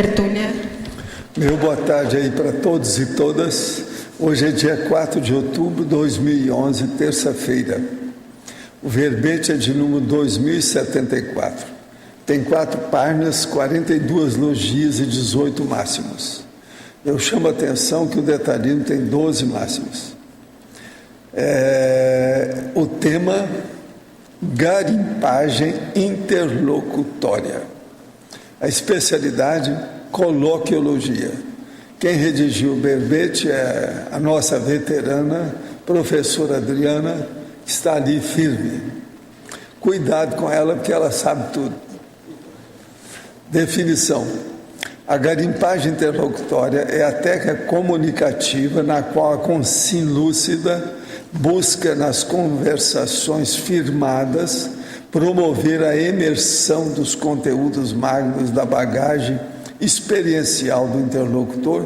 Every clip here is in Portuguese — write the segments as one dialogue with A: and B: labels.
A: tertúlia.
B: Meu boa tarde aí para todos e todas. Hoje é dia 4 de outubro de 2011, terça-feira. O verbete é de número 2074. Tem 4 páginas, 42 logias e 18 máximos. Eu chamo a atenção que o detalhismo tem 12 máximos. O tema, garimpagem interlocutória. A especialidade, coloquiologia. Quem redigiu o verbete é a nossa veterana, professora Adriana, que está ali firme. Cuidado com ela, porque ela sabe tudo. Definição. A garimpagem interlocutória é a técnica comunicativa na qual a consciência lúcida busca nas conversações firmadas promover a imersão dos conteúdos magnos da bagagem experiencial do interlocutor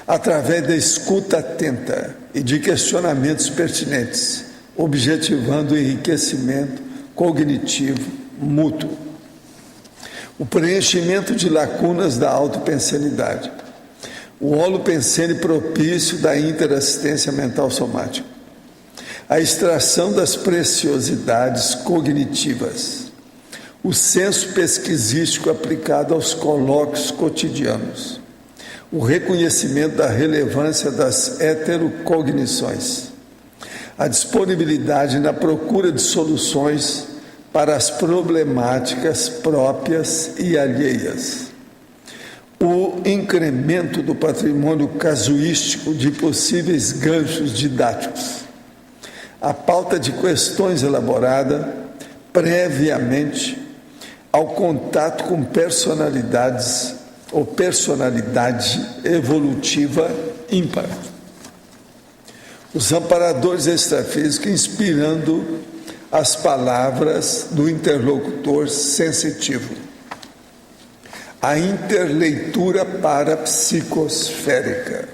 B: através da escuta atenta e de questionamentos pertinentes, objetivando o enriquecimento cognitivo mútuo. O preenchimento de lacunas da autopensenidade. O holopensene propício da interassistência mental somática. A extração das preciosidades cognitivas. O senso pesquisístico aplicado aos colóquios cotidianos. O reconhecimento da relevância das heterocognições. A disponibilidade na procura de soluções para as problemáticas próprias e alheias. O incremento do patrimônio casuístico de possíveis ganchos didáticos. A pauta de questões elaborada previamente ao contato com personalidades ou personalidade evolutiva ímpar. Os amparadores extrafísicos inspirando as palavras do interlocutor sensitivo. A interleitura parapsicosférica.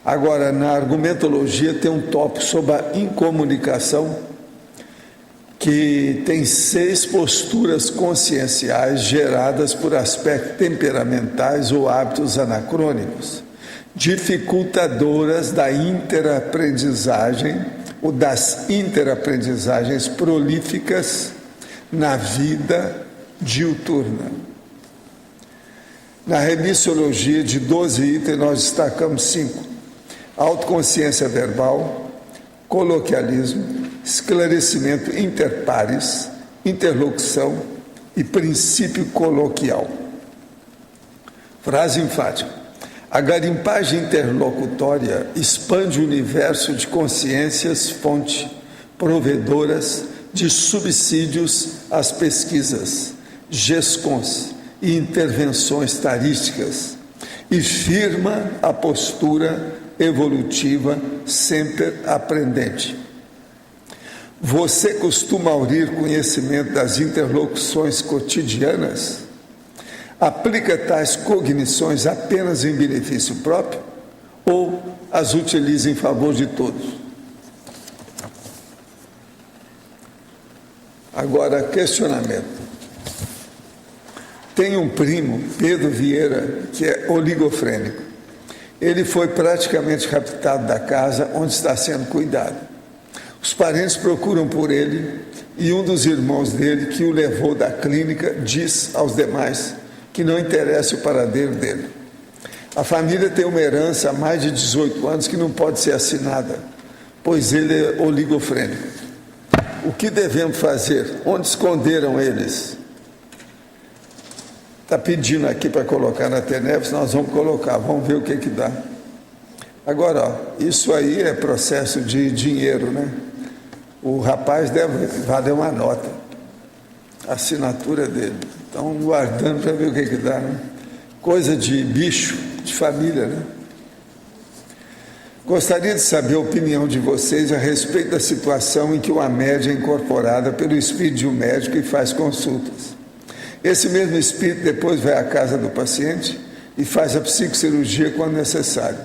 B: Agora, na argumentologia tem um tópico sobre a incomunicação, que tem 6 posturas conscienciais geradas por aspectos temperamentais ou hábitos anacrônicos, dificultadoras da interaprendizagem ou das interaprendizagens prolíficas na vida diuturna. Na remissiologia de 12 itens, nós destacamos 5. Autoconsciência verbal, coloquialismo, esclarecimento interpares, interlocução e princípio coloquial. Frase enfática. A garimpagem interlocutória expande o universo de consciências fonte, provedoras de subsídios às pesquisas, GESCONs e intervenções tarísticas, e firma a postura evolutiva sempre aprendente. Você costuma aurir conhecimento das interlocuções cotidianas? Aplica tais cognições apenas em benefício próprio ou as utiliza em favor de todos? Agora, questionamento. Tem um primo, Pedro Vieira, que é oligofrênico. Ele foi praticamente raptado da casa onde está sendo cuidado. Os parentes procuram por ele e um dos irmãos dele, que o levou da clínica, diz aos demais que não interessa o paradeiro dele. A família tem uma herança há mais de 18 anos que não pode ser assinada, pois ele é oligofrênico. O que devemos fazer? Onde esconderam eles? Está pedindo aqui para colocar na TENEPS, nós vamos colocar, vamos ver o que dá. Agora, ó, isso aí é processo de dinheiro, né? O rapaz deve valer uma nota, a assinatura dele. Estão guardando para ver o que dá, né? Coisa de bicho, de família, né? Gostaria de saber a opinião de vocês a respeito da situação em que uma média é incorporada pelo espírito de um médico e faz consultas. Esse mesmo espírito depois vai à casa do paciente e faz a psicocirurgia quando necessário.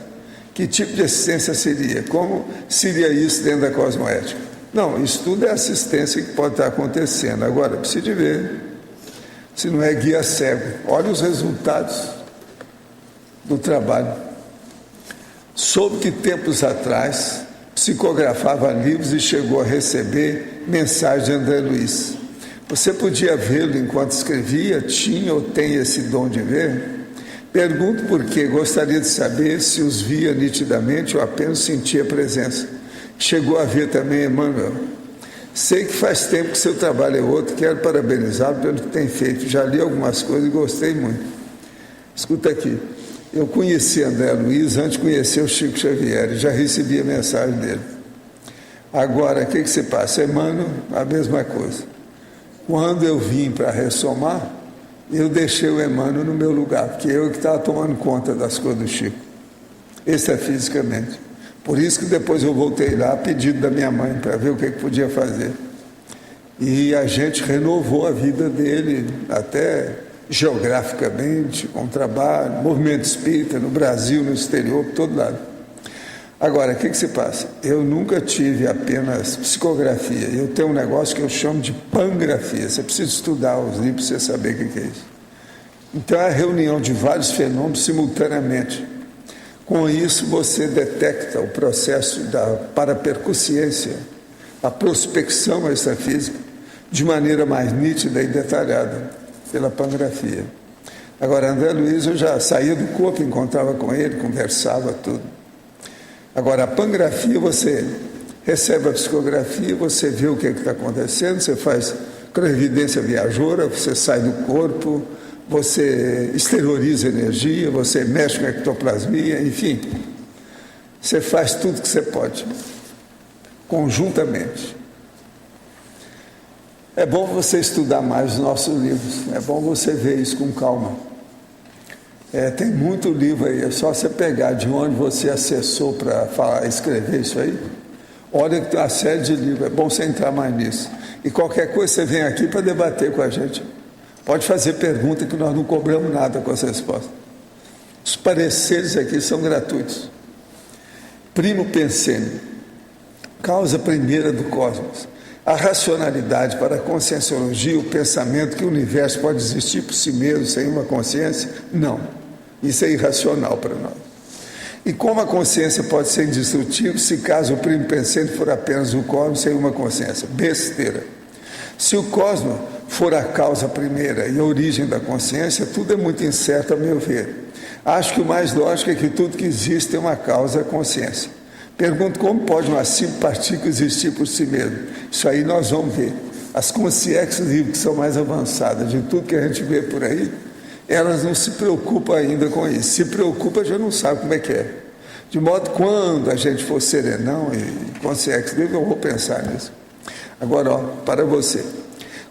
B: Que tipo de assistência seria? Como seria isso dentro da cosmoética? Não, isso tudo é assistência que pode estar acontecendo. Agora, precisa de ver se não é guia cego. Olha os resultados do trabalho. Soube que tempos atrás psicografava livros e chegou a receber mensagens de André Luiz. Você podia vê-lo enquanto escrevia? Tinha ou tem esse dom de ver? Pergunto porque gostaria de saber se os via nitidamente ou apenas sentia a presença. Chegou a ver também Emmanuel. Sei que faz tempo que seu trabalho é outro, quero parabenizá-lo pelo que tem feito. Já li algumas coisas e gostei muito. Escuta aqui, eu conheci André Luiz antes de conhecer o Chico Xavier, já recebi a mensagem dele. Agora, o que se passa? Emmanuel, a mesma coisa. Quando eu vim para ressomar, eu deixei o Emmanuel no meu lugar, porque eu que estava tomando conta das coisas do Chico, extrafisicamente. Por isso que depois eu voltei lá a pedido da minha mãe para ver o que podia fazer. E a gente renovou a vida dele, até geograficamente, com trabalho, movimento espírita no Brasil, no exterior, por todo lado. Agora, o que se passa? Eu nunca tive apenas psicografia, eu tenho um negócio que eu chamo de pangrafia. Você precisa estudar os livros para você saber o que é isso. Então, é a reunião de vários fenômenos simultaneamente. Com isso, você detecta o processo da parapercussiência, a prospecção extrafísica, de maneira mais nítida e detalhada, pela pangrafia. Agora, André Luiz, eu já saía do corpo, encontrava com ele, conversava, tudo. Agora, a pangrafia, você recebe a psicografia, você vê o que está acontecendo, você faz clarividência viajoura, você sai do corpo, você exterioriza energia, você mexe com a ectoplasmia, enfim, você faz tudo que você pode, conjuntamente. É bom você estudar mais os nossos livros, é bom você ver isso com calma. Tem muito livro aí, é só você pegar de onde você acessou para escrever isso aí. Olha que tem uma série de livros, é bom você entrar mais nisso. E qualquer coisa você vem aqui para debater com a gente. Pode fazer pergunta que nós não cobramos nada com as respostas. Os pareceres aqui são gratuitos. Primo Pensênio, causa primeira do cosmos. A racionalidade para a conscienciologia, o pensamento que o universo pode existir por si mesmo, sem uma consciência? Não. Isso é irracional para nós. E como a consciência pode ser indestrutível se caso o primo pensante for apenas o cosmos sem uma consciência? Besteira. Se o cosmos for a causa primeira e a origem da consciência, tudo é muito incerto a meu ver. Acho que o mais lógico é que tudo que existe tem uma causa, a consciência. Pergunto como pode uma simples partícula existir por si mesmo. Isso aí nós vamos ver. As consciências que são mais avançadas de tudo que a gente vê por aí, elas não se preocupam ainda com isso. Se preocupa, já não sabe como é que é. De modo que quando a gente for serenão e consciência livre, eu vou pensar nisso. Agora, para você.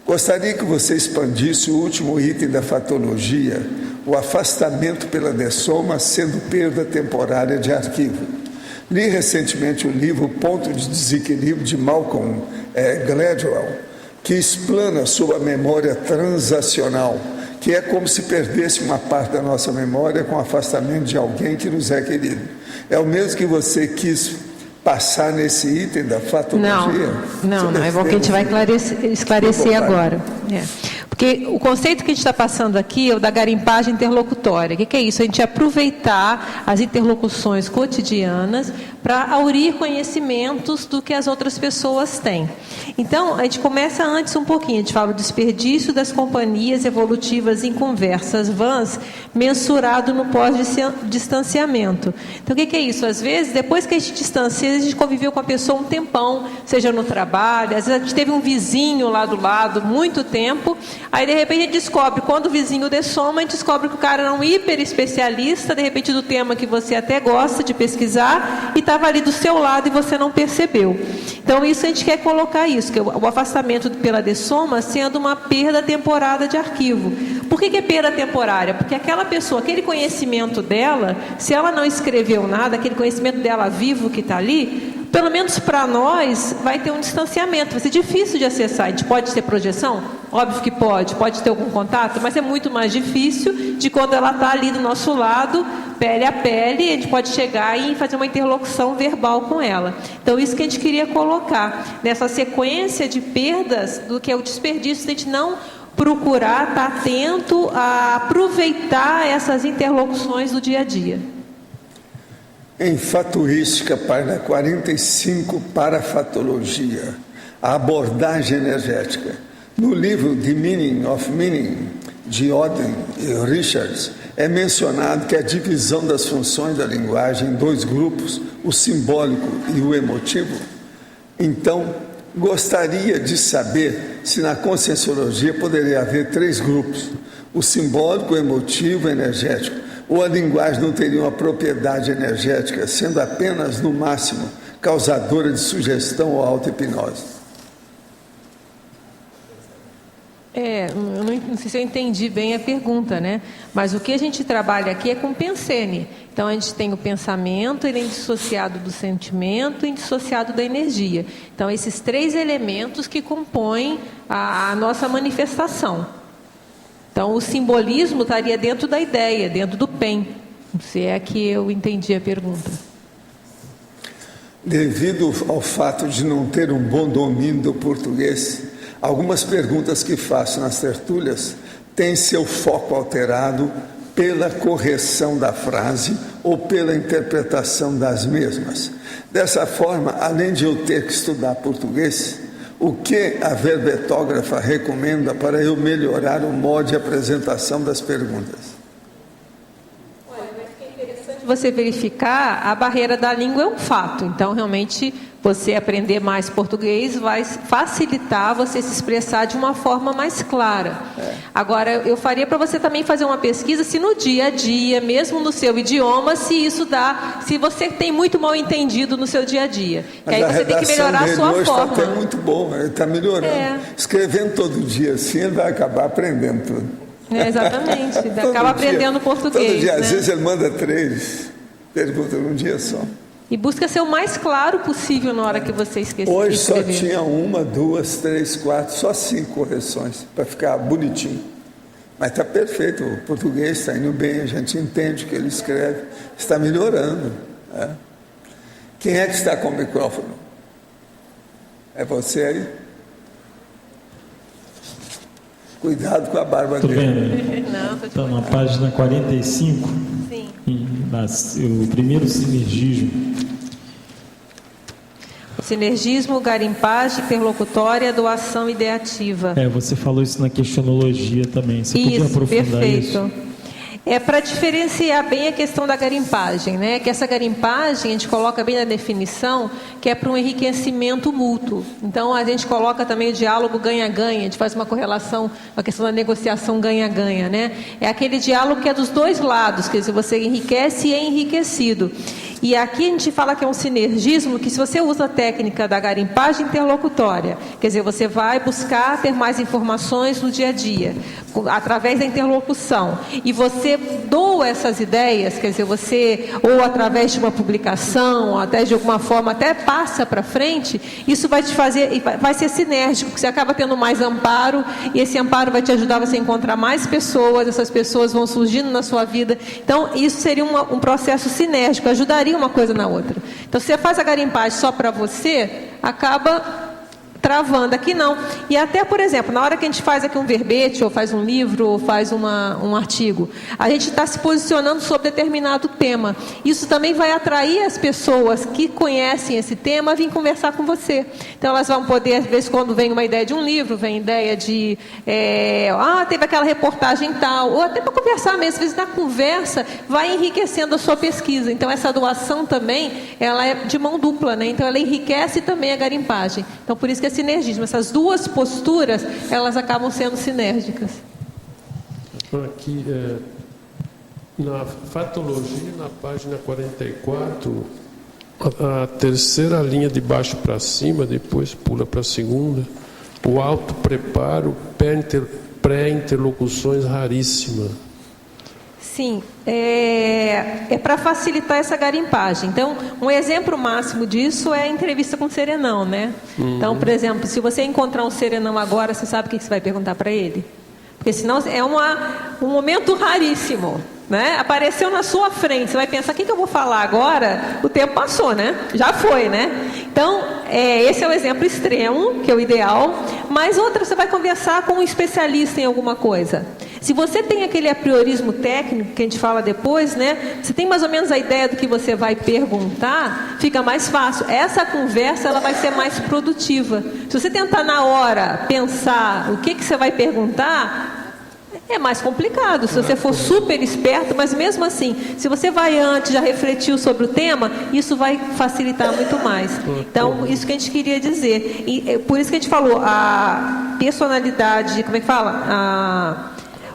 B: Gostaria que você expandisse o último item da fatologia, o afastamento pela dessoma sendo perda temporária de arquivo. Li recentemente o livro Ponto de Desequilíbrio de Malcolm Gladwell, que explana sobre a memória transacional, que é como se perdesse uma parte da nossa memória com o afastamento de alguém que nos é querido. É o mesmo que você quis passar nesse item da fatologia?
A: Não, é bom que a gente vai esclarecer agora. Porque o conceito que a gente está passando aqui é o da garimpagem interlocutória. O que é isso? A gente aproveitar as interlocuções cotidianas para aurir conhecimentos do que as outras pessoas têm. Então, a gente começa antes um pouquinho, a gente fala do desperdício das companhias evolutivas em conversas vãs, mensurado no pós-distanciamento. Então, o que é isso? Às vezes, depois que a gente distancia, a gente conviveu com a pessoa um tempão, seja no trabalho, às vezes a gente teve um vizinho lá do lado muito tempo, aí de repente a gente descobre, quando o vizinho dessoma, a gente descobre que o cara era um hiper especialista, de repente do tema que você até gosta de pesquisar, e estava ali do seu lado e você não percebeu. Então isso a gente quer colocar isso, que é o afastamento pela dessoma sendo uma perda temporária de arquivo. Por que é perda temporária? Porque aquela pessoa, aquele conhecimento dela, se ela não escreveu nada, aquele conhecimento dela vivo que está ali, pelo menos para nós, vai ter um distanciamento, vai ser difícil de acessar. A gente pode ter projeção? Óbvio que pode ter algum contato, mas é muito mais difícil de quando ela está ali do nosso lado, pele a pele, a gente pode chegar e fazer uma interlocução verbal com ela. Então, isso que a gente queria colocar, nessa sequência de perdas, do que é o desperdício, a gente não procurar estar atento a aproveitar essas interlocuções do dia a dia.
B: Em Fatuística, página 45, Parafatologia, a abordagem energética. No livro The Meaning of Meaning, de Oden e Richards, é mencionado que a divisão das funções da linguagem em dois grupos, o simbólico e o emotivo. Então, gostaria de saber se na Conscienciologia poderia haver três grupos, o simbólico, o emotivo e o energético, ou a linguagem não teria uma propriedade energética, sendo apenas, no máximo, causadora de sugestão ou auto-hipnose.
A: Eu não sei se eu entendi bem a pergunta, né? Mas o que a gente trabalha aqui é com pensene. Então, a gente tem o pensamento, ele é indissociado do sentimento e indissociado da energia. Então, esses três elementos que compõem a nossa manifestação. Então, o simbolismo estaria dentro da ideia, dentro do PEN. Se é que eu entendi a pergunta.
B: Devido ao fato de não ter um bom domínio do português, algumas perguntas que faço nas tertúlias têm seu foco alterado pela correção da frase ou pela interpretação das mesmas. Dessa forma, além de eu ter que estudar português, o que a verbetógrafa recomenda para eu melhorar o modo de apresentação das perguntas?
A: Olha, mas que é interessante você verificar, a barreira da língua é um fato. Então, realmente, você aprender mais português vai facilitar você se expressar de uma forma mais clara. Agora, eu faria para você também fazer uma pesquisa se no dia a dia, mesmo no seu idioma, se isso dá, se você tem muito mal entendido no seu dia a dia. Que aí você tem que melhorar a sua forma.
B: Está muito bom, ele está melhorando. Escrevendo todo dia assim, ele vai acabar aprendendo tudo.
A: Exatamente, acaba aprendendo português.
B: Todo dia,
A: né?
B: Às vezes ele manda 3 perguntas num dia só.
A: E busca ser o mais claro possível na hora que você esquecer.
B: Hoje só tinha 1, 2, 3, 4, só 5 correções, para ficar bonitinho. Mas está perfeito, o português está indo bem, a gente entende o que ele escreve, está melhorando. Né? Quem é que está com o microfone? É você aí? Cuidado com a barba dele.
C: Está na página 45.
A: Sim.
C: O primeiro sinergismo.
A: O sinergismo, garimpagem, interlocutória, doação ideativa.
C: Você falou isso na questionologia também. Você podia aprofundar
A: perfeito.
C: isso?
A: É para diferenciar bem a questão da garimpagem, né? Que essa garimpagem a gente coloca bem na definição, que é para um enriquecimento mútuo. Então a gente coloca também o diálogo ganha-ganha, a gente faz uma correlação com a questão da negociação ganha-ganha, né? É aquele diálogo que é dos dois lados, quer dizer, você enriquece e é enriquecido. E aqui a gente fala que é um sinergismo, que se você usa a técnica da garimpagem interlocutória, quer dizer, você vai buscar ter mais informações no dia a dia, através da interlocução, e você doa essas ideias, quer dizer, você, ou através de uma publicação, ou até de alguma forma, até passa para frente, isso vai te fazer, vai ser sinérgico, porque você acaba tendo mais amparo, e esse amparo vai te ajudar você a encontrar mais pessoas, essas pessoas vão surgindo na sua vida. Então, isso seria um processo sinérgico, ajudaria uma coisa na outra. Então, se você faz a garimpagem só para você, acaba travando. Aqui não. E até, por exemplo, na hora que a gente faz aqui um verbete, ou faz um livro, ou faz um artigo, a gente está se posicionando sobre determinado tema. Isso também vai atrair as pessoas que conhecem esse tema a vir conversar com você. Então, elas vão poder, às vezes, quando vem uma ideia de um livro, vem ideia de teve aquela reportagem tal, ou até para conversar mesmo, às vezes na conversa vai enriquecendo a sua pesquisa. Então, essa doação também, ela é de mão dupla, né? Então, ela enriquece também a garimpagem. Então, por isso que é sinergismo. Essas duas posturas, elas acabam sendo sinérgicas.
D: Aqui, na fatologia, na página 44, a terceira linha de baixo para cima, depois pula para a segunda, o autopreparo, pré-interlocuções raríssima.
A: Sim, é para facilitar essa garimpagem. Então, um exemplo máximo disso é a entrevista com o serenão, né? Então, por exemplo, se você encontrar um serenão agora, você sabe o que você vai perguntar para ele? Porque senão é um momento raríssimo, né? Apareceu na sua frente, você vai pensar, o que eu vou falar agora? O tempo passou, né? Já foi, né? Então, esse é o exemplo extremo, que é o ideal, Mas outra, você vai conversar com um especialista em alguma coisa. Se você tem aquele apriorismo técnico, que a gente fala depois, né? Você tem mais ou menos a ideia do que você vai perguntar, fica mais fácil. Essa conversa, ela vai ser mais produtiva. Se você tentar na hora pensar o que você vai perguntar, é mais complicado, se você for super esperto, mas mesmo assim, se você vai antes, já refletiu sobre o tema, isso vai facilitar muito mais. Então, isso que a gente queria dizer. E por isso que a gente falou, a personalidade, como é que fala?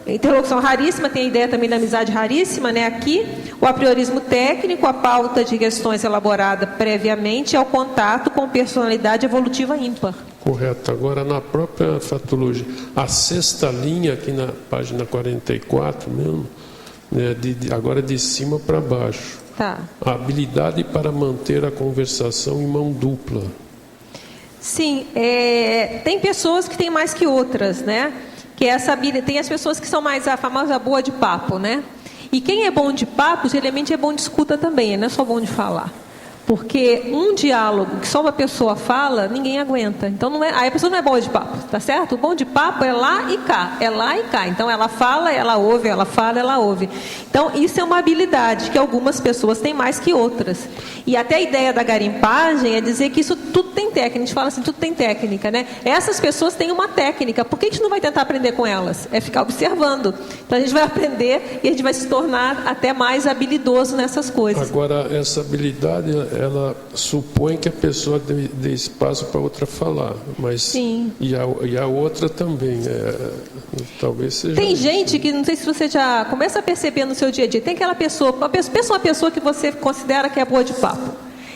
A: A interlocução raríssima, tem a ideia também da amizade raríssima, né? Aqui, o apriorismo técnico, a pauta de questões elaborada previamente ao contato com personalidade evolutiva ímpar.
D: Correto. Agora, na própria fatologia, a sexta linha, aqui na página 44 mesmo, né, agora de cima para baixo.
A: Tá.
D: A habilidade para manter a conversação em mão dupla.
A: Sim, tem pessoas que têm mais que outras, né? Que essa habilidade, tem as pessoas que são mais a famosa boa de papo, né? E quem é bom de papo, geralmente é bom de escuta também, não é só bom de falar. Porque um diálogo que só uma pessoa fala, ninguém aguenta. Então, aí a pessoa não é boa de papo, tá certo? O bom de papo é lá e cá, é lá e cá. Então, ela fala, ela ouve, ela fala, ela ouve. Então, isso é uma habilidade que algumas pessoas têm mais que outras. E até a ideia da garimpagem é dizer que isso tudo tem técnica. A gente fala assim, tudo tem técnica, né? Essas pessoas têm uma técnica. Por que a gente não vai tentar aprender com elas? É ficar observando. Então, a gente vai aprender e a gente vai se tornar até mais habilidoso nessas coisas.
D: Agora, essa habilidade, ela supõe que a pessoa dê espaço para outra falar, mas
A: sim.
D: E a outra também, talvez seja.
A: Tem gente que, não sei se você já começa a perceber no seu dia a dia, tem aquela pessoa, uma pessoa que você considera que é boa de papo.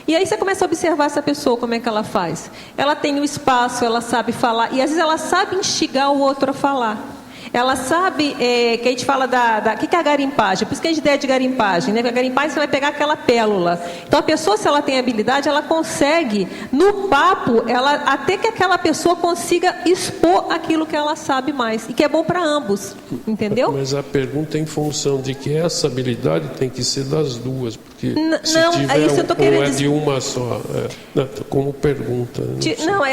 A: E aí você começa a observar essa pessoa, como é que ela faz. Ela tem o espaço, ela sabe falar, e às vezes ela sabe instigar o outro a falar. Ela sabe, que a gente fala o que é a garimpagem? Por isso que a gente ideia de garimpagem, né? Porque a garimpagem você vai pegar aquela pérola. Então a pessoa, se ela tem habilidade, ela consegue, no papo, até que aquela pessoa consiga expor aquilo que ela sabe mais. E que é bom para ambos, entendeu?
D: Mas a pergunta é em função de que essa habilidade tem que ser das duas, porque se tiver
A: isso eu tô querendo
D: ou de uma só, como pergunta.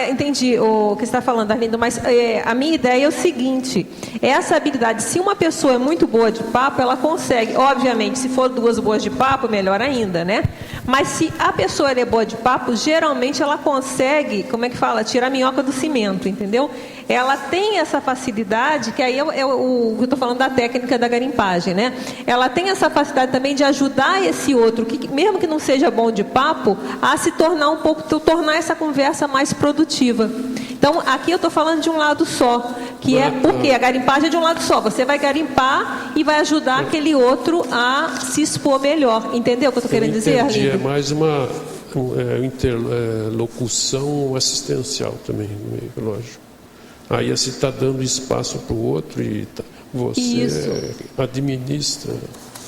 A: Entendi o que você está falando, Arlindo, mas a minha ideia é o seguinte. Essa habilidade, se uma pessoa é muito boa de papo, ela consegue, obviamente, se for duas boas de papo, melhor ainda, né? Mas se a pessoa é boa de papo, geralmente ela consegue, como é que fala? Tirar a minhoca do cimento, entendeu? Ela tem essa facilidade, que aí eu estou falando da técnica da garimpagem, né? Ela tem essa facilidade também de ajudar esse outro, que mesmo que não seja bom de papo, a se tornar tornar essa conversa mais produtiva. Então, aqui eu estou falando de um lado só, que é porque a garimpagem é de um lado só. Você vai garimpar e vai ajudar aquele outro a se expor melhor. Entendeu o que eu estou querendo dizer, Arlindo?
D: É mais uma interlocução assistencial também, lógico. Aí você está dando espaço para o outro e você administra.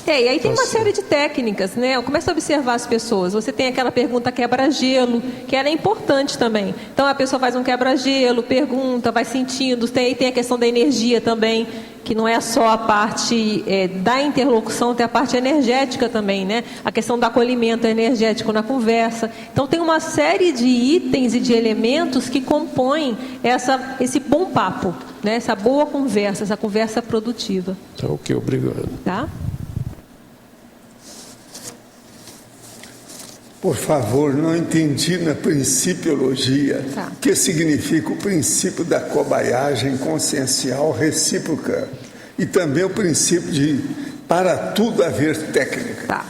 A: E aí tem uma série de técnicas, né? Eu começo a observar as pessoas. Você tem aquela pergunta quebra-gelo, que ela é importante também. Então a pessoa faz um quebra-gelo, pergunta, vai sentindo. Tem a questão da energia também, que não é só a parte da interlocução, tem a parte energética também, né? A questão do acolhimento energético na conversa. Então tem uma série de itens e de elementos que compõem esse bom papo, né? Essa boa conversa, essa conversa produtiva.
D: Tá, ok, obrigado.
A: Tá?
B: Por favor, não entendi na principiologia o que significa o princípio da cobaiagem consciencial recíproca e também o princípio de para tudo haver técnica.
A: Tá.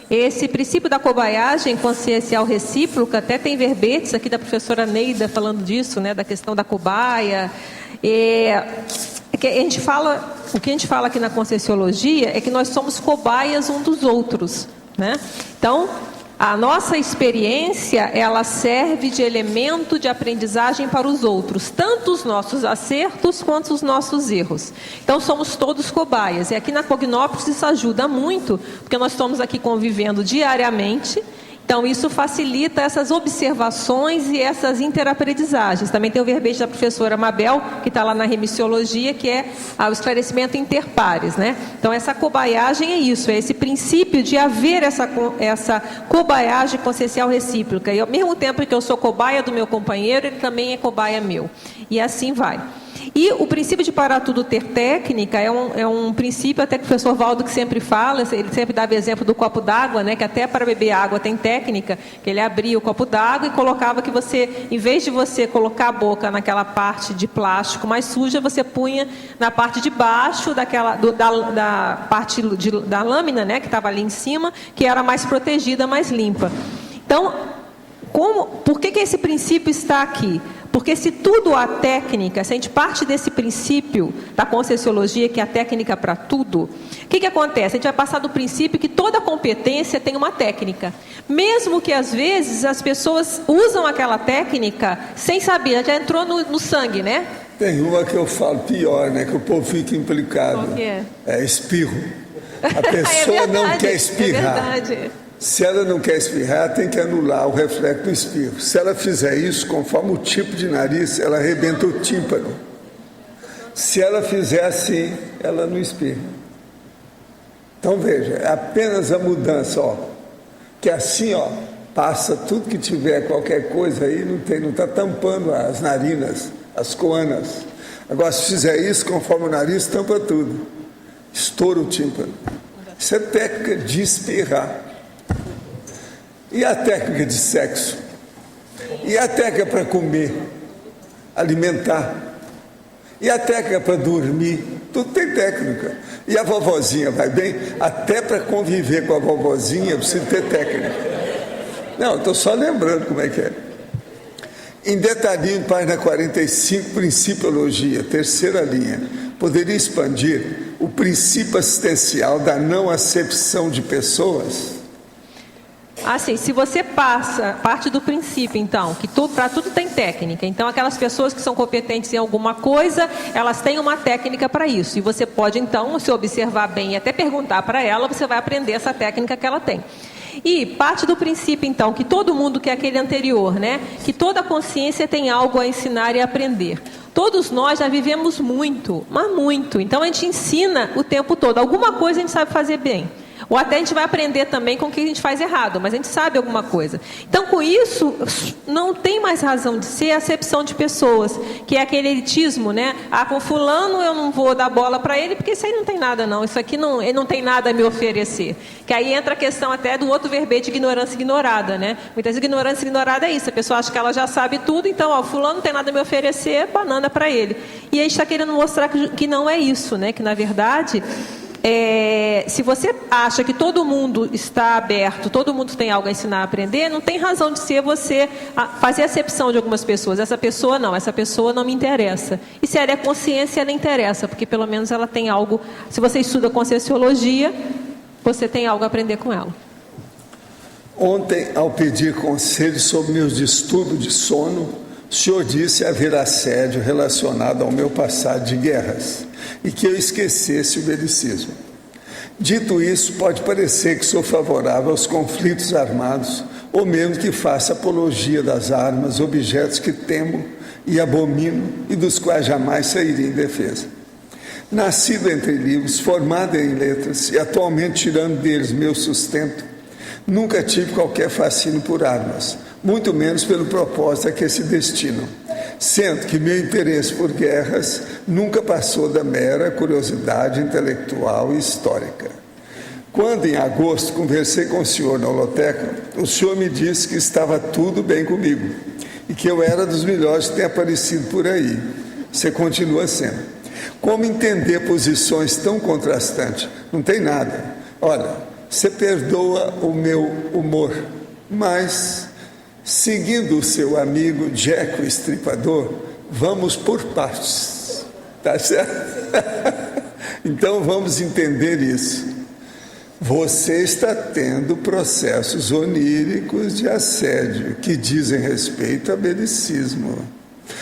A: Esse princípio da cobaiagem consciencial recíproca, até tem verbetes aqui da professora Neida falando disso, né, da questão da cobaia. O que a gente fala aqui na conscienciologia é que nós somos cobaias um dos outros, né? Então, a nossa experiência, ela serve de elemento de aprendizagem para os outros, tanto os nossos acertos quanto os nossos erros. Então, somos todos cobaias. E aqui na Cognópolis isso ajuda muito, porque nós estamos aqui convivendo diariamente. Então, isso facilita essas observações e essas interaprendizagens. Também tem o verbete da professora Mabel, que está lá na remissiologia, que é o esclarecimento interpares, né? Então, essa cobaiagem é isso, é esse princípio de haver essa cobaiagem consciencial recíproca. E ao mesmo tempo que eu sou cobaia do meu companheiro, ele também é cobaia meu. E assim vai. E o princípio de parar tudo ter técnica é um princípio até que o professor Valdo que sempre fala, ele sempre dava exemplo do copo d'água, né, que até para beber água tem técnica, que ele abria o copo d'água e colocava que você, em vez de você colocar a boca naquela parte de plástico mais suja, você punha na parte de baixo da parte da lâmina, né, que estava ali em cima, que era mais protegida, mais limpa. Então, por que esse princípio está aqui? Porque se tudo há técnica, se a gente parte desse princípio da Conscienciologia, que é a técnica para tudo, o que acontece? A gente vai passar do princípio que toda competência tem uma técnica. Mesmo que às vezes as pessoas usam aquela técnica sem saber, já entrou no sangue, né?
B: Tem uma que eu falo pior, né? Que o povo fica implicado.
A: Qual que é?
B: É espirro. A pessoa
A: é verdade,
B: não quer espirrar.
A: É verdade.
B: Se ela não quer espirrar, tem que anular o reflexo do espirro. Se ela fizer isso, conforme o tipo de nariz, ela arrebenta o tímpano. Se ela fizer assim, ela não espirra. Então veja, é apenas a mudança, ó, que assim, ó, passa tudo que tiver qualquer coisa aí, não está tampando as narinas, as coanas. Agora, se fizer isso, conforme o nariz, tampa tudo. Estoura o tímpano. Isso é técnica de espirrar. E a técnica de sexo? E a técnica para comer, alimentar? E a técnica para dormir? Tudo tem técnica. E a vovozinha vai bem? Até para conviver com a vovozinha precisa ter técnica. Não, estou só lembrando como é que é. Em detalhinho, página 45, Principiologia, terceira linha. Poderia expandir o princípio assistencial da não acepção de pessoas?
A: Assim, se você parte do princípio, então, que para tudo tem técnica. Então, aquelas pessoas que são competentes em alguma coisa, elas têm uma técnica para isso. E você pode, então, se observar bem e até perguntar para ela, você vai aprender essa técnica que ela tem. E parte do princípio, então, que todo mundo, que é aquele anterior, né? Que toda consciência tem algo a ensinar e aprender. Todos nós já vivemos muito, mas muito. Então, a gente ensina o tempo todo. Alguma coisa a gente sabe fazer bem. Ou até a gente vai aprender também com o que a gente faz errado, mas a gente sabe alguma coisa. Então, com isso, não tem mais razão de ser a acepção de pessoas, que é aquele elitismo, né? Ah, com fulano eu não vou dar bola para ele, porque isso aí não tem nada não, isso aqui não, ele não tem nada a me oferecer. Que aí entra a questão até do outro verbete, ignorância ignorada, né? Muitas vezes ignorância ignorada é isso, a pessoa acha que ela já sabe tudo, então, ó, fulano não tem nada a me oferecer, banana para ele. E a gente está querendo mostrar que não é isso, né? Que na verdade... se você acha que todo mundo está aberto, todo mundo tem algo a ensinar a aprender, não tem razão de ser você fazer acepção de algumas pessoas. Essa pessoa não me interessa. E se ela é consciência, ela interessa, porque pelo menos ela tem algo. Se você estuda Conscienciologia, você tem algo a aprender com ela.
B: Ontem, ao pedir conselho sobre meus distúrbios de sono, o senhor disse haver assédio relacionado ao meu passado de guerras e que eu esquecesse o belicismo. Dito isso, pode parecer que sou favorável aos conflitos armados ou mesmo que faça apologia das armas, objetos que temo e abomino e dos quais jamais sairia em defesa. Nascido entre livros, formado em letras e atualmente tirando deles meu sustento, nunca tive qualquer fascínio por armas, muito menos pelo propósito a que se destinam, sendo que meu interesse por guerras nunca passou da mera curiosidade intelectual e histórica. Quando, em agosto, conversei com o senhor na holoteca, o senhor me disse que estava tudo bem comigo e que eu era dos melhores que tem aparecido por aí. Você continua sendo. Como entender posições tão contrastantes? Não tem nada. Olha, você perdoa o meu humor, mas... seguindo o seu amigo Jack o Estripador, vamos por partes, tá certo? Então vamos entender isso. Você está tendo processos oníricos de assédio que dizem respeito a belicismo.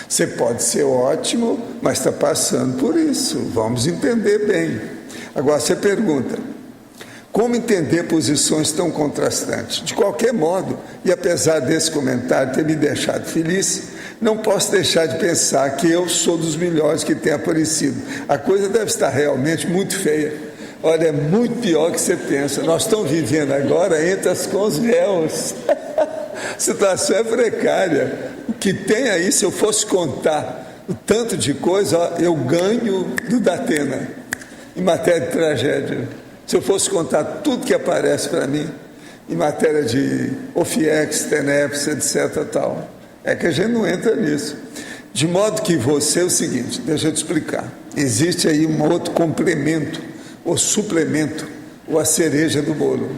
B: Você pode ser ótimo, mas está passando por isso. Vamos entender bem. Agora você pergunta: Como entender posições tão contrastantes? De qualquer modo, e apesar desse comentário ter me deixado feliz, não posso deixar de pensar que eu sou dos melhores que tem aparecido. A coisa deve estar realmente muito feia. Olha, é muito pior que você pensa. Nós estamos vivendo agora entre as com os réus. A situação é precária. O que tem aí, se eu fosse contar o tanto de coisa, eu ganho do Datena, em matéria de tragédia. Se eu fosse contar tudo que aparece para mim, em matéria de OFIEX, TENEPS, etc. tal, é que a gente não entra nisso. De modo que você, é o seguinte, deixa eu te explicar. Existe aí um outro complemento, ou suplemento, ou a cereja do bolo.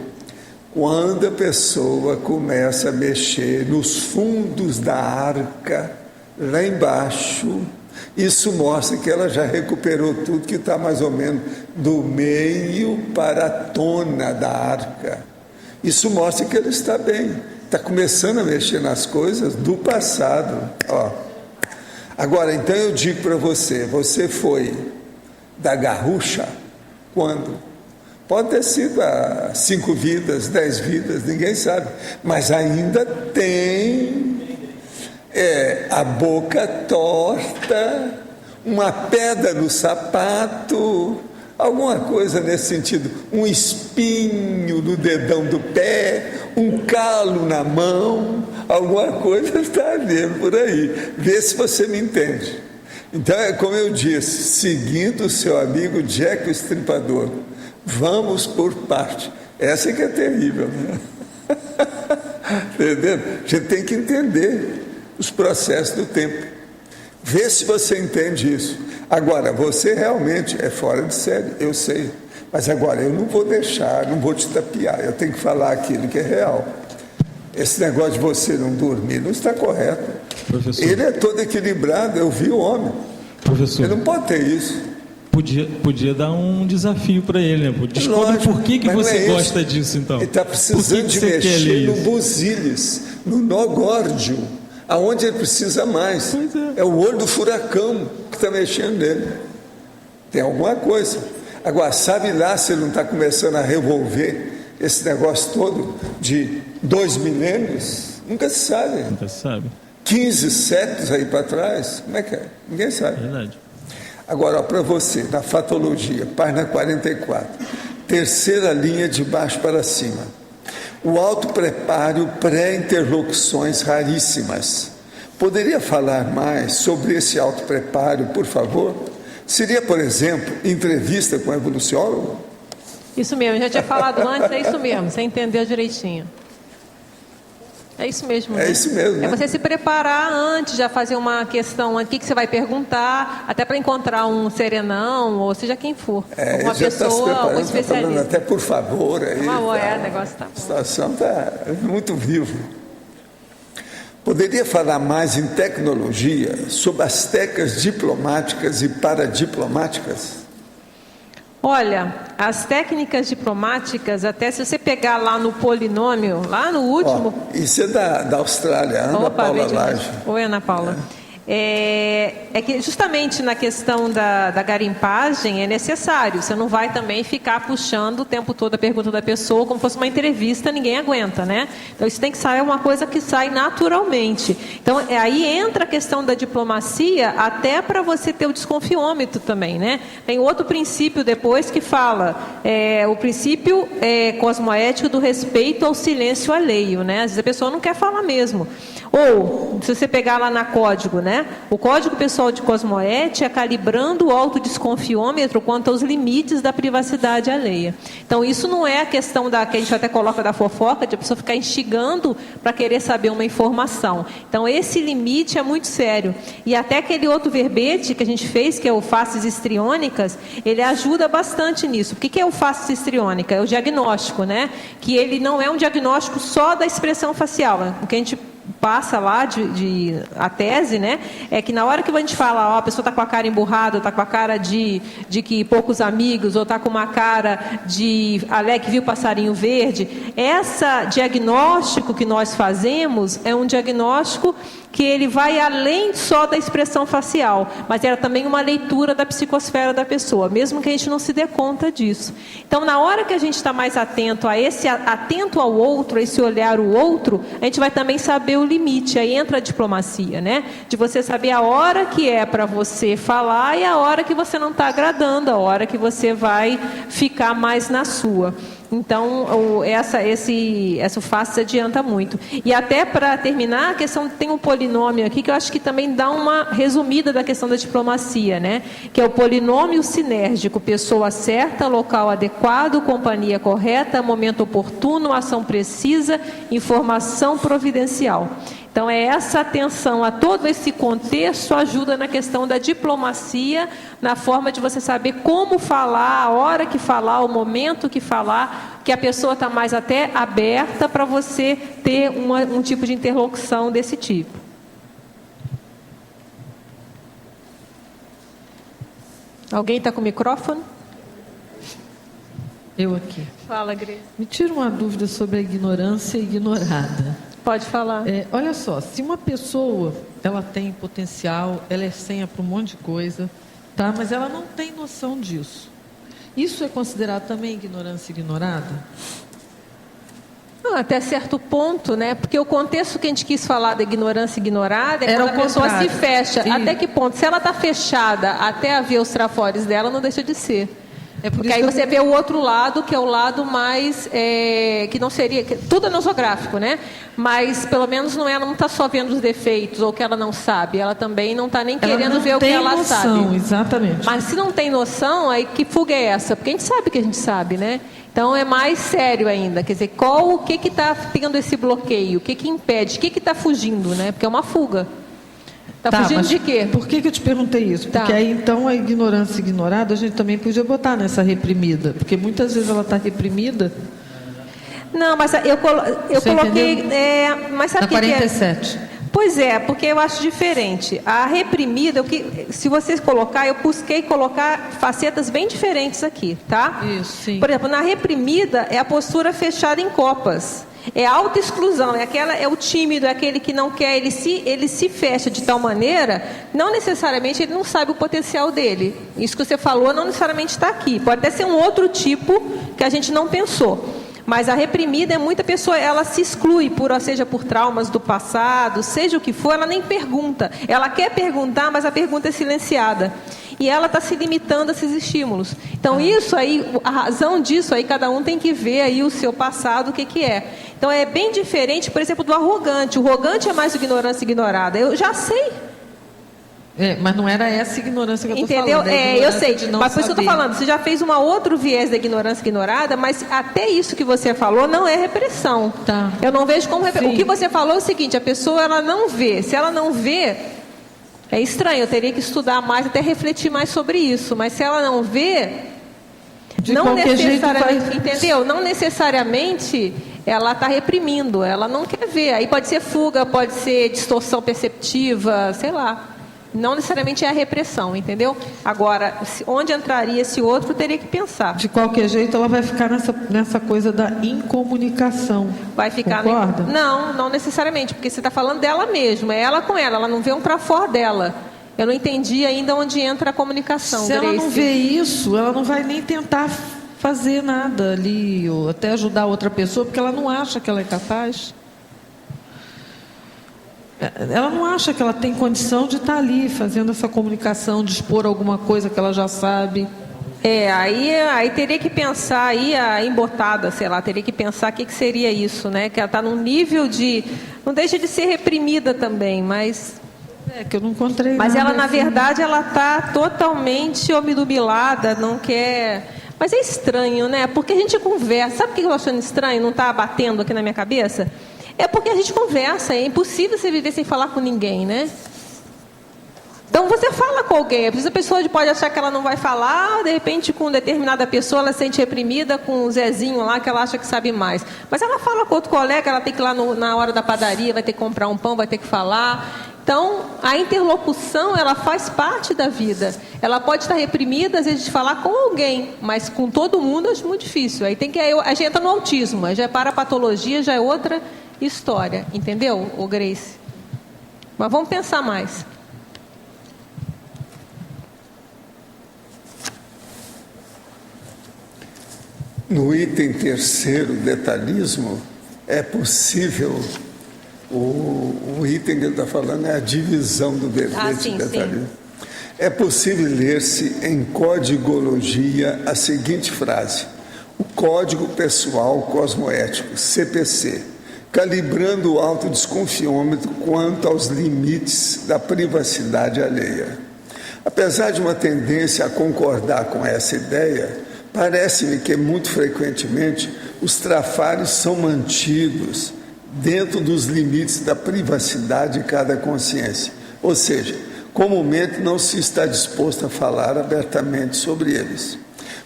B: Quando a pessoa começa a mexer nos fundos da arca, lá embaixo, isso mostra que ela já recuperou tudo, que está mais ou menos do meio para a tona da arca. Isso mostra que ela está bem, está começando a mexer nas coisas do passado. Ó. Agora, então eu digo para você, você foi da garrucha quando? Pode ter sido há 5 vidas, 10 vidas, ninguém sabe, mas ainda tem a boca torta, uma pedra no sapato, alguma coisa nesse sentido, um espinho no dedão do pé, um calo na mão, alguma coisa está vendo por aí. Vê se você me entende. Então, é como eu disse, seguindo o seu amigo Jack o Estripador, vamos por parte. Essa é que é terrível, né? Entendeu? A gente tem que entender os processos do tempo. Vê se você entende isso. Agora, você realmente é fora de série, eu sei. Mas agora, eu não vou deixar, não vou te tapear. Eu tenho que falar aquilo que é real. Esse negócio de você não dormir não está correto.
C: Professor,
B: ele é todo equilibrado, eu vi o homem.
C: Professor,
B: ele não pode ter isso.
C: Podia dar um desafio para ele, né? Descobre por que você gosta disso, então.
B: Ele está precisando de mexer no busilis, no nó górdio, aonde ele precisa mais. É o olho do furacão que está mexendo nele. Tem alguma coisa. Agora, sabe lá se ele não está começando a revolver esse negócio todo de 2 milênios? Nunca se sabe.
C: Nunca se sabe.
B: 15 séculos aí para trás, como é que é? Ninguém sabe.
C: Verdade.
B: Agora, para você, na fatologia, página 44, terceira linha de baixo para cima. O autopreparo pré-interlocuções raríssimas. Poderia falar mais sobre esse autopreparo, por favor? Seria, por exemplo, entrevista com o evoluciólogo?
A: Isso mesmo, já tinha falado antes, é isso mesmo, você entendeu direitinho. É isso mesmo, né?
B: É isso mesmo, né?
A: É você se preparar antes, já fazer uma questão, o que você vai perguntar, até para encontrar um serenão, ou seja quem for. Uma pessoa, um especialista.
B: Até por favor. Aí,
A: o negócio está bom.
B: A situação está muito viva. Poderia falar mais em tecnologia sobre as técnicas diplomáticas e paradiplomáticas?
A: Olha, as técnicas diplomáticas, até se você pegar lá no polinômio, lá no último...
B: isso é da Austrália, Ana Paula Lage.
A: Oi, Ana Paula. É que justamente na questão da garimpagem é necessário, você não vai também ficar puxando o tempo todo a pergunta da pessoa como se fosse uma entrevista, ninguém aguenta, né? Então isso tem que sair uma coisa que sai naturalmente. Então aí entra a questão da diplomacia até para você ter o desconfiômetro também, né? Tem outro princípio depois que fala, o princípio cosmoético do respeito ao silêncio alheio, né? Às vezes a pessoa não quer falar mesmo. Ou, se você pegar lá na código, né? O Código Pessoal de Cosmoética é calibrando o autodesconfiômetro quanto aos limites da privacidade alheia. Então, isso não é a questão que a gente até coloca da fofoca, de a pessoa ficar instigando para querer saber uma informação. Então, esse limite é muito sério. E até aquele outro verbete que a gente fez, que é o faces histriônicas, ele ajuda bastante nisso. O que é o faces histriônica? É o diagnóstico, né? Que ele não é um diagnóstico só da expressão facial. O que a gente passa lá a tese, né, é que na hora que a gente fala, a pessoa está com a cara emburrada, está com a cara de que poucos amigos, ou está com uma cara de que viu passarinho verde, esse diagnóstico que nós fazemos é um diagnóstico que ele vai além só da expressão facial, mas era também uma leitura da psicosfera da pessoa, mesmo que a gente não se dê conta disso. Então, na hora que a gente está mais atento atento ao outro, a esse olhar o outro, a gente vai também saber o limite. Aí entra a diplomacia, né? De você saber a hora que é para você falar e a hora que você não está agradando, a hora que você vai ficar mais na sua. Então, essa face adianta muito. E até para terminar, a questão tem um polinômio aqui que eu acho que também dá uma resumida da questão da diplomacia, né? Que é o polinômio sinérgico: pessoa certa, local adequado, companhia correta, momento oportuno, ação precisa, informação providencial. Então, essa atenção a todo esse contexto ajuda na questão da diplomacia, na forma de você saber como falar, a hora que falar, o momento que falar, que a pessoa está mais até aberta para você ter um tipo de interlocução desse tipo. Alguém está com o microfone?
E: Eu aqui.
A: Fala, Grace.
E: Me tira uma dúvida sobre a ignorância ignorada.
A: Pode falar.
E: Olha só, se uma pessoa ela tem potencial, ela é senha para um monte de coisa, tá? Mas ela não tem noção disso. Isso é considerado também ignorância ignorada?
A: Até certo ponto, né? Porque o contexto que a gente quis falar da ignorância ignorada é
E: Era
A: quando a pessoa se fecha.
E: E...
A: Até que ponto? Se ela está fechada até a ver os trafores dela, não deixa de ser. Porque aí você vê o outro lado, que é o lado mais, que não seria, tudo é nosográfico, né? Mas pelo menos ela não está só vendo os defeitos ou o que ela não sabe, ela também não está nem querendo ver o que ela sabe.
E: Exatamente.
A: Mas se não tem noção, aí que fuga é essa? Porque a gente sabe que a gente sabe, né? Então é mais sério ainda, quer dizer, o que está tendo esse bloqueio, o que impede, o que está fugindo, né? Porque é uma fuga. Está fugindo de quê?
E: Por que eu te perguntei isso? Porque aí então a ignorância ignorada a gente também podia botar nessa reprimida, porque muitas vezes ela está reprimida.
A: Não, mas eu coloquei, mas sabe o que
E: 47.
A: Pois é, porque eu acho diferente. A reprimida, se vocês colocar, eu busquei colocar facetas bem diferentes aqui, tá?
E: Isso, sim.
A: Por exemplo, na reprimida é a postura fechada em copas. É a autoexclusão, é o tímido, é aquele que não quer, ele se fecha de tal maneira, não necessariamente ele não sabe o potencial dele. Isso que você falou não necessariamente está aqui. Pode até ser um outro tipo que a gente não pensou. Mas a reprimida é muita pessoa, ela se exclui, seja por traumas do passado, seja o que for, ela nem pergunta. Ela quer perguntar, mas a pergunta é silenciada. E ela está se limitando a esses estímulos. Então, isso aí, a razão disso aí, cada um tem que ver aí o seu passado, o que é. Então, é bem diferente, por exemplo, do arrogante. O arrogante é mais ignorância ignorada. Eu já sei.
E: Mas não era essa ignorância que eu estou falando.
A: Entendeu? Eu sei. Mas por isso que eu estou falando. Você já fez um outro viés da ignorância ignorada, mas até isso que você falou não é repressão.
E: Tá.
A: Eu não vejo como repressão. O que você falou é o seguinte, a pessoa ela não vê. Se ela não vê, é estranho. Eu teria que estudar mais, até refletir mais sobre isso. Mas se ela não vê, não necessariamente, entendeu? Não necessariamente ela está reprimindo. Ela não quer ver. Aí pode ser fuga, pode ser distorção perceptiva, sei lá. Não necessariamente é a repressão, entendeu? Agora, onde entraria esse outro, teria que pensar.
E: De qualquer jeito, ela vai ficar nessa coisa da incomunicação.
A: Vai ficar.
E: Concorda?
A: Não necessariamente, porque você está falando dela mesma, é ela com ela não vê um para fora dela. Eu não entendi ainda onde entra a comunicação.
E: Se ela não vê isso, ela não vai nem tentar fazer nada ali, ou até ajudar outra pessoa, porque ela não acha que ela é capaz. Ela não acha que ela tem condição de estar ali fazendo essa comunicação, de expor alguma coisa que ela já sabe.
A: Aí teria que pensar aí a embotada, sei lá, teria que pensar o que seria isso, né? Que ela está num nível de, não deixa de ser reprimida também, mas
E: que eu não encontrei.
A: Mas
E: nada
A: ela na
E: assim.
A: verdade ela está totalmente obnubilada, não quer. Mas é estranho, né? Porque a gente conversa. Sabe o que eu estou achando estranho? Não está batendo aqui na minha cabeça? É porque a gente conversa, é impossível você viver sem falar com ninguém, né? Então você fala com alguém, às vezes a pessoa pode achar que ela não vai falar, de repente com determinada pessoa ela se sente reprimida com o Zezinho lá, que ela acha que sabe mais. Mas ela fala com outro colega, ela tem que ir lá na hora da padaria, vai ter que comprar um pão, vai ter que falar. Então, a interlocução, ela faz parte da vida. Ela pode estar reprimida, às vezes, de falar com alguém, mas com todo mundo acho muito difícil. Aí a gente entra no autismo, já é parapatologia, já é outra história, entendeu, Grace? Mas vamos pensar mais.
B: No item terceiro, detalhismo, é possível, o item que ele está falando é a divisão do verbete
A: sim,
B: detalhismo. É possível ler-se em codigologia a seguinte frase: o Código Pessoal Cosmoético, CPC, calibrando o autodesconfiômetro quanto aos limites da privacidade alheia. Apesar de uma tendência a concordar com essa ideia, parece-me que muito frequentemente os trafares são mantidos dentro dos limites da privacidade de cada consciência, ou seja, comumente não se está disposto a falar abertamente sobre eles,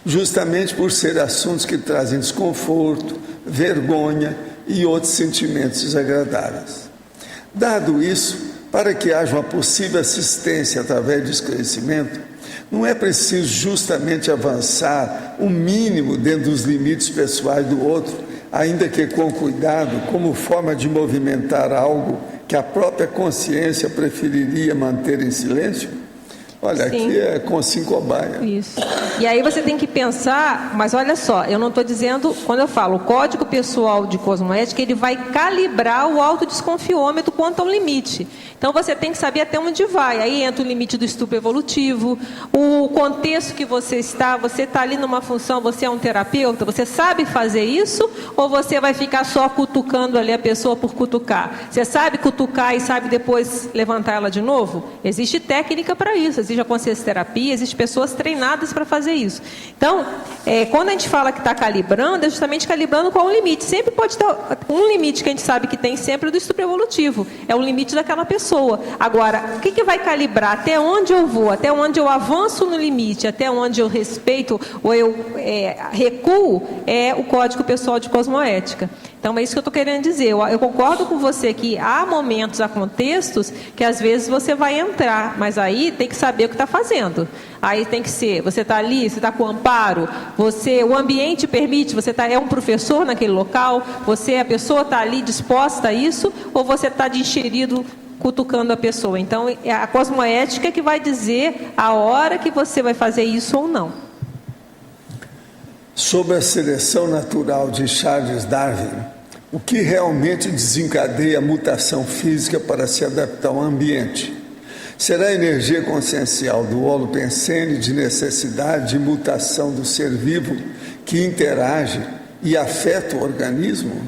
B: justamente por ser assuntos que trazem desconforto, vergonha e outros sentimentos desagradáveis. Dado isso, para que haja uma possível assistência através do esclarecimento, não é preciso justamente avançar o mínimo dentro dos limites pessoais do outro, ainda que com cuidado, como forma de movimentar algo que a própria consciência preferiria manter em silêncio? Olha,
A: Sim.
B: aqui é com 5 cobaia.
A: Isso. E aí você tem que pensar, mas olha só, eu não estou dizendo, quando eu falo o Código Pessoal de Cosmoética, ele vai calibrar o autodesconfiômetro quanto ao limite. Então você tem que saber até onde vai. Aí entra o limite do estupro evolutivo, o contexto que você está ali numa função, você é um terapeuta, você sabe fazer isso? Ou você vai ficar só cutucando ali a pessoa por cutucar? Você sabe cutucar e sabe depois levantar ela de novo? Existe técnica para isso, existe a consciência terapia, existem pessoas treinadas para fazer isso. Então, quando a gente fala que está calibrando, é justamente calibrando qual o limite. Sempre pode ter um limite que a gente sabe que tem sempre do estupro evolutivo, é o limite daquela pessoa. Agora, o que vai calibrar? Até onde eu vou? Até onde eu avanço no limite? Até onde eu respeito ou eu recuo? É o Código Pessoal de Cosmoética. Então, é isso que eu estou querendo dizer. Eu concordo com você que há momentos, há contextos que às vezes você vai entrar, mas aí tem que saber o que está fazendo. Aí tem que ser, você está ali, você está com amparo, o ambiente permite, é um professor naquele local, a pessoa está ali disposta a isso, ou você está de enxerido cutucando a pessoa. Então, é a cosmoética que vai dizer a hora que você vai fazer isso ou não.
B: Sobre a seleção natural de Charles Darwin, o que realmente desencadeia a mutação física para se adaptar ao ambiente? Será a energia consciencial do holopensene de necessidade de mutação do ser vivo que interage e afeta o organismo,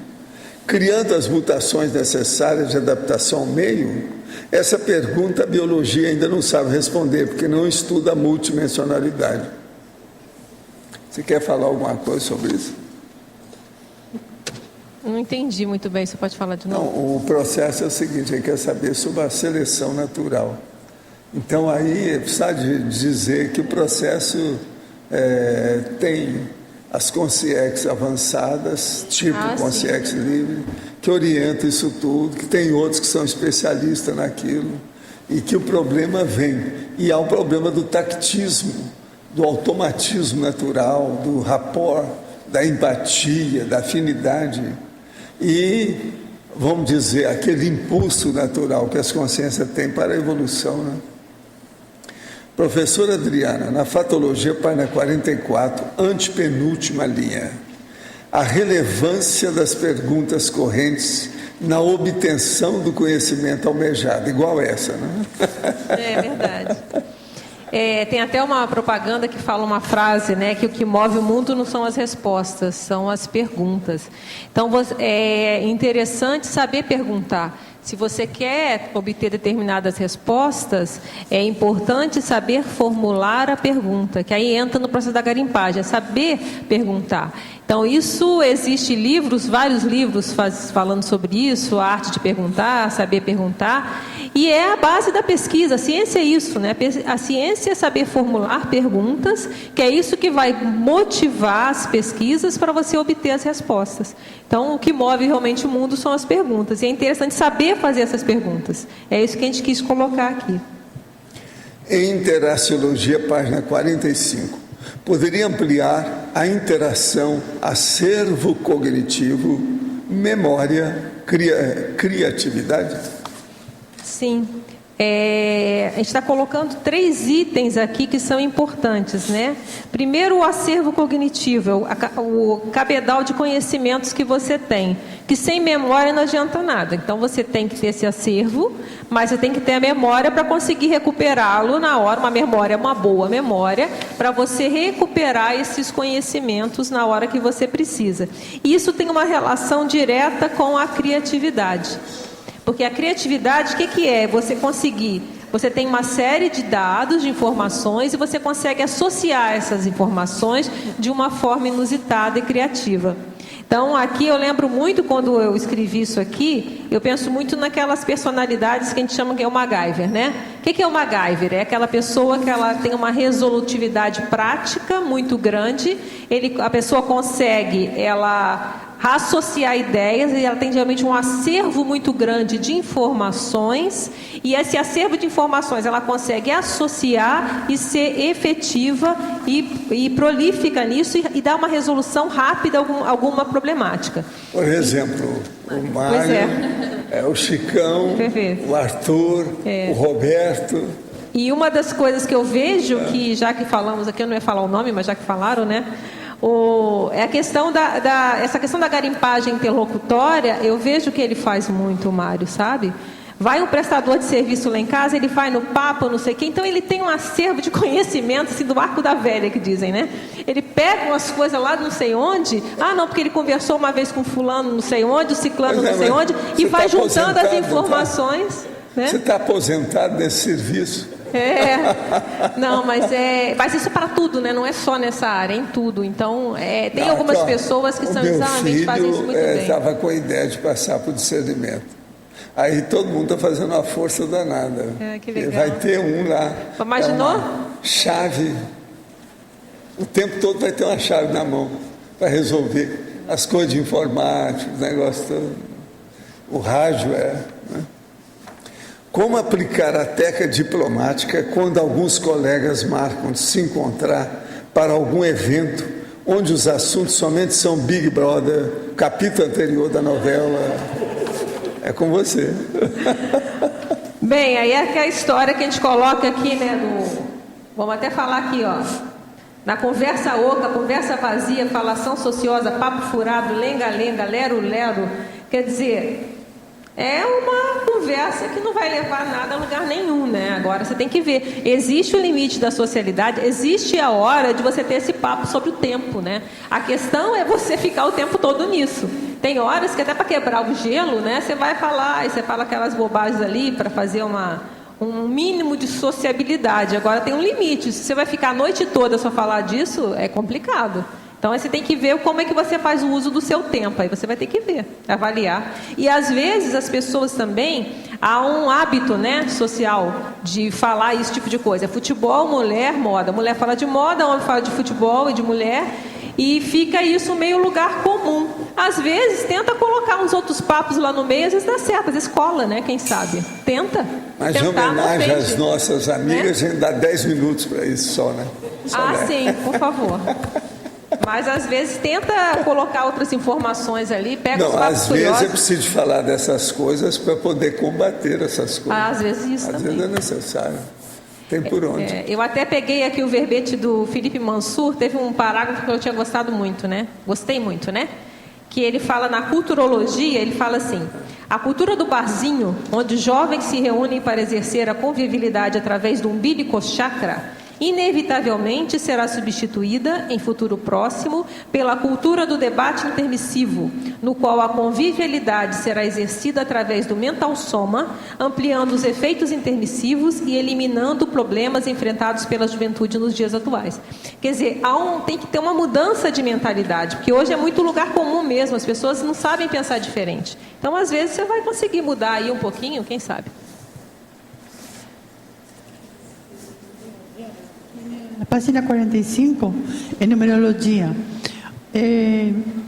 B: criando as mutações necessárias de adaptação ao meio? Essa pergunta a biologia ainda não sabe responder, porque não estuda a multidimensionalidade. Você quer falar alguma coisa sobre isso?
A: Não entendi muito bem, você pode falar de novo?
B: Não, o processo é o seguinte, ele quer saber sobre a seleção natural. Então aí precisa dizer que o processo tem as consciências avançadas, tipo consciência livre, que orientam isso tudo, que tem outros que são especialistas naquilo, e que o problema vem. E há o problema do tactismo, do automatismo natural, do rapport, da empatia, da afinidade e, vamos dizer, aquele impulso natural que as consciências têm para a evolução, né? Professora Adriana, na Fatologia, página 44, antepenúltima linha, a relevância das perguntas correntes na obtenção do conhecimento almejado, igual essa, né?
A: É verdade. Tem até uma propaganda que fala uma frase, né, que o que move o mundo não são as respostas, são as perguntas. Então, é interessante saber perguntar. Se você quer obter determinadas respostas, é importante saber formular a pergunta, que aí entra no processo da garimpagem, é saber perguntar. Então, isso existe vários livros falando sobre isso, a arte de perguntar, saber perguntar, e é a base da pesquisa. A ciência é isso, né? A ciência é saber formular perguntas, que é isso que vai motivar as pesquisas para você obter as respostas. Então, o que move realmente o mundo são as perguntas, e é interessante saber fazer essas perguntas. É isso que a gente quis colocar aqui.
B: Em Interaciologia, página 45, poderia ampliar a interação acervo cognitivo, memória, criatividade?
A: Sim. A gente está colocando 3 itens aqui que são importantes, né? Primeiro, o acervo cognitivo, o cabedal de conhecimentos que você tem, que sem memória não adianta nada. Então, você tem que ter esse acervo, mas você tem que ter a memória para conseguir recuperá-lo na hora. Uma boa memória, para você recuperar esses conhecimentos na hora que você precisa. E isso tem uma relação direta com a criatividade. Porque a criatividade, o que é? Você tem uma série de dados, de informações, e você consegue associar essas informações de uma forma inusitada e criativa. Então, aqui eu lembro muito, quando eu escrevi isso aqui, eu penso muito naquelas personalidades que a gente chama que é o MacGyver, né? O que é o MacGyver? É aquela pessoa que ela tem uma resolutividade prática muito grande, a pessoa consegue, associar ideias, e ela tem geralmente um acervo muito grande de informações, e esse acervo de informações ela consegue associar e ser efetiva e prolífica nisso e dar uma resolução rápida a alguma problemática.
B: Por exemplo, o Mário, o Chicão,
A: Perfeito.
B: O Arthur, o Roberto.
A: E uma das coisas que eu vejo, que já que falamos aqui, eu não ia falar o nome, mas já que falaram, né? É a questão essa questão da garimpagem interlocutória. Eu vejo que ele faz muito, o Mário, sabe? Vai um prestador de serviço lá em casa, ele vai no papo, não sei o quê, então ele tem um acervo de conhecimento, assim, do arco da velha, que dizem, né? Ele pega umas coisas lá não sei onde, não, porque ele conversou uma vez com fulano não sei onde, o ciclano não sei onde, e vai juntando as informações. Né?
B: Você está aposentado desse serviço?
A: Não, mas isso para tudo, né? Não é só nessa área, é em tudo. Então, tem algumas pessoas que são exatamente fazem isso muito bem.
B: Estava com a ideia de passar para o discernimento. Aí todo mundo está fazendo uma força danada.
A: Que legal.
B: Vai ter um lá.
A: Imaginou?
B: Chave. O tempo todo vai ter uma chave na mão para resolver as coisas de informática, o negócio todo. O rádio né? Como aplicar a técnica diplomática quando alguns colegas marcam de se encontrar para algum evento onde os assuntos somente são Big Brother, capítulo anterior da novela? É com você.
A: Bem, aí é aquela história que a gente coloca aqui, né? Vamos até falar aqui, ó. Na conversa oca, conversa vazia, falação sociosa, papo furado, lenga-lenga, lero-lero. Quer dizer, é uma conversa que não vai levar nada a lugar nenhum, né? Agora você tem que ver, existe o limite da socialidade, existe a hora de você ter esse papo sobre o tempo, né? A questão é você ficar o tempo todo nisso. Tem horas que até para quebrar o gelo, né? Você vai falar, e você fala aquelas bobagens ali para fazer um mínimo de sociabilidade. Agora tem um limite. Se você vai ficar a noite toda só falar disso, é complicado. Então, aí você tem que ver como é que você faz o uso do seu tempo. Aí você vai ter que ver, avaliar. E, às vezes, as pessoas também... Há um hábito, né, social de falar esse tipo de coisa. Futebol, mulher, moda. Mulher fala de moda, homem fala de futebol e de mulher. E fica isso meio lugar comum. Às vezes, tenta colocar uns outros papos lá no meio. Às vezes dá certo, às vezes cola, né, quem sabe. Tenta.
B: Mas em homenagem às nossas amigas, né? A gente dá 10 minutos para isso só, né?
A: Sim, por favor. Mas às vezes tenta colocar outras informações ali, pega os papos
B: às
A: curiosos.
B: vezes é preciso falar dessas coisas para poder combater essas coisas.
A: Às vezes isso
B: às
A: também.
B: Vezes é necessário. Tem por onde.
A: Eu até peguei aqui o verbete do Felipe Mansur, teve um parágrafo que eu tinha gostado muito, né? Gostei muito, né? Que ele fala na culturologia, ele fala assim: a cultura do barzinho, onde jovens se reúnem para exercer a convivialidade através do umbilical chakra, inevitavelmente será substituída, em futuro próximo, pela cultura do debate intermissivo, no qual a convivialidade será exercida através do mental soma, ampliando os efeitos intermissivos e eliminando problemas enfrentados pela juventude nos dias atuais. Quer dizer, tem que ter uma mudança de mentalidade, porque hoje é muito lugar comum mesmo, as pessoas não sabem pensar diferente. Então, às vezes, você vai conseguir mudar aí um pouquinho, quem sabe?
F: Na página 45, em numerologia,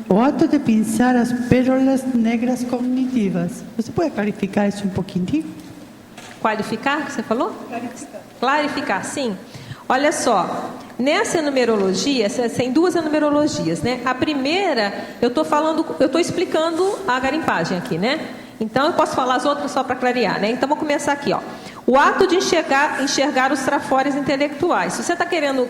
F: o ato de pensar as pérolas negras cognitivas. Você pode clarificar isso um pouquinho?
A: Qualificar, que você falou? Clarificar, sim. Olha só, nessa numerologia, tem duas numerologias, né? A primeira, eu estou explicando a garimpagem aqui, né? Então, eu posso falar as outras só para clarear, né? Então, vou começar aqui, ó. O ato de enxergar os trafores intelectuais. Se você está querendo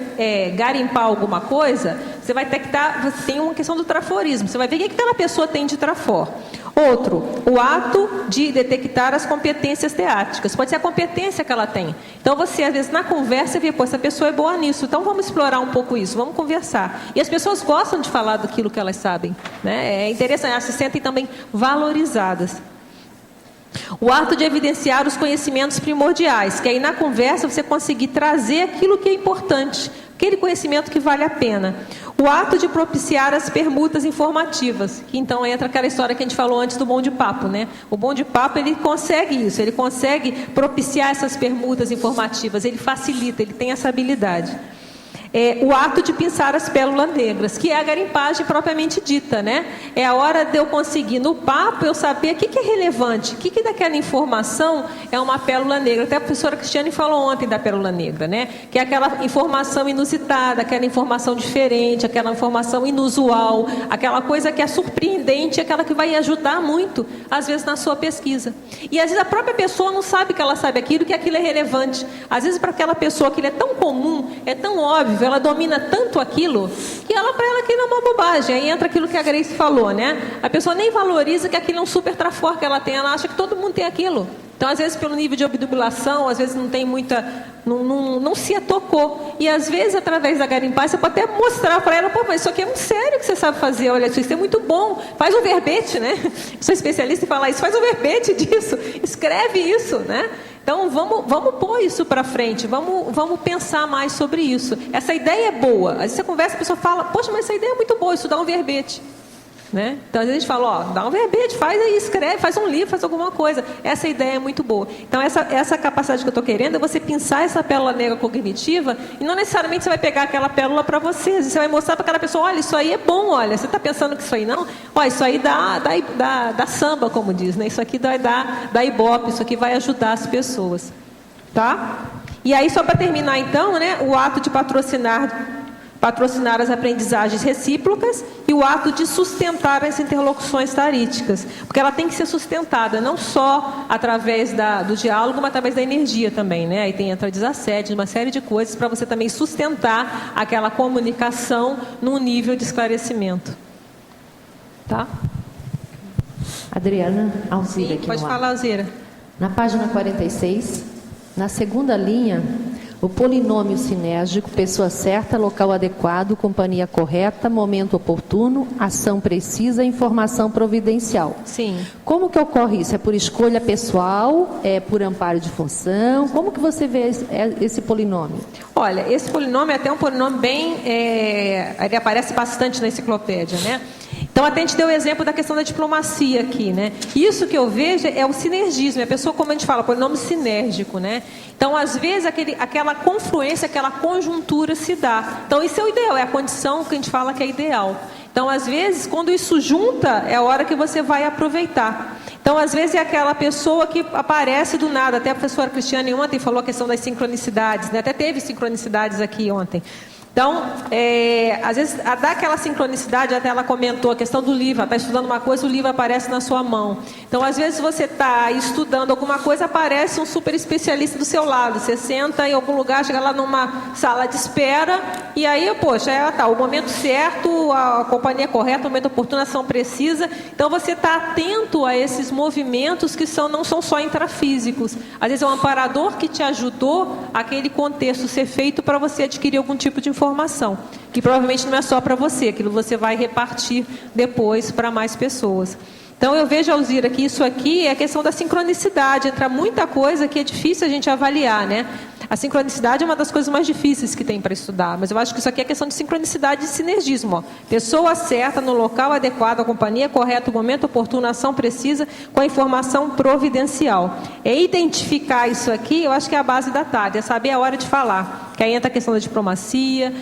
A: garimpar alguma coisa, você vai detectar, você tem uma questão do traforismo. Você vai ver o que aquela pessoa tem de trafor. Outro, o ato de detectar as competências teáticas. Pode ser a competência que ela tem. Então, você, às vezes, na conversa, vê, pô, essa pessoa é boa nisso. Então, vamos explorar um pouco isso, vamos conversar. E as pessoas gostam de falar daquilo que elas sabem, né? É interessante, elas se sentem também valorizadas. O ato de evidenciar os conhecimentos primordiais, que aí na conversa você conseguir trazer aquilo que é importante, aquele conhecimento que vale a pena. O ato de propiciar as permutas informativas, que então entra aquela história que a gente falou antes do bom de papo, né? O bom de papo, ele consegue isso, ele consegue propiciar essas permutas informativas, ele facilita, ele tem essa habilidade. O ato de pinçar as pérolas negras, que é a garimpagem propriamente dita, né? É a hora de eu conseguir, no papo, eu saber o que é relevante, o que daquela informação é uma pérola negra. Até a professora Cristiane falou ontem da pérola negra, né? Que é aquela informação inusitada, aquela informação diferente, aquela informação inusual, aquela coisa que é surpreendente, aquela que vai ajudar muito, às vezes, na sua pesquisa. E, às vezes, a própria pessoa não sabe que ela sabe aquilo, que aquilo é relevante. Às vezes, para aquela pessoa, aquilo é tão comum, é tão óbvio, ela domina tanto aquilo que para ela aquilo é uma bobagem. Aí entra aquilo que a Grace falou, né? A pessoa nem valoriza que aquilo é um super trafor que ela tem, ela acha que todo mundo tem aquilo. Então, às vezes, pelo nível de obnubilação, às vezes não tem muita... Não se tocou. E, às vezes, através da garimpagem, você pode até mostrar para ela, pô, mas isso aqui é muito sério que você sabe fazer, olha, isso é muito bom. Faz um verbete, né? Eu sou especialista em falar isso, faz um verbete disso, escreve isso, né? Então, vamos pôr isso para frente, vamos pensar mais sobre isso. Essa ideia é boa. Às vezes você conversa, a pessoa fala, poxa, mas essa ideia é muito boa, isso dá um verbete. Né? Então, às vezes a gente fala, ó, dá um verbete, faz aí, escreve, faz um livro, faz alguma coisa. Essa ideia é muito boa. Então, essa capacidade que eu estou querendo é você pensar essa pérola negra cognitiva e não necessariamente você vai pegar aquela pérola para você. Às vezes você vai mostrar para aquela pessoa, olha, isso aí é bom, olha, você está pensando que isso aí não? Olha, isso aí dá samba, como diz, né? Isso aqui dá ibope, isso aqui vai ajudar as pessoas. Tá? E aí, só para terminar então, né, o ato de patrocinar as aprendizagens recíprocas e o ato de sustentar as interlocuções taríticas, porque ela tem que ser sustentada, não só através do diálogo, mas através da energia também, né? Aí entra desassédio, uma série de coisas para você também sustentar aquela comunicação num nível de esclarecimento. Tá?
G: Adriana Alzira.
A: Sim, pode falar, Alzira.
G: Na página 46, na segunda linha, o polinômio sinérgico, pessoa certa, local adequado, companhia correta, momento oportuno, ação precisa, informação providencial.
A: Sim.
G: Como que ocorre isso? É por escolha pessoal? É por amparo de função? Como que você vê esse polinômio?
A: Olha, esse polinômio é até um polinômio bem... ele aparece bastante na enciclopédia, né? Então, até a gente deu o exemplo da questão da diplomacia aqui, né? Isso que eu vejo é o sinergismo, é a pessoa, como a gente fala, polinômio sinérgico, né? Então, às vezes, aquela confluência, aquela conjuntura se dá. Então, isso é o ideal, é a condição que a gente fala que é ideal. Então, às vezes, quando isso junta, é a hora que você vai aproveitar. Então, às vezes, é aquela pessoa que aparece do nada. Até a professora Cristiane ontem falou a questão das sincronicidades, né? Até teve sincronicidades aqui ontem. Então, às vezes, dá aquela sincronicidade, até ela comentou a questão do livro, ela está estudando uma coisa, o livro aparece na sua mão. Então, às vezes, você está estudando alguma coisa, aparece um super especialista do seu lado, você senta em algum lugar, chega lá numa sala de espera, e aí, poxa, o momento certo, a companhia correta, o momento oportuno, a ação precisa. Então, você está atento a esses movimentos que não são só intrafísicos. Às vezes, é um amparador que te ajudou aquele contexto ser feito para você adquirir algum tipo de informação, que provavelmente não é só para você, aquilo você vai repartir depois para mais pessoas. Então, eu vejo, Alzira, que isso aqui é a questão da sincronicidade, entra muita coisa que é difícil a gente avaliar, né? A sincronicidade é uma das coisas mais difíceis que tem para estudar, mas eu acho que isso aqui é questão de sincronicidade e sinergismo. Ó. Pessoa certa, no local adequado, a companhia correta, o momento oportuno, a ação precisa, com a informação providencial. É identificar isso aqui, eu acho que é a base da tarde, é saber a hora de falar. Que aí entra a questão da diplomacia,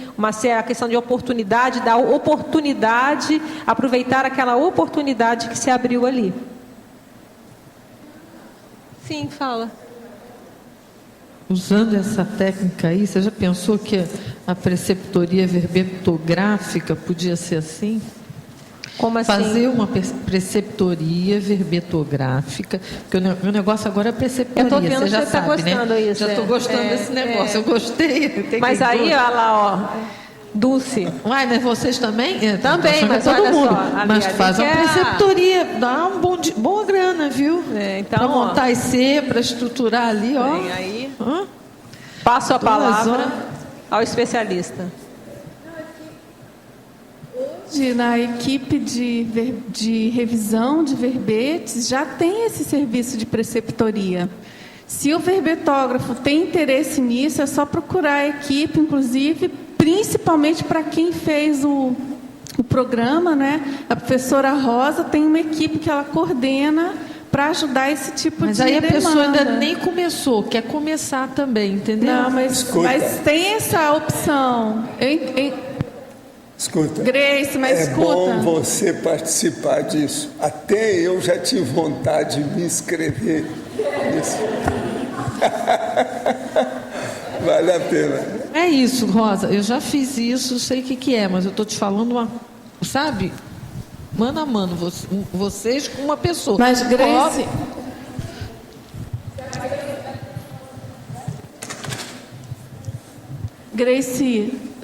A: a questão de oportunidade, da oportunidade, aproveitar aquela oportunidade que se abriu ali. Sim, fala.
E: Usando essa técnica aí, você já pensou que a preceptoria verbetográfica podia ser assim?
A: Como assim?
E: Fazer uma preceptoria verbetográfica, porque o negócio agora é preceptoria,
A: Eu tô vendo
E: você já
A: que você tá
E: sabe,
A: gostando
E: né?
A: isso,
E: Já estou gostando desse negócio, eu gostei. Tem
A: Mas
E: que-
A: aí, olha lá, ó, Dulce.
E: Uai, mas vocês também?
A: Também, mas
E: todo
A: olha
E: mundo.
A: só, ali,
E: Mas
A: ali
E: faz uma
A: que é a-
E: preceptoria, dá boa grana, viu?
A: Então,
E: para
A: ó,
E: montar IC, para estruturar ali, ó.
A: vem aí.
E: Hã?
A: Passo a palavra
E: horas.
A: ao especialista.
H: Hoje, na equipe de revisão de verbetes, já tem esse serviço de preceptoria. Se o verbetógrafo tem interesse nisso, é só procurar a equipe, inclusive, principalmente para quem fez o programa, né? A professora Rosa tem uma equipe que ela coordena para ajudar esse tipo
E: Mas
H: de
E: aí a
H: demanda.
E: pessoa ainda nem começou, quer começar também, entendeu?
H: Não, mas tem essa opção.
B: Escuta.
H: Grace, mas
B: é
H: escuta.
B: bom você participar disso. Até eu já tive vontade de me inscrever nisso. Vale a pena.
E: É isso, Rosa. Eu já fiz isso, sei o que é, mas eu estou te falando uma. Sabe? Mano a mano, vocês com uma pessoa.
H: Mas, Grace.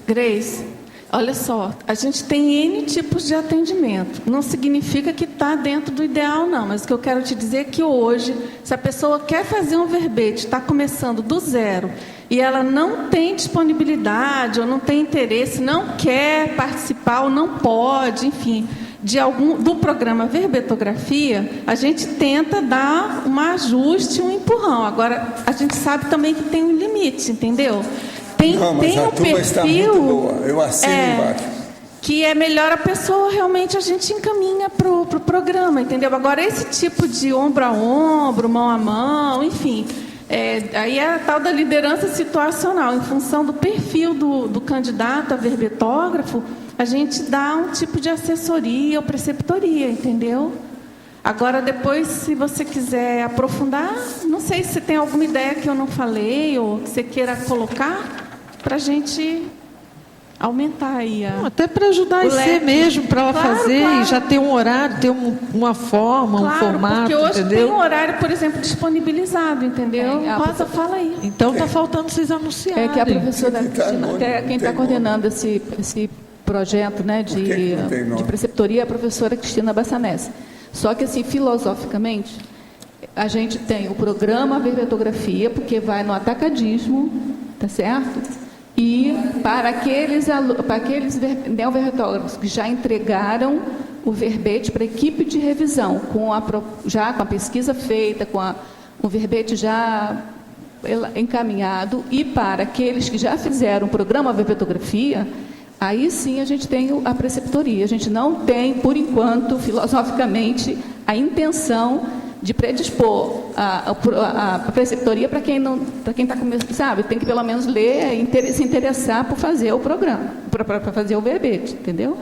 H: Grace, olha só, a gente tem N tipos de atendimento. Não significa que está dentro do ideal, não. Mas o que eu quero te dizer é que hoje, se a pessoa quer fazer um verbete, está começando do zero, e ela não tem disponibilidade, ou não tem interesse, não quer participar, ou não pode, enfim, do programa Verbetografia, a gente tenta dar um ajuste, um empurrão. Agora, a gente sabe também que tem um limite, entendeu?
B: Não, mas a turma está muito boa. Eu assino embaixo.
H: Que é melhor a pessoa, realmente, a gente encaminha para o programa, entendeu? Agora, esse tipo de ombro a ombro, mão a mão, enfim, aí é a tal da liderança situacional. Em função do perfil do candidato a verbetógrafo, a gente dá um tipo de assessoria ou preceptoria, entendeu? Agora, depois, se você quiser aprofundar, não sei se tem alguma ideia que eu não falei ou que você queira colocar para a gente aumentar aí a...
E: Até para ajudar a IC mesmo, para ela fazer e já ter um horário, ter uma forma, um formato,
H: porque hoje
E: entendeu?
H: tem um horário, por exemplo, disponibilizado, entendeu? Rosa, fala aí.
E: Então está faltando vocês anunciarem.
I: É que a professora Cristina, quem está coordenando esse projeto, né, de preceptoria é a professora Cristina Bassanese. Só que, assim, filosoficamente, a gente tem o programa Verbetografia, porque vai no atacadismo, tá certo? E para aqueles neoverbetógrafos que já entregaram o verbete para a equipe de revisão, já com a pesquisa feita, com o verbete já encaminhado, e para aqueles que já fizeram o programa Verbetografia, aí sim a gente tem a preceptoria. A gente não tem, por enquanto, filosoficamente, a intenção de predispor a preceptoria para quem está começando, sabe? Tem que pelo menos ler e se interessar por fazer o programa, para fazer o verbete, entendeu?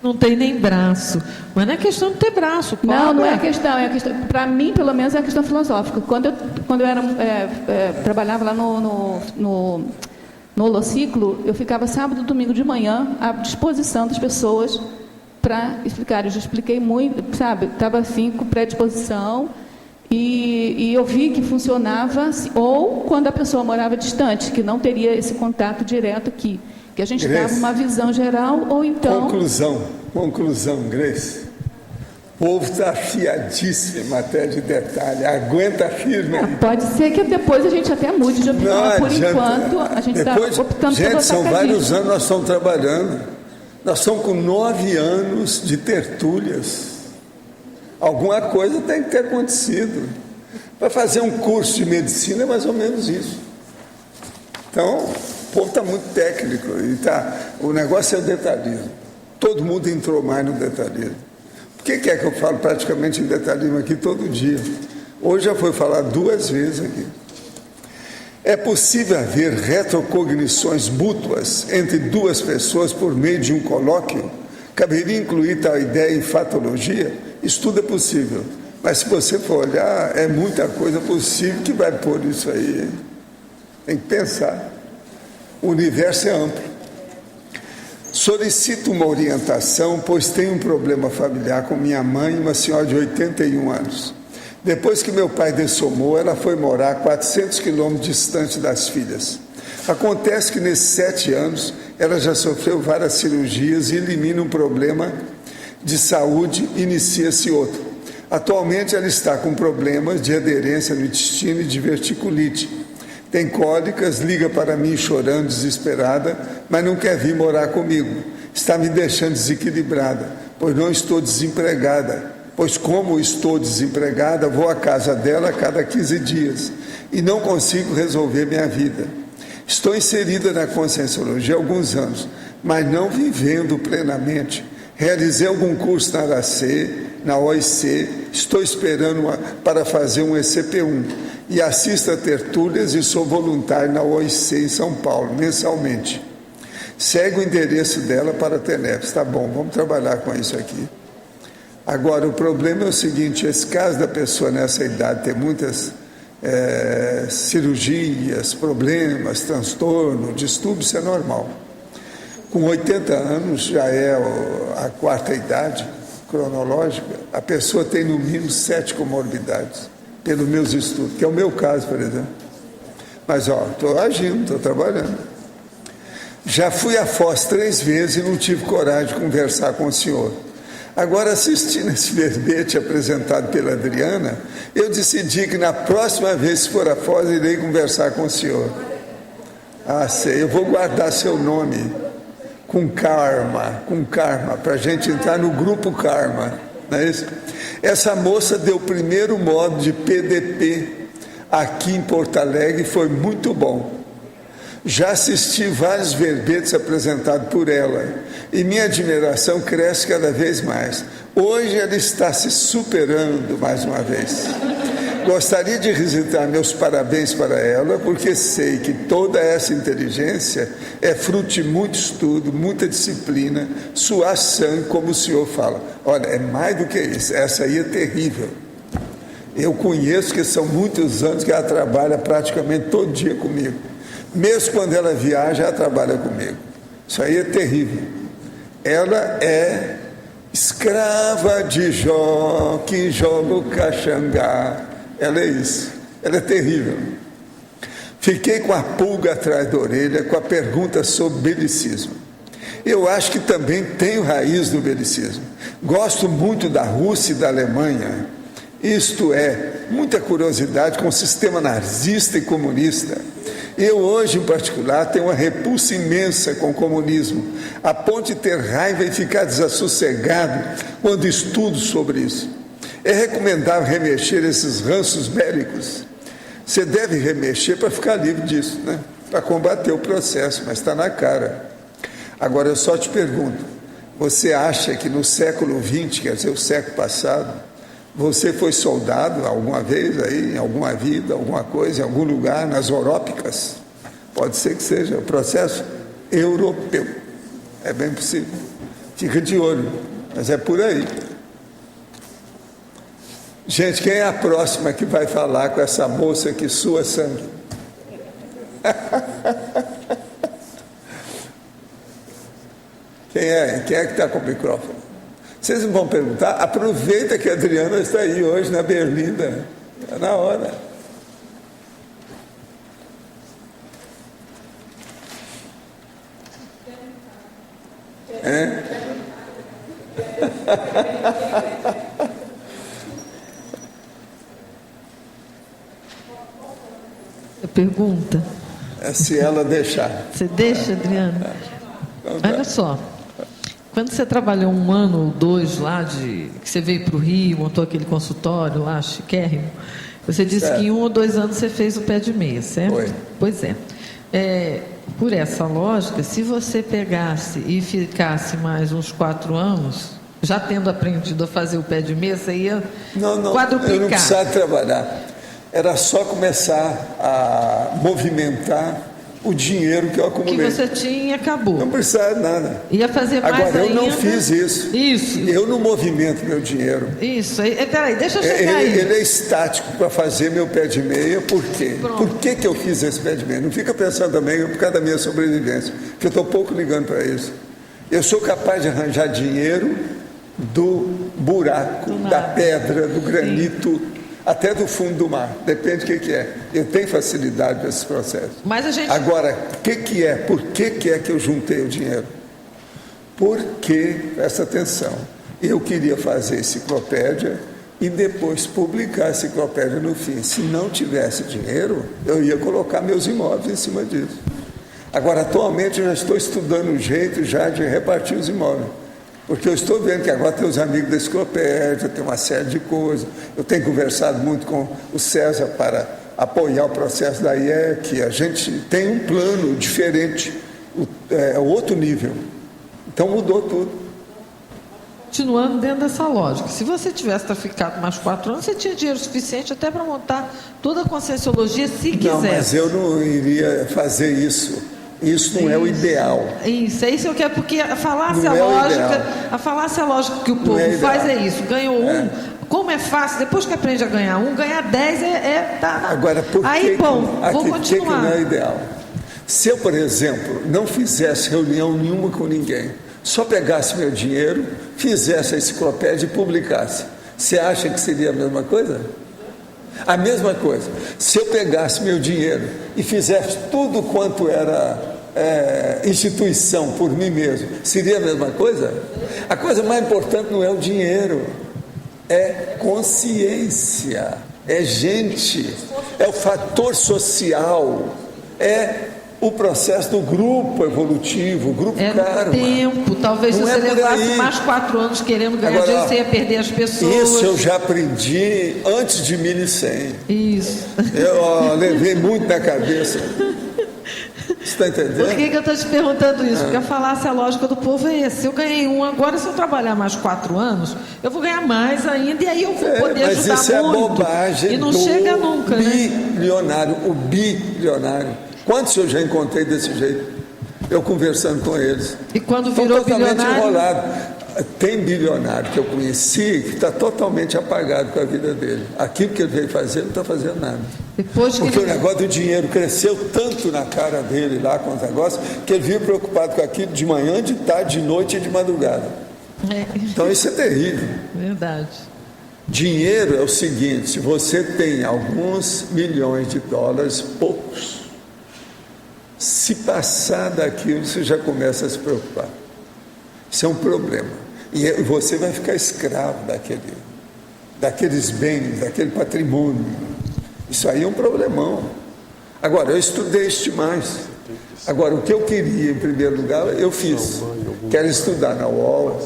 E: Não tem nem braço. Mas não é questão de ter braço.
I: Não é questão. Para mim, pelo menos, é uma questão filosófica. Quando eu trabalhava lá no Holociclo, eu ficava sábado e domingo de manhã à disposição das pessoas para explicar. Eu já expliquei muito, sabe? Estava assim, com predisposição, e eu vi que funcionava, ou quando a pessoa morava distante, que não teria esse contato direto aqui, que a gente dava uma visão geral, ou então...
B: Conclusão, Grace. O povo está afiadíssimo em matéria de detalhe. Aguenta firme aí.
I: Pode ser que depois a gente até mude de opinião, mas por enquanto a gente está optando pelo
B: são vários anos nós estamos trabalhando. Nós estamos com 9 anos de tertúlias. Alguma coisa tem que ter acontecido. Para fazer um curso de medicina é mais ou menos isso. Então, o povo está muito técnico. O negócio é o detalhismo. Todo mundo entrou mais no detalhismo. Por que é que eu falo praticamente em detalhismo aqui todo dia? Hoje já foi falado 2 vezes aqui. É possível haver retrocognições mútuas entre 2 pessoas por meio de um colóquio? Caberia incluir tal ideia em fatologia? Isso tudo é possível. Mas se você for olhar, é muita coisa possível que vai pôr isso aí. Hein? Tem que pensar. O universo é amplo. Solicito uma orientação, pois tenho um problema familiar com minha mãe, uma senhora de 81 anos. Depois que meu pai dessomou, ela foi morar 400 quilômetros distante das filhas. Acontece que nesses 7 anos, ela já sofreu várias cirurgias e elimina um problema de saúde, inicia-se outro. Atualmente ela está com problemas de aderência no intestino e de verticulite. Tem cólicas, liga para mim chorando, desesperada, mas não quer vir morar comigo. Está me deixando desequilibrada, pois não estou desempregada. Pois como estou desempregada, vou à casa dela a cada 15 dias e não consigo resolver minha vida. Estou inserida na Conscienciologia há alguns anos, mas não vivendo plenamente. Realizei algum curso na ARAC, na OIC, estou esperando para fazer um ECP1 e assisto a tertúlias e sou voluntário na OIC em São Paulo, mensalmente. Segue o endereço dela para a TENEPS. Tá bom, vamos trabalhar com isso aqui. Agora, o problema é o seguinte, esse caso da pessoa nessa idade ter muitas cirurgias, problemas, transtorno, distúrbio, isso é normal. Com 80 anos, já é a 4ª idade cronológica, a pessoa tem no mínimo 7 comorbidades, pelos meus estudos, que é o meu caso, por exemplo. Mas, estou agindo, estou trabalhando. Já fui à Foz 3 vezes e não tive coragem de conversar com o senhor. Agora, assistindo esse verbete apresentado pela Adriana, eu decidi que na próxima vez, se for a Foz, irei conversar com o senhor. Sei, eu vou guardar seu nome com karma, para a gente entrar no grupo karma, não é isso? Essa moça deu o primeiro módulo de PDP aqui em Porto Alegre, foi muito bom. Já assisti vários verbetes apresentados por ela e minha admiração cresce cada vez mais. Hoje ela está se superando mais uma vez. Gostaria de registrar meus parabéns para ela, porque sei que toda essa inteligência é fruto de muito estudo, muita disciplina, suar sangue, como o senhor fala. Olha, é mais do que isso, essa aí é terrível. Eu conheço que são muitos anos que ela trabalha praticamente todo dia comigo. Mesmo quando ela viaja, ela trabalha comigo. Isso aí é terrível. Ela é escrava de Jó, que joga o caxangá. Ela é isso. Ela é terrível. Fiquei com a pulga atrás da orelha com a pergunta sobre belicismo. Eu acho que também tenho raiz do belicismo. Gosto muito da Rússia e da Alemanha. Isto é, muita curiosidade com o sistema nazista e comunista. Eu hoje, em particular, tenho uma repulsa imensa com o comunismo, a ponto de ter raiva e ficar desassossegado quando estudo sobre isso. É recomendável remexer esses ranços bélicos. Você deve remexer para ficar livre disso, né? Para combater o processo, mas está na cara. Agora, eu só te pergunto, você acha que no século XX, quer dizer, o século passado, você foi soldado alguma vez aí, em alguma vida, alguma coisa, em algum lugar, nas Orópicas? Pode ser que seja o processo europeu. É bem possível. Fica de olho, mas é por aí. Gente, quem é a próxima que vai falar com essa moça que sua sangue? Quem é que está com o microfone? Vocês não vão perguntar? Aproveita que a Adriana está aí hoje na Berlinda. Está na hora.
E: Pergunta.
B: Se ela deixar.
E: Você deixa, Adriana? Olha só. Quando você trabalhou 1 ano ou 2 lá, que você veio para o Rio, montou aquele consultório lá, chiquérrimo, você disse que em 1 ou 2 anos você fez o pé de meia, certo?
B: Foi.
E: Pois é. Por essa lógica, se você pegasse e ficasse mais uns 4 anos, já tendo aprendido a fazer o pé de meia, você ia quadruplicar.
B: Eu não precisava trabalhar. Era só começar a movimentar o dinheiro que eu acumulei.
E: Que você tinha e acabou.
B: Não precisava de nada.
E: Ia fazer mais
B: Agora,
E: ainda.
B: eu não fiz isso.
E: Isso.
B: Eu não movimento meu dinheiro.
E: Isso. Peraí, deixa eu chegar aí.
B: Ele é estático para fazer meu pé de meia. Por quê?
E: Pronto.
B: Por que eu fiz esse pé de meia? Não fica pensando também por causa da minha sobrevivência, porque eu estou pouco ligando para isso. Eu sou capaz de arranjar dinheiro do buraco, da pedra, do granito, até do fundo do mar. Depende do que é. Eu tenho facilidade nesse processo.
E: Mas a gente...
B: Agora, por que é que eu juntei o dinheiro? Porque, presta atenção, eu queria fazer enciclopédia e depois publicar a enciclopédia no fim. Se não tivesse dinheiro, eu ia colocar meus imóveis em cima disso. Agora, atualmente, eu já estou estudando um jeito já de repartir os imóveis. Porque eu estou vendo que agora tem os amigos da enciclopédia, tem uma série de coisas. Eu tenho conversado muito com o César para apoiar o processo da IEC. A gente tem um plano diferente, outro nível. Então mudou tudo.
E: Continuando dentro dessa lógica, se você tivesse ficado mais 4 anos, você tinha dinheiro suficiente até para montar toda a Conscienciologia, se quisesse.
B: Não, mas eu não iria fazer isso. Isso não é o ideal.
E: Isso que eu quero, porque a falácia lógica que o povo faz é isso. Ganhou como é fácil, depois que aprende a ganhar ganhar 10 tá.
B: Agora, por
E: vou continuar.
B: Que não é o ideal? Se eu, por exemplo, não fizesse reunião nenhuma com ninguém, só pegasse meu dinheiro, fizesse a enciclopédia e publicasse, você acha que seria a mesma coisa? A mesma coisa. Se eu pegasse meu dinheiro e fizesse tudo quanto era instituição por mim mesmo, seria a mesma coisa? A coisa mais importante não é o dinheiro, é consciência, é gente, é o fator social, é o processo do grupo evolutivo, o grupo karma.
E: Tempo, talvez se você levasse mais 4 anos querendo ganhar dinheiro, você ia perder as pessoas.
B: Isso eu já aprendi antes de 1100.
E: Isso.
B: Eu levei muito na cabeça. Você está entendendo?
E: Por que eu estou te perguntando isso? Porque a falácia lógica do povo é essa. Se eu ganhei agora se eu trabalhar mais 4 anos, eu vou ganhar mais ainda, e aí eu vou poder ajudar
B: isso
E: muito.
B: É bobagem.
E: E não chega nunca,
B: bilionário, o bilionário. Quantos eu já encontrei desse jeito? Eu conversando com eles.
E: E quando virou
B: totalmente
E: bilionário?
B: Enrolado. Tem bilionário que eu conheci que está totalmente apagado com a vida dele. Aquilo que ele veio fazer, não está fazendo nada. Porque o negócio do dinheiro cresceu tanto na cara dele lá com os negócios, que ele vive preocupado com aquilo de manhã, de tarde, de noite e de madrugada. Então isso é terrível.
E: Verdade.
B: Dinheiro é o seguinte: se você tem alguns milhões de dólares, poucos, se passar daquilo, você já começa a se preocupar. Isso é um problema. E você vai ficar escravo daqueles bens, daquele patrimônio. Isso aí é um problemão. Agora, eu estudei isso demais. Agora, o que eu queria, em primeiro lugar, eu fiz. Quero estudar na Wall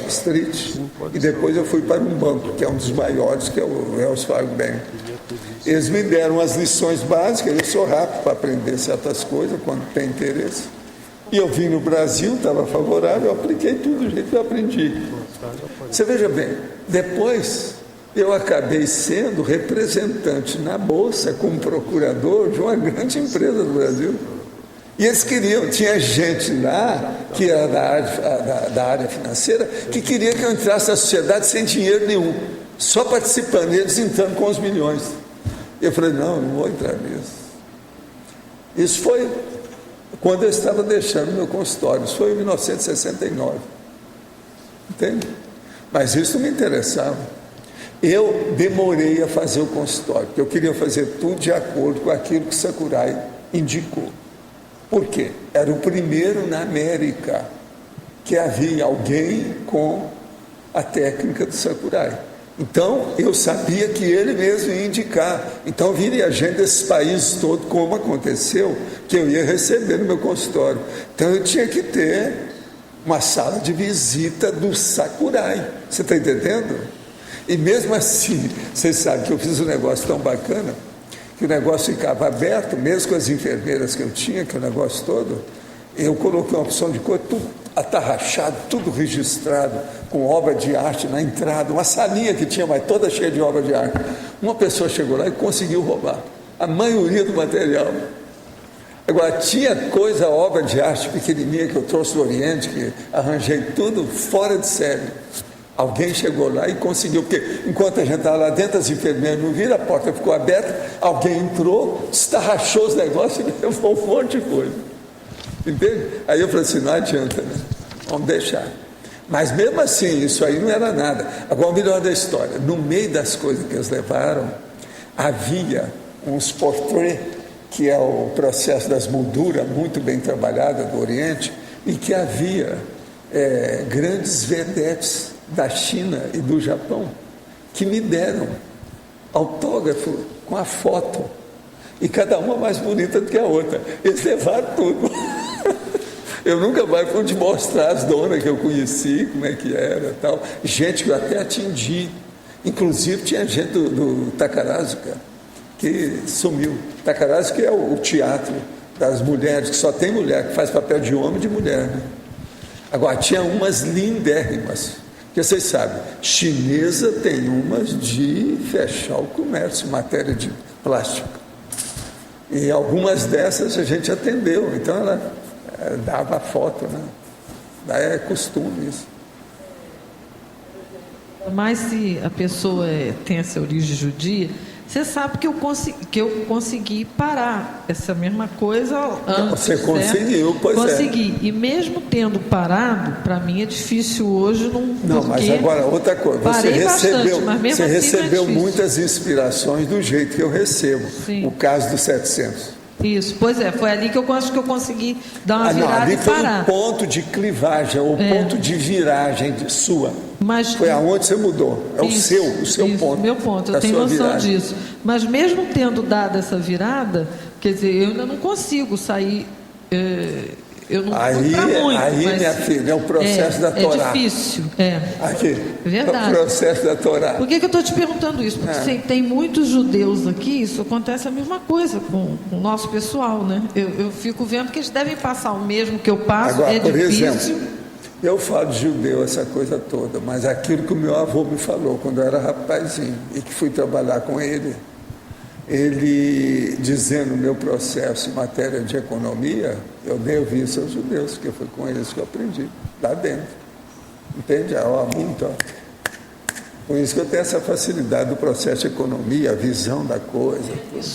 B: Street e depois eu fui para um banco, que é um dos maiores, que é o Wells Fargo Bank. Eles me deram as lições básicas, eu sou rápido para aprender certas coisas quando tem interesse. E eu vim no Brasil, estava favorável, eu apliquei tudo do jeito que eu aprendi. Você veja bem, depois eu acabei sendo representante na Bolsa como procurador de uma grande empresa do Brasil. E eles queriam, tinha gente lá, que era da área financeira, que queria que eu entrasse na sociedade sem dinheiro nenhum, só participando, eles entrando com os milhões. Eu falei, não vou entrar nisso. Isso foi quando eu estava deixando meu consultório, isso foi em 1969. Entende? Mas isso não me interessava. Eu demorei a fazer o consultório, porque eu queria fazer tudo de acordo com aquilo que Sakurai indicou. Por quê? Era o primeiro na América que havia alguém com a técnica do Sakurai. Então, eu sabia que ele mesmo ia indicar. Então, eu viria gente desses países todos, como aconteceu, que eu ia receber no meu consultório. Então, eu tinha que ter uma sala de visita do Sakurai. Você está entendendo? E mesmo assim, vocês sabem que eu fiz um negócio tão bacana, que o negócio ficava aberto, mesmo com as enfermeiras que eu tinha, que o negócio todo, eu coloquei uma opção de cor, tudo atarrachado, tudo registrado, com obra de arte na entrada, uma salinha que tinha, mas toda cheia de obra de arte. Uma pessoa chegou lá e conseguiu roubar a maioria do material. Agora, tinha coisa, obra de arte pequenininha que eu trouxe do Oriente, que arranjei tudo fora de série. Alguém chegou lá e conseguiu, porque enquanto a gente estava lá dentro, as enfermeiras não viram, a porta ficou aberta, alguém entrou, estarrachou os negócios e levou um monte de coisa. Entende? Aí eu falei assim, não adianta, né? vamos deixar. Mas mesmo assim, isso aí não era nada. Agora, o melhor da história, no meio das coisas que eles levaram, havia uns portrait, que é o processo das molduras muito bem trabalhada do Oriente, e que havia grandes vedetes da China e do Japão que me deram autógrafo com a foto, e cada uma mais bonita do que a outra. Eles levaram tudo. Eu nunca mais pude mostrar as donas que eu conheci, como é que era, tal. Gente que eu até atingi, inclusive tinha gente do Takarazuka que sumiu. Takarazuka é o teatro das mulheres, que só tem mulher, que faz papel de homem e de mulher, né? Agora, tinha umas lindérrimas, porque vocês sabem, chinesa tem umas de fechar o comércio em matéria de plástico. E algumas dessas a gente atendeu, então ela dava foto, né? Daí é costume isso.
E: Mas se a pessoa tem essa origem judia, você sabe que eu consegui parar essa mesma coisa antes.
B: Você conseguiu, pois
E: consegui. E mesmo tendo parado, para mim é difícil hoje.
B: Não, mas agora outra coisa. Você recebeu muitas inspirações do jeito que eu recebo. Sim. O caso dos 700.
E: Isso, pois é, foi ali que eu acho que eu consegui dar uma virada
B: ali
E: e parar.
B: Foi um ponto de clivagem, o ponto de viragem sua. Mas, foi aonde você mudou. É isso, o seu ponto.
E: Meu ponto, eu tenho noção disso. Mas mesmo tendo dado essa virada, quer dizer, eu ainda não consigo sair. Eu não fui pra muito.
B: Aí, minha filha, é o processo da Torá.
E: É difícil.
B: Aqui.
E: Verdade.
B: É o processo da Torá.
E: Por que eu estou te perguntando isso? Porque tem muitos judeus aqui, isso acontece a mesma coisa com o nosso pessoal, né? Eu fico vendo que eles devem passar o mesmo que eu passo.
B: Agora, por
E: difícil.
B: exemplo, eu falo de judeu, essa coisa toda, mas aquilo que o meu avô me falou quando eu era rapazinho e que fui trabalhar com ele dizendo o meu processo em matéria de economia, eu devo isso aos judeus, porque foi com eles que eu aprendi, lá dentro. Entende? Muito. Por isso que eu tenho essa facilidade do processo de economia, a visão da coisa.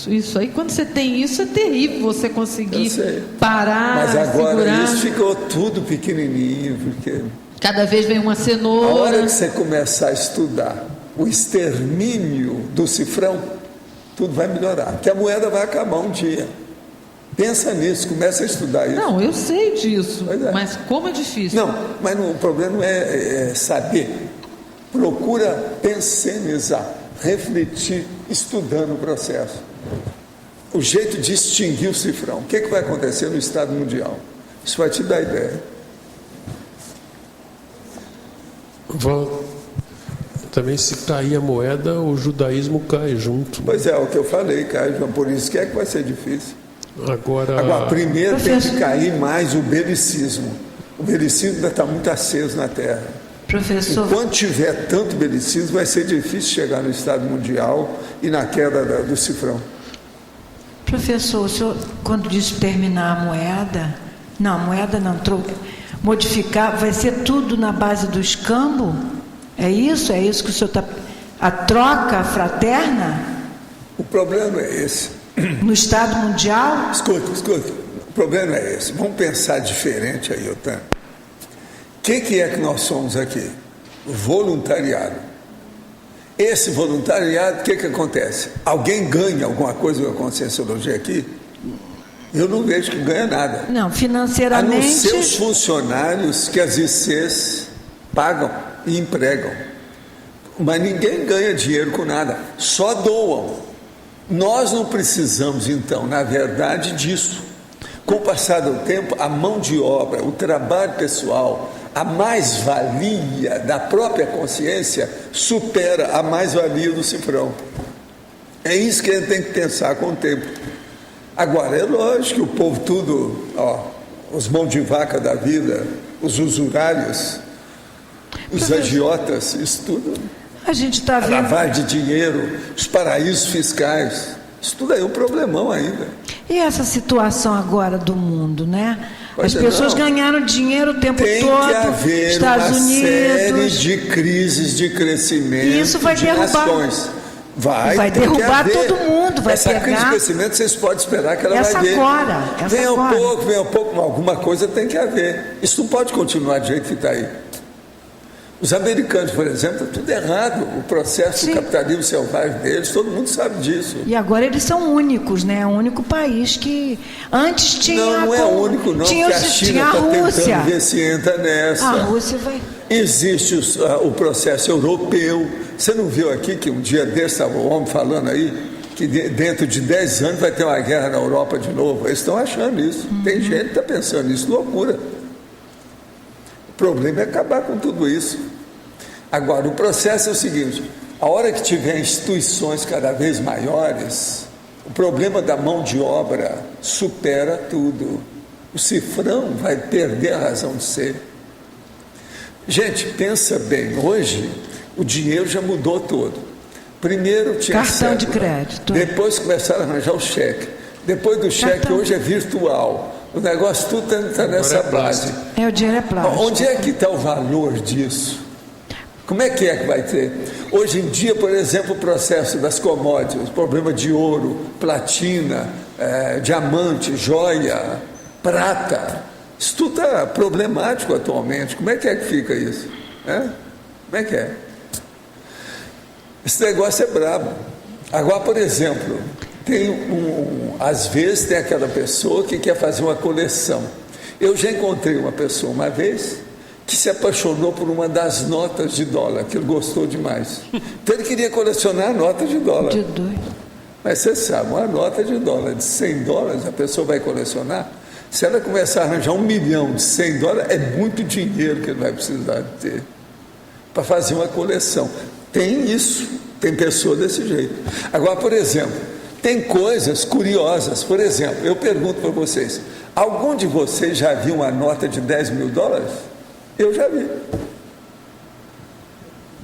E: Isso aí, quando você tem isso, é terrível você conseguir parar,
B: mas agora
E: segurar.
B: Isso ficou tudo pequenininho, porque
E: cada vez vem uma cenoura.
B: A hora que você começar a estudar o extermínio do cifrão, tudo vai melhorar, porque a moeda vai acabar um dia. Pensa nisso, começa a estudar isso.
E: Não, eu sei disso, mas como é difícil.
B: Não, mas o problema não é saber. Procura pensionizar, refletir, estudando o processo. O jeito de extinguir o cifrão. O que vai acontecer no Estado Mundial? Isso vai te dar ideia.
D: Também, se cair a moeda, o judaísmo cai junto.
B: Pois é, o que eu falei, cai, por isso que vai ser difícil.
D: Agora
B: primeiro tem que cair mais o belicismo. O belicismo ainda está muito aceso na Terra.
J: Professor,
B: enquanto tiver tanto belicismo, vai ser difícil chegar no Estado Mundial e na queda do cifrão.
J: Professor, o senhor, quando disse terminar a moeda não, modificar, vai ser tudo na base do escambo? É isso que o senhor está... A troca fraterna?
B: O problema é esse.
J: No Estado Mundial?
B: Escuta. O problema é esse. Vamos pensar diferente aí, Otávio. O que é que nós somos aqui? Voluntariado. Esse voluntariado, o que acontece? Alguém ganha alguma coisa com a Conscienciologia aqui? Eu não vejo que ganha nada.
J: Não, financeiramente...
B: A não ser os funcionários que as ICs pagam e empregam. Mas ninguém ganha dinheiro com nada, só doam. Nós não precisamos, então, na verdade, disso. Com o passar do tempo, a mão de obra, o trabalho pessoal, a mais-valia da própria consciência supera a mais-valia do cifrão. É isso que a gente tem que pensar com o tempo. Agora, é lógico que o povo tudo, os mão de vaca da vida, os usurários, os agiotas, isso tudo.
J: A gente está vendo...
B: Lavagem de dinheiro, os paraísos fiscais, isso tudo aí é um problemão ainda.
J: E essa situação agora do mundo, né? As pessoas ganharam dinheiro o tempo todo.
B: Tem que haver
J: Estados
B: uma
J: Unidos,
B: série de crises de crescimento,
J: e isso vai
B: de
J: derrubar
B: nações.
J: Vai derrubar todo mundo, vai
B: essa
J: pegar.
B: Essa crise de crescimento, vocês podem esperar que ela
J: essa
B: vai vir. Venha um pouco, alguma coisa tem que haver. Isso não pode continuar do jeito que está aí. Os americanos, por exemplo, está tudo errado. O processo do capitalismo selvagem deles, todo mundo sabe disso.
J: E agora eles são únicos, né? É o único país que antes tinha...
B: Não é único, não, porque a China está tentando ver se entra nessa.
J: A Rússia vai...
B: Existe o processo europeu. Você não viu aqui que um dia desse estava o homem falando aí que dentro de 10 anos vai ter uma guerra na Europa de novo? Eles estão achando isso. Tem gente que está pensando nisso, loucura. O problema é acabar com tudo isso. Agora, o processo é o seguinte: a hora que tiver instituições cada vez maiores, o problema da mão de obra supera tudo. O cifrão vai perder a razão de ser. Gente, pensa bem, hoje o dinheiro já mudou todo. Primeiro tinha
J: cartão de crédito.
B: Depois começaram a arranjar o cheque. Depois do cheque, hoje é virtual. O negócio tudo está nessa base.
J: O dinheiro é plástico.
B: Onde é que está o valor disso? Como é que vai ter? Hoje em dia, por exemplo, o processo das commodities, o problema de ouro, platina, diamante, joia, prata, isso tudo está problemático atualmente. Como é que fica isso? Como é que é? Esse negócio é brabo. Agora, por exemplo, às vezes tem aquela pessoa que quer fazer uma coleção. Eu já encontrei uma pessoa uma vez que se apaixonou por uma das notas de dólar, que ele gostou demais. Então ele queria colecionar notas de dólar.
J: De doido.
B: Mas você sabe, uma nota de dólar de $100, a pessoa vai colecionar. Se ela começar a arranjar $1 milhão de $100, é muito dinheiro que ele vai precisar de ter para fazer uma coleção. Tem isso, tem pessoa desse jeito. Agora, por exemplo, tem coisas curiosas. Por exemplo, eu pergunto para vocês: algum de vocês já viu uma nota de $10 mil? Eu já vi.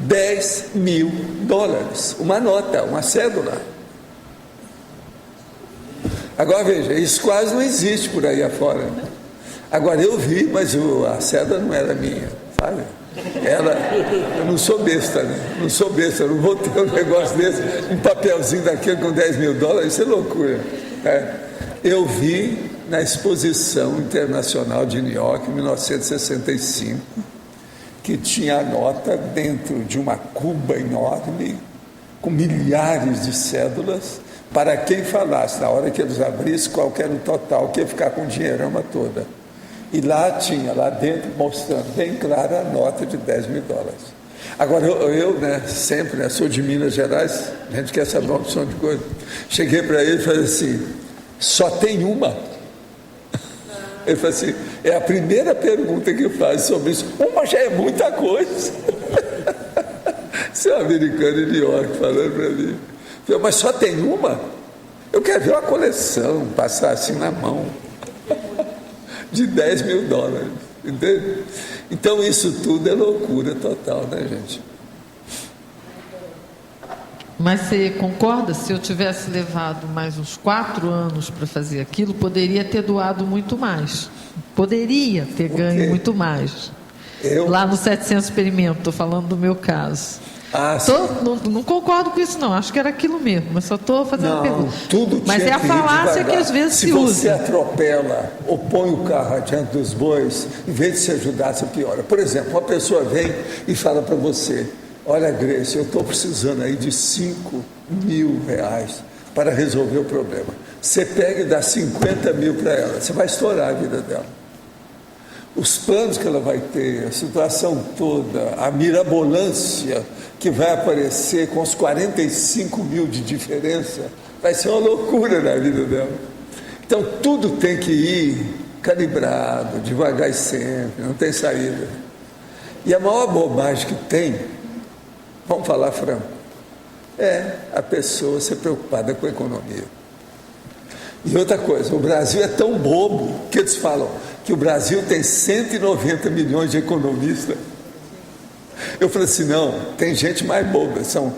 B: $10 mil. Uma nota, uma cédula. Agora veja, isso quase não existe por aí afora. Agora eu vi, mas a cédula não era minha, sabe? Eu não sou besta, né? Não sou besta, eu não vou ter um negócio desse, um papelzinho daquele com $10 mil, isso é loucura. Eu vi na Exposição Internacional de New York, em 1965, que tinha a nota dentro de uma cuba enorme, com milhares de cédulas, para quem falasse, na hora que eles abrissem, qual que era o total, que ia ficar com dinheirama toda. E lá tinha, lá dentro, mostrando bem clara a nota de $10 mil. Agora, eu sempre, sou de Minas Gerais, a gente quer saber uma opção de coisa. Cheguei para ele e falei assim: só tem uma? Ele falou assim: é a primeira pergunta que faz sobre isso. Uma já é muita coisa. Esse é um americano em New York falando para mim. Eu falei: mas só tem uma? Eu quero ver uma coleção, passar assim na mão. De $10 mil, entende? Então isso tudo é loucura total, né, gente?
E: Mas você concorda? Se eu tivesse levado mais uns 4 anos para fazer aquilo, poderia ter doado muito mais. Poderia ter ganho muito mais. Lá no 700 Experimento, estou falando do meu caso. Não concordo com isso, não. Acho que era aquilo mesmo, mas só estou fazendo pergunta. Mas é a falácia que às vezes se usa.
B: Se você atropela ou põe o carro adiante dos bois, em vez de se ajudar, você piora. Por exemplo, uma pessoa vem e fala para você: olha, Grace, eu estou precisando aí de R$5 mil para resolver o problema. Você pega e dá 50 mil para ela, você vai estourar a vida dela. Os planos que ela vai ter, a situação toda, a mirabolância que vai aparecer com os 45 mil de diferença, vai ser uma loucura na vida dela. Então tudo tem que ir calibrado, devagar e sempre, não tem saída. E a maior bobagem que tem, vamos falar franco, é a pessoa ser preocupada com a economia. E outra coisa, o Brasil é tão bobo que eles falam que o Brasil tem 190 milhões de economistas. Eu falei assim: não, tem gente mais boba, são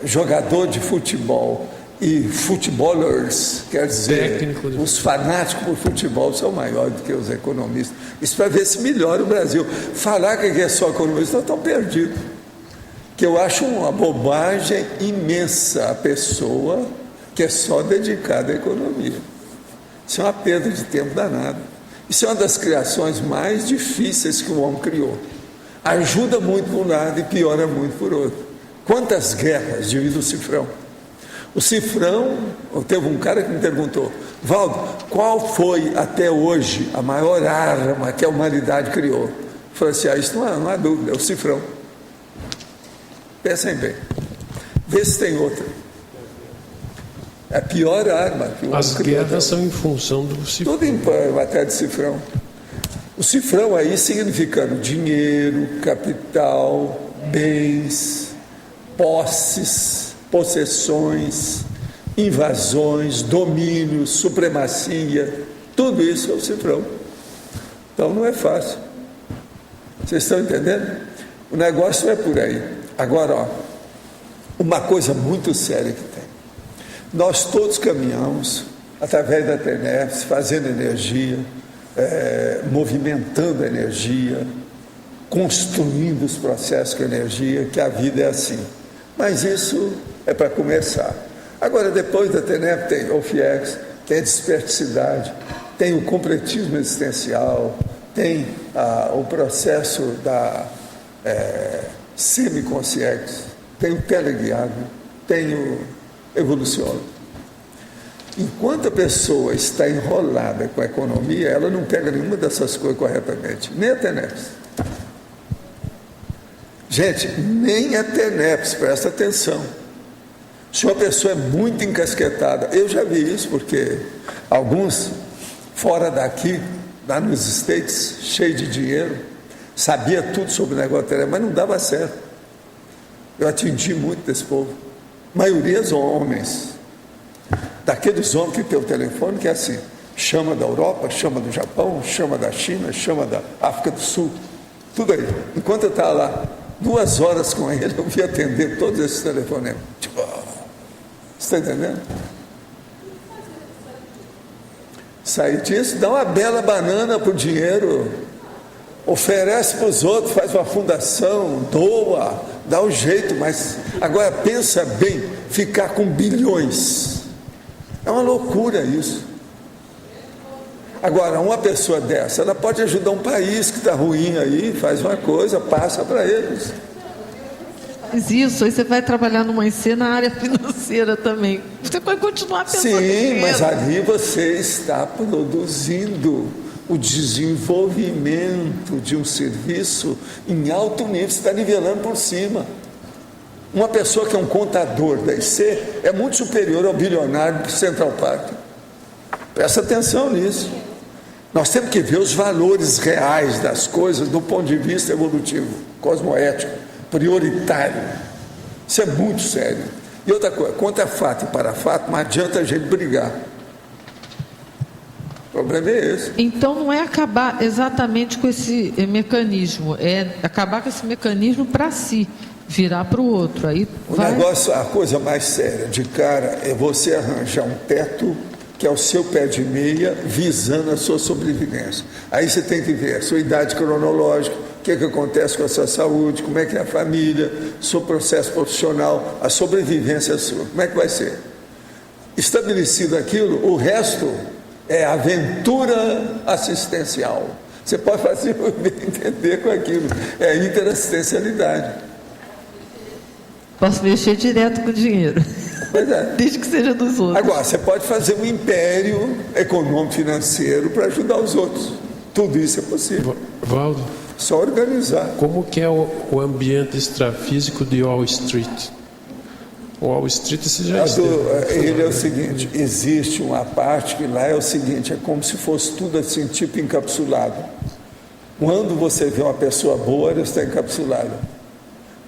B: jogador de futebol e futebólers, quer dizer, os fanáticos por futebol são maiores do que os economistas. Isso para ver se melhora o Brasil. Falar que é só economista, estão perdidos. que eu acho uma bobagem imensa a pessoa que é só dedicada à economia. Isso é uma perda de tempo danada. Isso é uma das criações mais difíceis que o homem criou. Ajuda muito por um lado e piora muito por outro. Quantas guerras devido ao cifrão? O cifrão, teve um cara que me perguntou, Valdo, qual foi até hoje a maior arma que a humanidade criou? Eu falei assim, isso não há dúvida, é o cifrão. Pensem bem, vê se tem outra. É a pior arma que o homem criou.
D: As guerras são em função do cifrão.
B: Tudo em matéria de cifrão. O cifrão aí significando dinheiro, capital, bens, posses, possessões, invasões, domínios, supremacia, tudo isso é o cifrão. Então não é fácil. Vocês estão entendendo? O negócio não é por aí. Agora, ó, uma coisa muito séria que tem. Nós todos caminhamos através da TENEPS, fazendo energia, movimentando a energia, construindo os processos com energia, que a vida é assim. Mas isso é para começar. Agora, depois da TENEP, tem o FIEX, tem a desperticidade, tem o completismo existencial, tem o processo da semiconsciência, tem o teleguiado, tem o evoluciólogo. Enquanto a pessoa está enrolada com a economia, ela não pega nenhuma dessas coisas corretamente, nem a TENEPS. Gente, nem a TENEPS, presta atenção. Se uma pessoa é muito encasquetada, eu já vi isso, porque alguns fora daqui, lá nos States, cheio de dinheiro, sabia tudo sobre o negócio da TENEPS, mas não dava certo. Eu atingi muito desse povo. A maioria são homens. Daqueles homens que tem o telefone, que é assim, chama da Europa, chama do Japão, chama da China, chama da África do Sul, tudo aí. Enquanto eu estava lá 2 horas com ele, eu vi atender todos esses telefonemas. Tipo, você está entendendo? Sair disso, dá uma bela banana por dinheiro, oferece para os outros, faz uma fundação, doa, dá um jeito, mas agora pensa bem, ficar com bilhões. É uma loucura isso. Agora, uma pessoa dessa, ela pode ajudar um país que está ruim aí, faz uma coisa, passa para eles.
E: Mas isso, aí você vai trabalhar numa IC na área financeira também. Você vai continuar pensando.
B: Sim, mas ali você está produzindo o desenvolvimento de um serviço em alto nível, você está nivelando por cima. Uma pessoa que é um contador da IC é muito superior ao bilionário do Central Park. Presta atenção nisso. Nós temos que ver os valores reais das coisas do ponto de vista evolutivo, cosmoético, prioritário. Isso é muito sério. E outra coisa, contra fato e para fato, não adianta a gente brigar. O problema é esse.
E: Então não é acabar exatamente com esse mecanismo, é acabar com esse mecanismo para si. Virar para o outro. Aí vai...
B: negócio, a coisa mais séria de cara é você arranjar um teto que é o seu pé de meia visando a sua sobrevivência. Aí você tem que ver a sua idade cronológica, o que acontece com a sua saúde, como é que é a família, seu processo profissional, a sobrevivência sua, como é que vai ser? Estabelecido aquilo, o resto é aventura assistencial. Você pode fazer entender com aquilo, é a interassistencialidade.
E: Posso mexer direto com o dinheiro.
B: Pois é.
E: Desde que seja dos outros.
B: Agora, você pode fazer um império econômico-financeiro para ajudar os outros. Tudo isso é possível.
D: Valdo,
B: só organizar.
D: Como que é o ambiente extrafísico de Wall Street? Wall Street você já
B: ele é o seguinte, existe uma parte que lá é o seguinte, é como se fosse tudo assim, tipo encapsulado. Quando você vê uma pessoa boa, ela está encapsulada.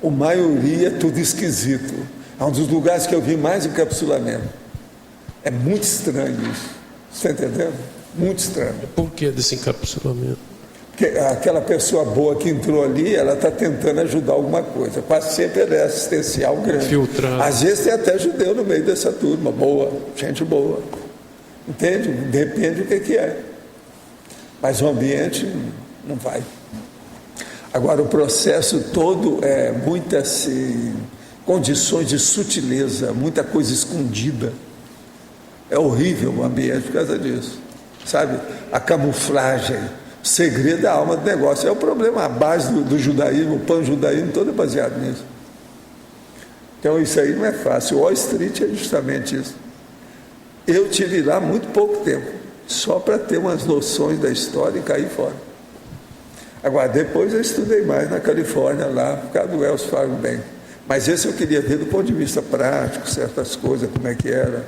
B: A maioria é tudo esquisito. É um dos lugares que eu vi mais encapsulamento. É muito estranho isso. Você está entendendo? Muito estranho.
D: Por que desse encapsulamento?
B: Porque aquela pessoa boa que entrou ali, ela está tentando ajudar alguma coisa. Quase sempre ela é assistencial grande.
D: Filtrado.
B: Às vezes tem até judeu no meio dessa turma, boa, gente boa. Entende? Depende do que é. Mas o ambiente não vai. Agora, o processo todo é muitas condições de sutileza, muita coisa escondida. É horrível o ambiente por causa disso, sabe? A camuflagem, o segredo da alma do negócio. É o problema, a base do judaísmo, o pan-judaísmo todo é baseado nisso. Então isso aí não é fácil. O Wall Street é justamente isso. Eu tive lá muito pouco tempo, só para ter umas noções da história e cair fora. Agora, depois eu estudei mais na Califórnia, lá, por causa do Wells Fargo Bank. Mas esse eu queria ver do ponto de vista prático, certas coisas, como é que era.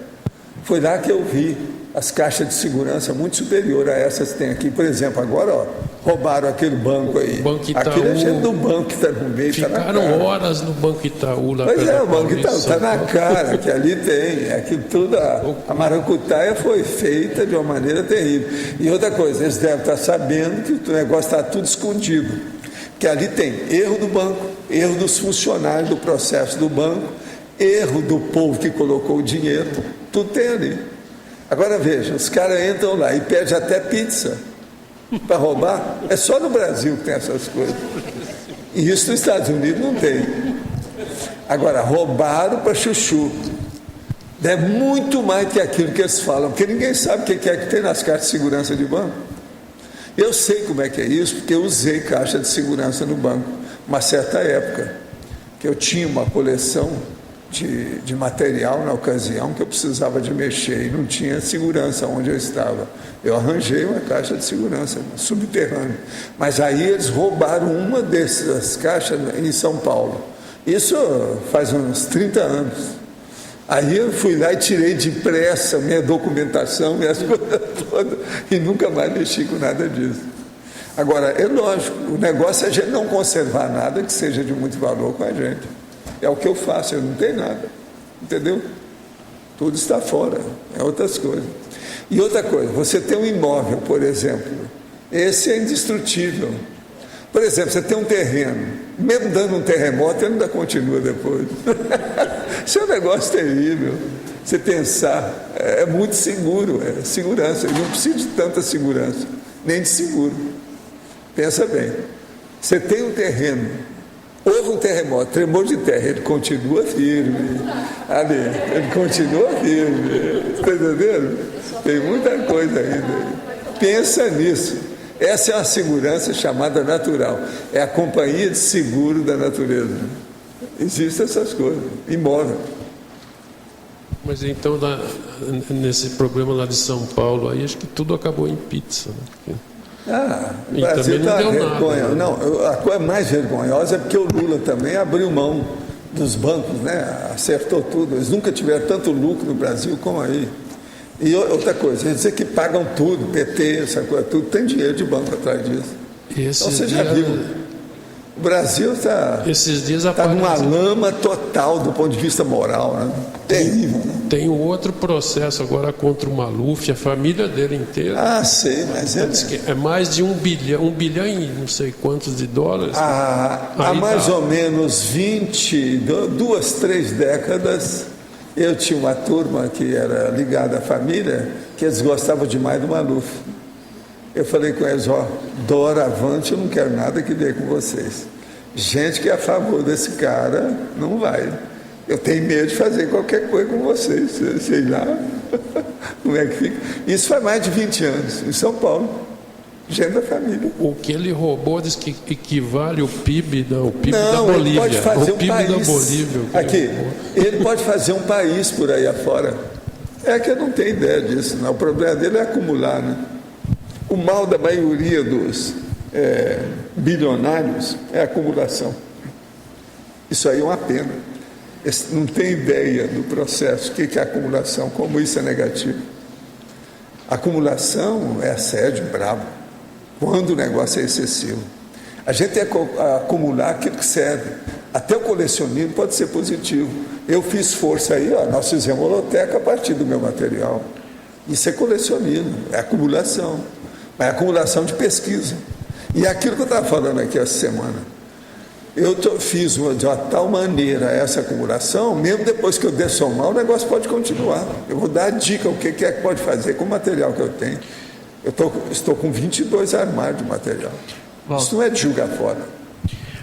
B: Foi lá que eu vi as caixas de segurança muito superior a essas que tem aqui. Por exemplo, agora, ó, roubaram aquele banco aí.
D: Banco Itaú,
B: aquele é gente do banco que está no meio.
D: Ficaram horas no Banco Itaú. Lá
B: pois é, o Banco Itaú está na cara, que ali tem. Aquilo tudo, a maracutaia foi feita de uma maneira terrível. E outra coisa, eles devem estar sabendo que o negócio está tudo escondido. Porque ali tem erro do banco, erro dos funcionários do processo do banco, erro do povo que colocou o dinheiro, tudo tem ali. Agora veja, os caras entram lá e pedem até pizza para roubar. É só no Brasil que tem essas coisas. E isso nos Estados Unidos não tem. Agora, roubaram para chuchu. É muito mais que aquilo que eles falam, porque ninguém sabe o que é que tem nas caixas de segurança de banco. Eu sei como é que é isso, porque eu usei caixa de segurança no banco, uma certa época, que eu tinha uma coleção de material na ocasião que eu precisava de mexer e não tinha segurança onde eu estava. Eu arranjei uma caixa de segurança subterrânea. Mas aí eles roubaram uma dessas caixas em São Paulo. Isso faz uns 30 anos. Aí eu fui lá e tirei depressa minha documentação, minhas coisas todas, e nunca mais mexi com nada disso. Agora, é lógico, o negócio é a gente não conservar nada que seja de muito valor com a gente. É o que eu faço, eu não tenho nada, entendeu? Tudo está fora, é outras coisas. E outra coisa, você tem um imóvel, por exemplo, esse é indestrutível. Por exemplo, você tem um terreno, mesmo dando um terremoto, ele ainda continua depois. Isso é um negócio terrível. Você pensar, é muito seguro, é segurança, não precisa de tanta segurança, nem de seguro. Pensa bem, você tem um terreno, houve um terremoto, tremor de terra, ele continua firme. Ali, ele continua firme. Está entendendo? Tem muita coisa ainda. Pensa nisso. Essa é uma segurança chamada natural. É a companhia de seguro da natureza. Existem essas coisas. Imóvel.
D: Mas então, nesse problema lá de São Paulo, aí acho que tudo acabou em pizza. Né?
B: O Brasil está vergonha. Nada, né? Não, a coisa mais vergonhosa é porque o Lula também abriu mão dos bancos, né? Acertou tudo. Eles nunca tiveram tanto lucro no Brasil como aí. E outra coisa, eles dizem que pagam tudo, PT, essa coisa, tudo, tem dinheiro de banco atrás disso. Então você já viu. O Brasil está numa lama total do ponto de vista moral, né? Terrível. Né?
D: Tem um outro processo agora contra o Maluf, a família dele inteira.
B: Sei, mas
D: é mais de 1 bilhão e não sei quantos de dólares.
B: Há mais ou menos 2, 3 décadas, eu tinha uma turma que era ligada à família, que eles gostavam demais do Maluf. Eu falei com eles, doravante eu não quero nada que ver com vocês. Gente que é a favor desse cara, não vai. Eu tenho medo de fazer qualquer coisa com vocês, sei lá. Como é que fica? Isso faz mais de 20 anos, em São Paulo. Gente da família.
D: O que ele roubou diz que equivale ao PIB, da Bolívia.
B: Ele pode fazer
D: o PIB
B: país.
D: Da Bolívia.
B: Aqui, ele pode fazer um país por aí afora. É que eu não tenho ideia disso, não. O problema dele é acumular, né? O mal da maioria dos bilionários é a acumulação. Isso aí é uma pena. Eles não tem ideia do processo, o que é acumulação, como isso é negativo. Acumulação é assédio bravo, quando o negócio é excessivo. A gente tem que acumular aquilo que serve. Até o colecionismo pode ser positivo. Eu fiz força aí, nós fizemos holoteca a partir do meu material. Isso é colecionismo, é acumulação. Mas é acumulação de pesquisa. E aquilo que eu estava falando aqui essa semana, eu fiz de uma tal maneira essa acumulação, mesmo depois que eu dessomar, o negócio pode continuar. Eu vou dar a dica, o que é que pode fazer com o material que eu tenho. Eu estou com 22 armários de material. Isso não é de jogar fora.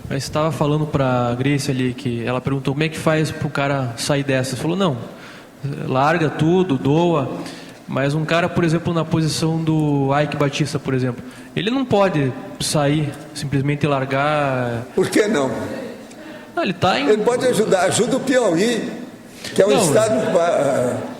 K: Mas você estava falando para a Grace ali, que ela perguntou como é que faz para o cara sair dessa. Você falou, não, larga tudo, doa. Mas um cara, por exemplo, na posição do Ike Batista, por exemplo, ele não pode sair, simplesmente largar...
B: Por que não?
K: Ele tá em...
B: Ele pode ajudar, ajuda o Piauí, que é um estado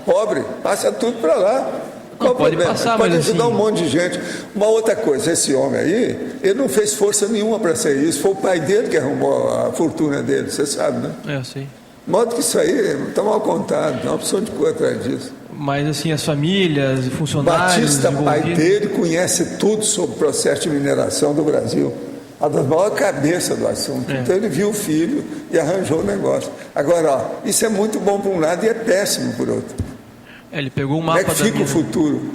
B: pobre, passa tudo para lá. Qual
K: pode
B: problema?
K: passar,
B: pode
K: mas
B: ajudar
K: assim...
B: um monte de gente. Uma outra coisa, esse homem aí, ele não fez força nenhuma para ser isso, foi o pai dele que arrumou a fortuna dele, você sabe, né?
K: É, eu sei.
B: De modo que isso aí está mal contado, não há opção de coisa atrás disso.
K: Mas assim, as famílias, funcionários...
B: Batista, pai dele, conhece tudo sobre o processo de mineração do Brasil. A das maiores cabeças do assunto. Então ele viu o filho e arranjou o negócio. Agora, ó, isso é muito bom por um lado e é péssimo por outro.
K: Ele pegou o mapa
B: Como é que fica o futuro?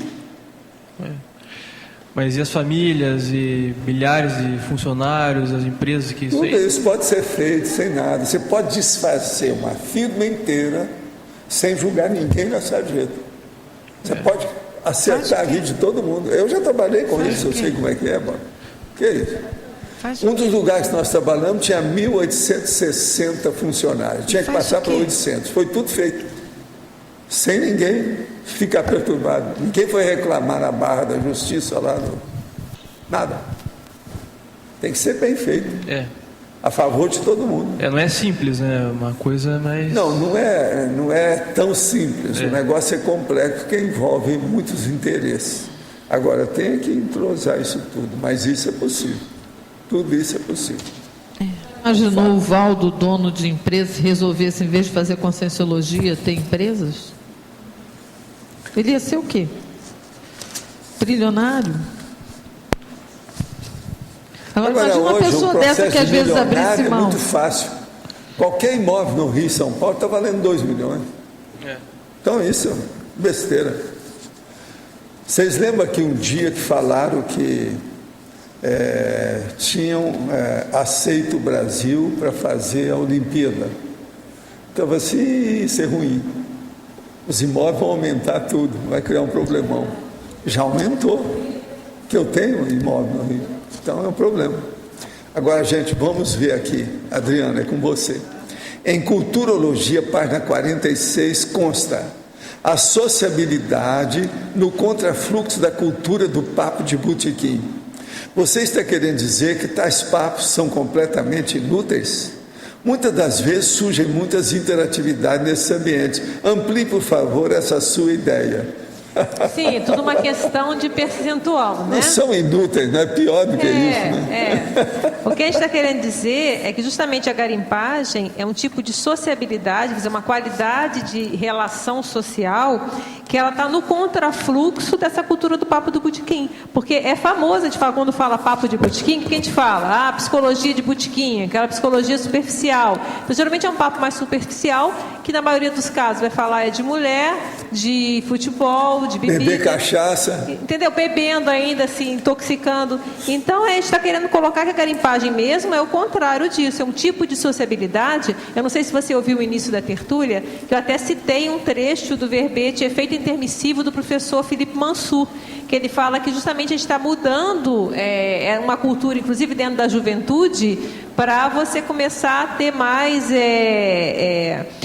K: Mas e as famílias e milhares de funcionários, as empresas que...
B: Tudo isso pode ser feito sem nada. Você pode desfazer uma firma inteira sem julgar ninguém na sarjeta. Você pode acertar a vida de todo mundo. Eu já trabalhei com isso, eu sei como é que é, mano. Que é isso? Um dos lugares que nós trabalhamos tinha 1.860 funcionários. Tinha que passar para 800. Foi tudo feito. Sem ninguém ficar perturbado. Ninguém foi reclamar na barra da justiça lá. Nada. Tem que ser bem feito. A favor de todo mundo.
K: Não é simples, né? Uma coisa mais...
B: Não é tão simples. O negócio é complexo porque envolve muitos interesses. Agora, tem que entrosar isso tudo. Mas isso é possível. Tudo isso é possível.
E: Imaginou o Valdo, dono de empresa, resolvesse, em vez de fazer conscienciologia, ter empresas? Ele ia ser o quê? Trilionário? Agora imagina uma
B: hoje,
E: pessoa dessa que às vezes abrisse mão.
B: É muito fácil. Qualquer imóvel no Rio e São Paulo está valendo 2 milhões. Então isso é besteira. Vocês lembram que um dia que falaram que tinham aceito o Brasil para fazer a Olimpíada? Então assim, isso é ruim. Os imóveis vão aumentar tudo, vai criar um problemão. Já aumentou, que eu tenho imóvel no Rio. Então é um problema. Agora, gente, vamos ver aqui. Adriana, é com você. Em Culturologia, página 46, consta a sociabilidade no contrafluxo da cultura do papo de botequim. Você está querendo dizer que tais papos são completamente inúteis? Muitas das vezes surgem muitas interatividades nesse ambiente. Amplie, por favor, essa sua ideia.
A: Sim, tudo uma questão de percentual, né?
B: Não são inúteis, não é pior do que isso, né?
A: O que a gente está querendo dizer é que justamente a garimpagem é um tipo de sociabilidade, quer dizer, uma qualidade de relação social que ela está no contrafluxo dessa cultura do papo do botequim. Porque é famoso, a gente fala, quando fala papo de botequim, o que a gente fala? Psicologia de botequim, aquela psicologia superficial. Então, geralmente é um papo mais superficial, que na maioria dos casos vai falar de mulher, de futebol, de bebida.
B: Beber cachaça.
A: Entendeu? Bebendo ainda, assim, intoxicando. Então, a gente está querendo colocar que a garimpagem mesmo é o contrário disso. É um tipo de sociabilidade. Eu não sei se você ouviu o início da tertúlia, que eu até citei um trecho do verbete Efeito Intermissivo do professor Felipe Mansur, que ele fala que justamente a gente está mudando uma cultura, inclusive dentro da juventude, para você começar a ter mais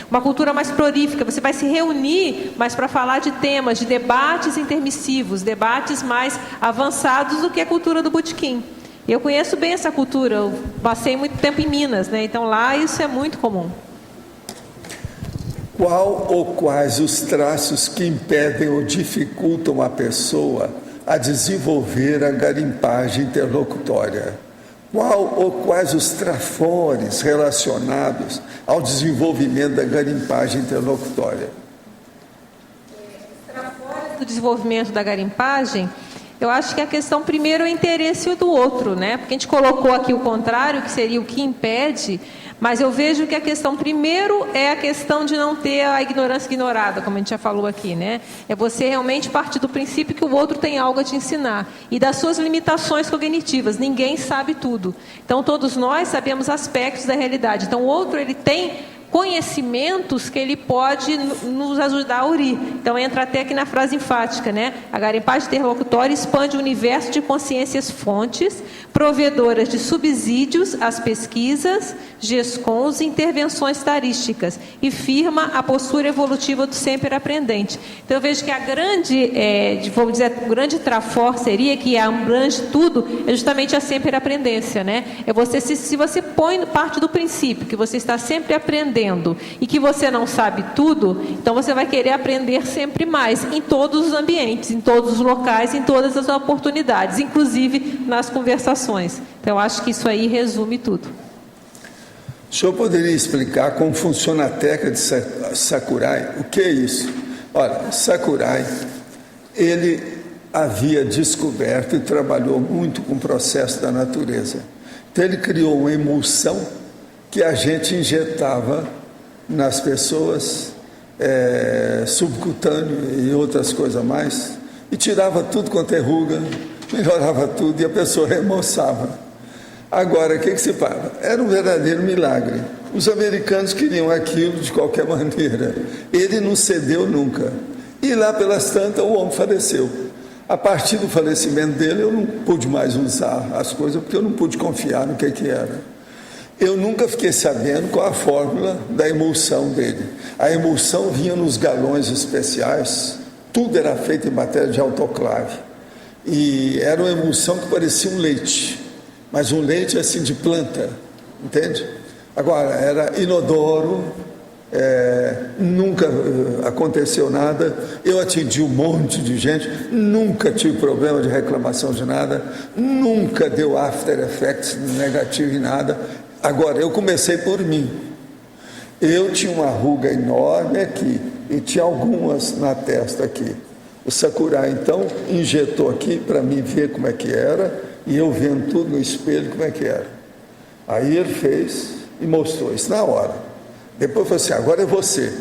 A: uma cultura mais prolífica. Você vai se reunir, mas para falar de temas, de debates intermissivos, debates mais avançados do que a cultura do botequim. Eu conheço bem essa cultura, eu passei muito tempo em Minas, né? Então lá isso é muito comum.
B: Qual ou quais os traços que impedem ou dificultam a pessoa a desenvolver a garimpagem interlocutória? Qual ou quais os trafores relacionados ao desenvolvimento da garimpagem interlocutória?
A: Do desenvolvimento da garimpagem, eu acho que a questão primeiro é o interesse do outro, né? Porque a gente colocou aqui o contrário, que seria o que impede, mas eu vejo que a questão primeiro é a questão de não ter a ignorância ignorada, como a gente já falou aqui, né? É você realmente partir do princípio que o outro tem algo a te ensinar e das suas limitações cognitivas. Ninguém sabe tudo. Então todos nós sabemos aspectos da realidade. Então o outro ele tem conhecimentos que ele pode nos ajudar a URI. Então entra até aqui na frase enfática, né? A garimpagem interlocutória expande o universo de consciências fontes, provedoras de subsídios às pesquisas, GESCONs e intervenções tarísticas, e firma a postura evolutiva do sempre aprendente. Então eu vejo que a grande, vamos dizer, o grande trafor seria que abrange tudo, é justamente a sempre aprendência, né? É você, se você põe parte do princípio que você está sempre aprendendo e que você não sabe tudo, então você vai querer aprender sempre mais, em todos os ambientes, em todos os locais, em todas as oportunidades, inclusive nas conversações. Então eu acho que isso aí resume tudo.
B: O senhor poderia explicar como funciona a técnica de Sakurai? O que é isso? Olha, Sakurai, ele havia descoberto e trabalhou muito com o processo da natureza. Então ele criou uma emulsão que a gente injetava nas pessoas, subcutâneo e outras coisas mais, e tirava tudo quanto é ruga, melhorava tudo e a pessoa remoçava. Agora, o que se fala? Era um verdadeiro milagre. Os americanos queriam aquilo de qualquer maneira. Ele não cedeu nunca. E lá pelas tantas o homem faleceu. A partir do falecimento dele eu não pude mais usar as coisas porque eu não pude confiar no que era. Eu nunca fiquei sabendo qual a fórmula da emulsão dele. A emulsão vinha nos galões especiais, tudo era feito em matéria de autoclave. E era uma emulsão que parecia um leite, mas um leite assim de planta, entende? Agora, era inodoro, nunca aconteceu nada, eu atendi um monte de gente, nunca tive problema de reclamação de nada, nunca deu after effects negativo em nada. Agora, eu comecei por mim. Eu tinha uma ruga enorme aqui e tinha algumas na testa aqui. O Sakurai, então, injetou aqui para mim ver como é que era, e eu vendo tudo no espelho como é que era. Aí ele fez e mostrou isso na hora. Depois falou assim, agora é você,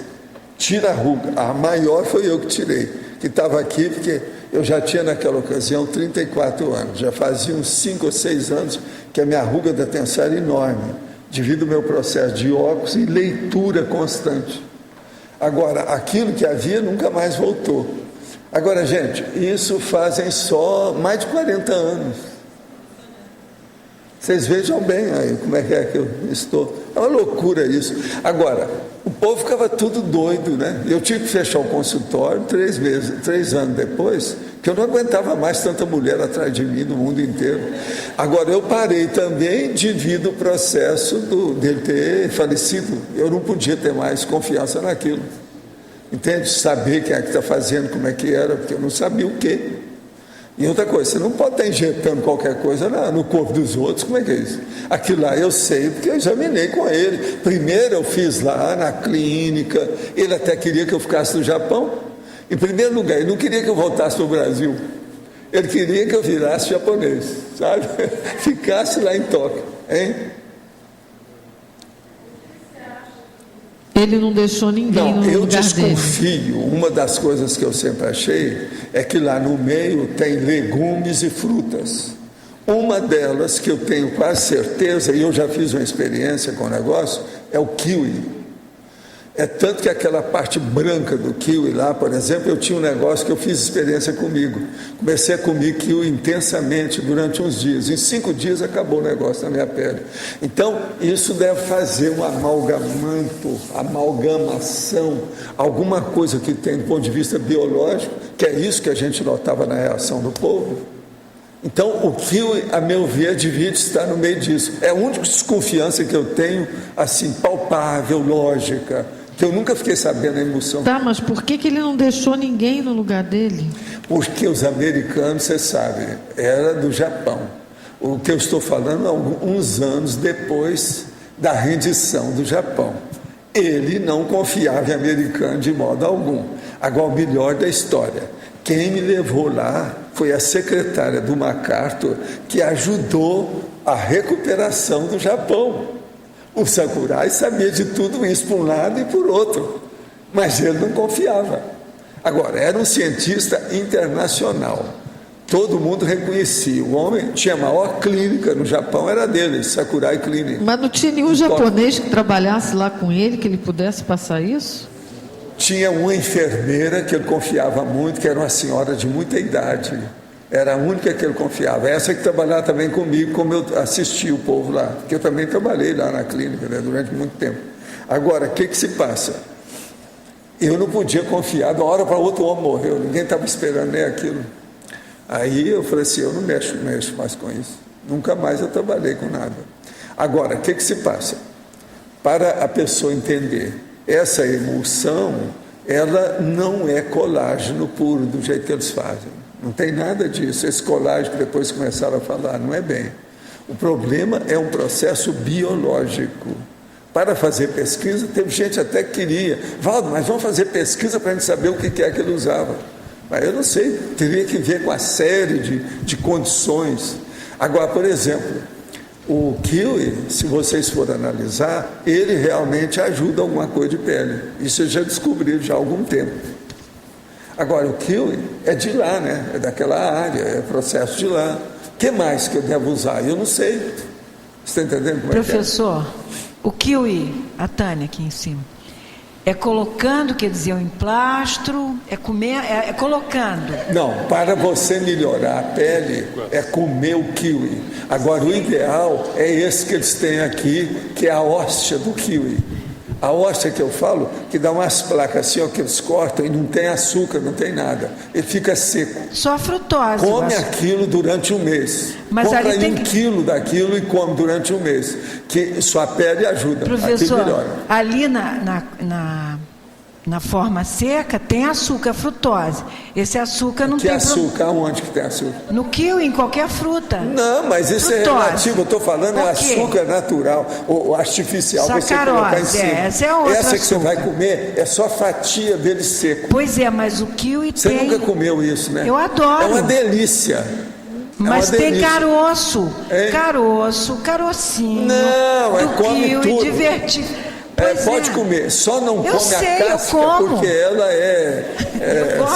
B: tira a ruga. A maior foi eu que tirei, que estava aqui, porque eu já tinha naquela ocasião 34 anos, já fazia uns 5 ou 6 anos que a minha ruga da tensão era enorme, devido ao meu processo de óculos e leitura constante. Agora, aquilo que havia nunca mais voltou. Agora, gente, isso fazem só mais de 40 anos. Vocês vejam bem aí como é que eu estou. É uma loucura isso. Agora, o povo ficava tudo doido, né? Eu tive que fechar o consultório 3 anos depois, que eu não aguentava mais tanta mulher atrás de mim no mundo inteiro. Agora, eu parei também devido ao processo dele ter falecido. Eu não podia ter mais confiança naquilo. Entende? Saber quem é que está fazendo, como é que era, porque eu não sabia o quê. E outra coisa, você não pode estar injetando qualquer coisa no corpo dos outros, como é que é isso? Aquilo lá eu sei, porque eu examinei com ele. Primeiro eu fiz lá na clínica, ele até queria que eu ficasse no Japão. Em primeiro lugar, ele não queria que eu voltasse para o Brasil. Ele queria que eu virasse japonês, sabe? Ficasse lá em Tóquio, hein?
E: Ele não deixou ninguém no lugar dele. Eu
B: desconfio, uma das coisas que eu sempre achei é que lá no meio tem legumes e frutas. Uma delas que eu tenho quase certeza, e eu já fiz uma experiência com o negócio, é o kiwi. É tanto que aquela parte branca do kiwi lá, por exemplo, eu tinha um negócio que eu fiz experiência comigo. Comecei a comer kiwi intensamente durante uns dias. Em 5 dias acabou o negócio na minha pele. Então, isso deve fazer um amalgamação, alguma coisa que tem do ponto de vista biológico, que é isso que a gente notava na reação do povo. Então, o kiwi, a meu ver, devia estar no meio disso. É a única desconfiança que eu tenho, assim, palpável, lógica, que eu nunca fiquei sabendo a emoção.
E: Tá, mas por que ele não deixou ninguém no lugar dele?
B: Porque os americanos, você sabe, era do Japão. O que eu estou falando é uns anos depois da rendição do Japão. Ele não confiava em americano de modo algum. Agora, o melhor da história, quem me levou lá foi a secretária do MacArthur, que ajudou a recuperação do Japão. O Sakurai sabia de tudo isso por um lado e por outro, mas ele não confiava. Agora, era um cientista internacional. Todo mundo reconhecia. O homem tinha a maior clínica no Japão, era dele, Sakurai Clinic.
E: Mas não tinha nenhum japonês que trabalhasse lá com ele, que ele pudesse passar isso?
B: Tinha uma enfermeira que ele confiava muito, que era uma senhora de muita idade. Era a única que ele confiava. Essa que trabalhava também comigo, como eu assisti o povo lá. Porque eu também trabalhei lá na clínica, né, durante muito tempo. Agora, o que se passa? Eu não podia confiar, de uma hora para outra o homem morreu. Ninguém estava esperando nem aquilo. Aí eu falei assim, eu não mexo mais com isso. Nunca mais eu trabalhei com nada. Agora, o que se passa? Para a pessoa entender, essa emulsão, ela não é colágeno puro do jeito que eles fazem. Não tem nada disso. Esse colágeno que depois começaram a falar, não é bem. O problema é um processo biológico. Para fazer pesquisa, teve gente até que queria. Valdo, mas vamos fazer pesquisa para a gente saber o que é que ele usava. Mas eu não sei, teria que ver com a série de condições. Agora, por exemplo, o kiwi, se vocês forem analisar, ele realmente ajuda alguma coisa de pele. Isso eu já descobri já há algum tempo. Agora, o kiwi é de lá, né? É daquela área, é processo de lá. O que mais que eu devo usar? Eu não sei. Você está entendendo como
J: Professor,
B: é que é?
J: O kiwi, a Tânia aqui em cima, é colocando, quer dizer, o emplastro, é comer, é colocando.
B: Não, para você melhorar a pele, é comer o kiwi. Agora, o ideal é esse que eles têm aqui, que é a hóstia do kiwi. A hóstia que eu falo, que dá umas placas assim, ó, que eles cortam e não tem açúcar, não tem nada. Ele fica seco.
J: Só a frutose.
B: Come aquilo durante um mês.
J: Mas
B: compra aí
J: tem
B: 1 quilo daquilo e come durante um mês. Que sua pele ajuda.
J: Professor,
B: melhora.
J: Ali na forma seca tem açúcar, frutose. Esse açúcar não
B: que
J: tem...
B: açúcar? Onde que tem açúcar?
J: No kiwi, em qualquer fruta.
B: Não, mas isso frutose. É relativo. Eu estou falando é açúcar natural, ou artificial.
J: Sacarose,
B: você colocar em cima.
J: Essa é outra
B: Essa que
J: açúcar.
B: você vai comer é só fatia dele seco.
J: Pois é, mas o kiwi
B: você
J: tem...
B: Você nunca comeu isso, né?
J: Eu adoro.
B: É uma delícia.
J: Mas tem caroço. Caroço, carocinho.
B: Não, é come
J: kiwi,
B: tudo.
J: Divertido.
B: Pode comer, só não come
J: sei,
B: a casca porque ela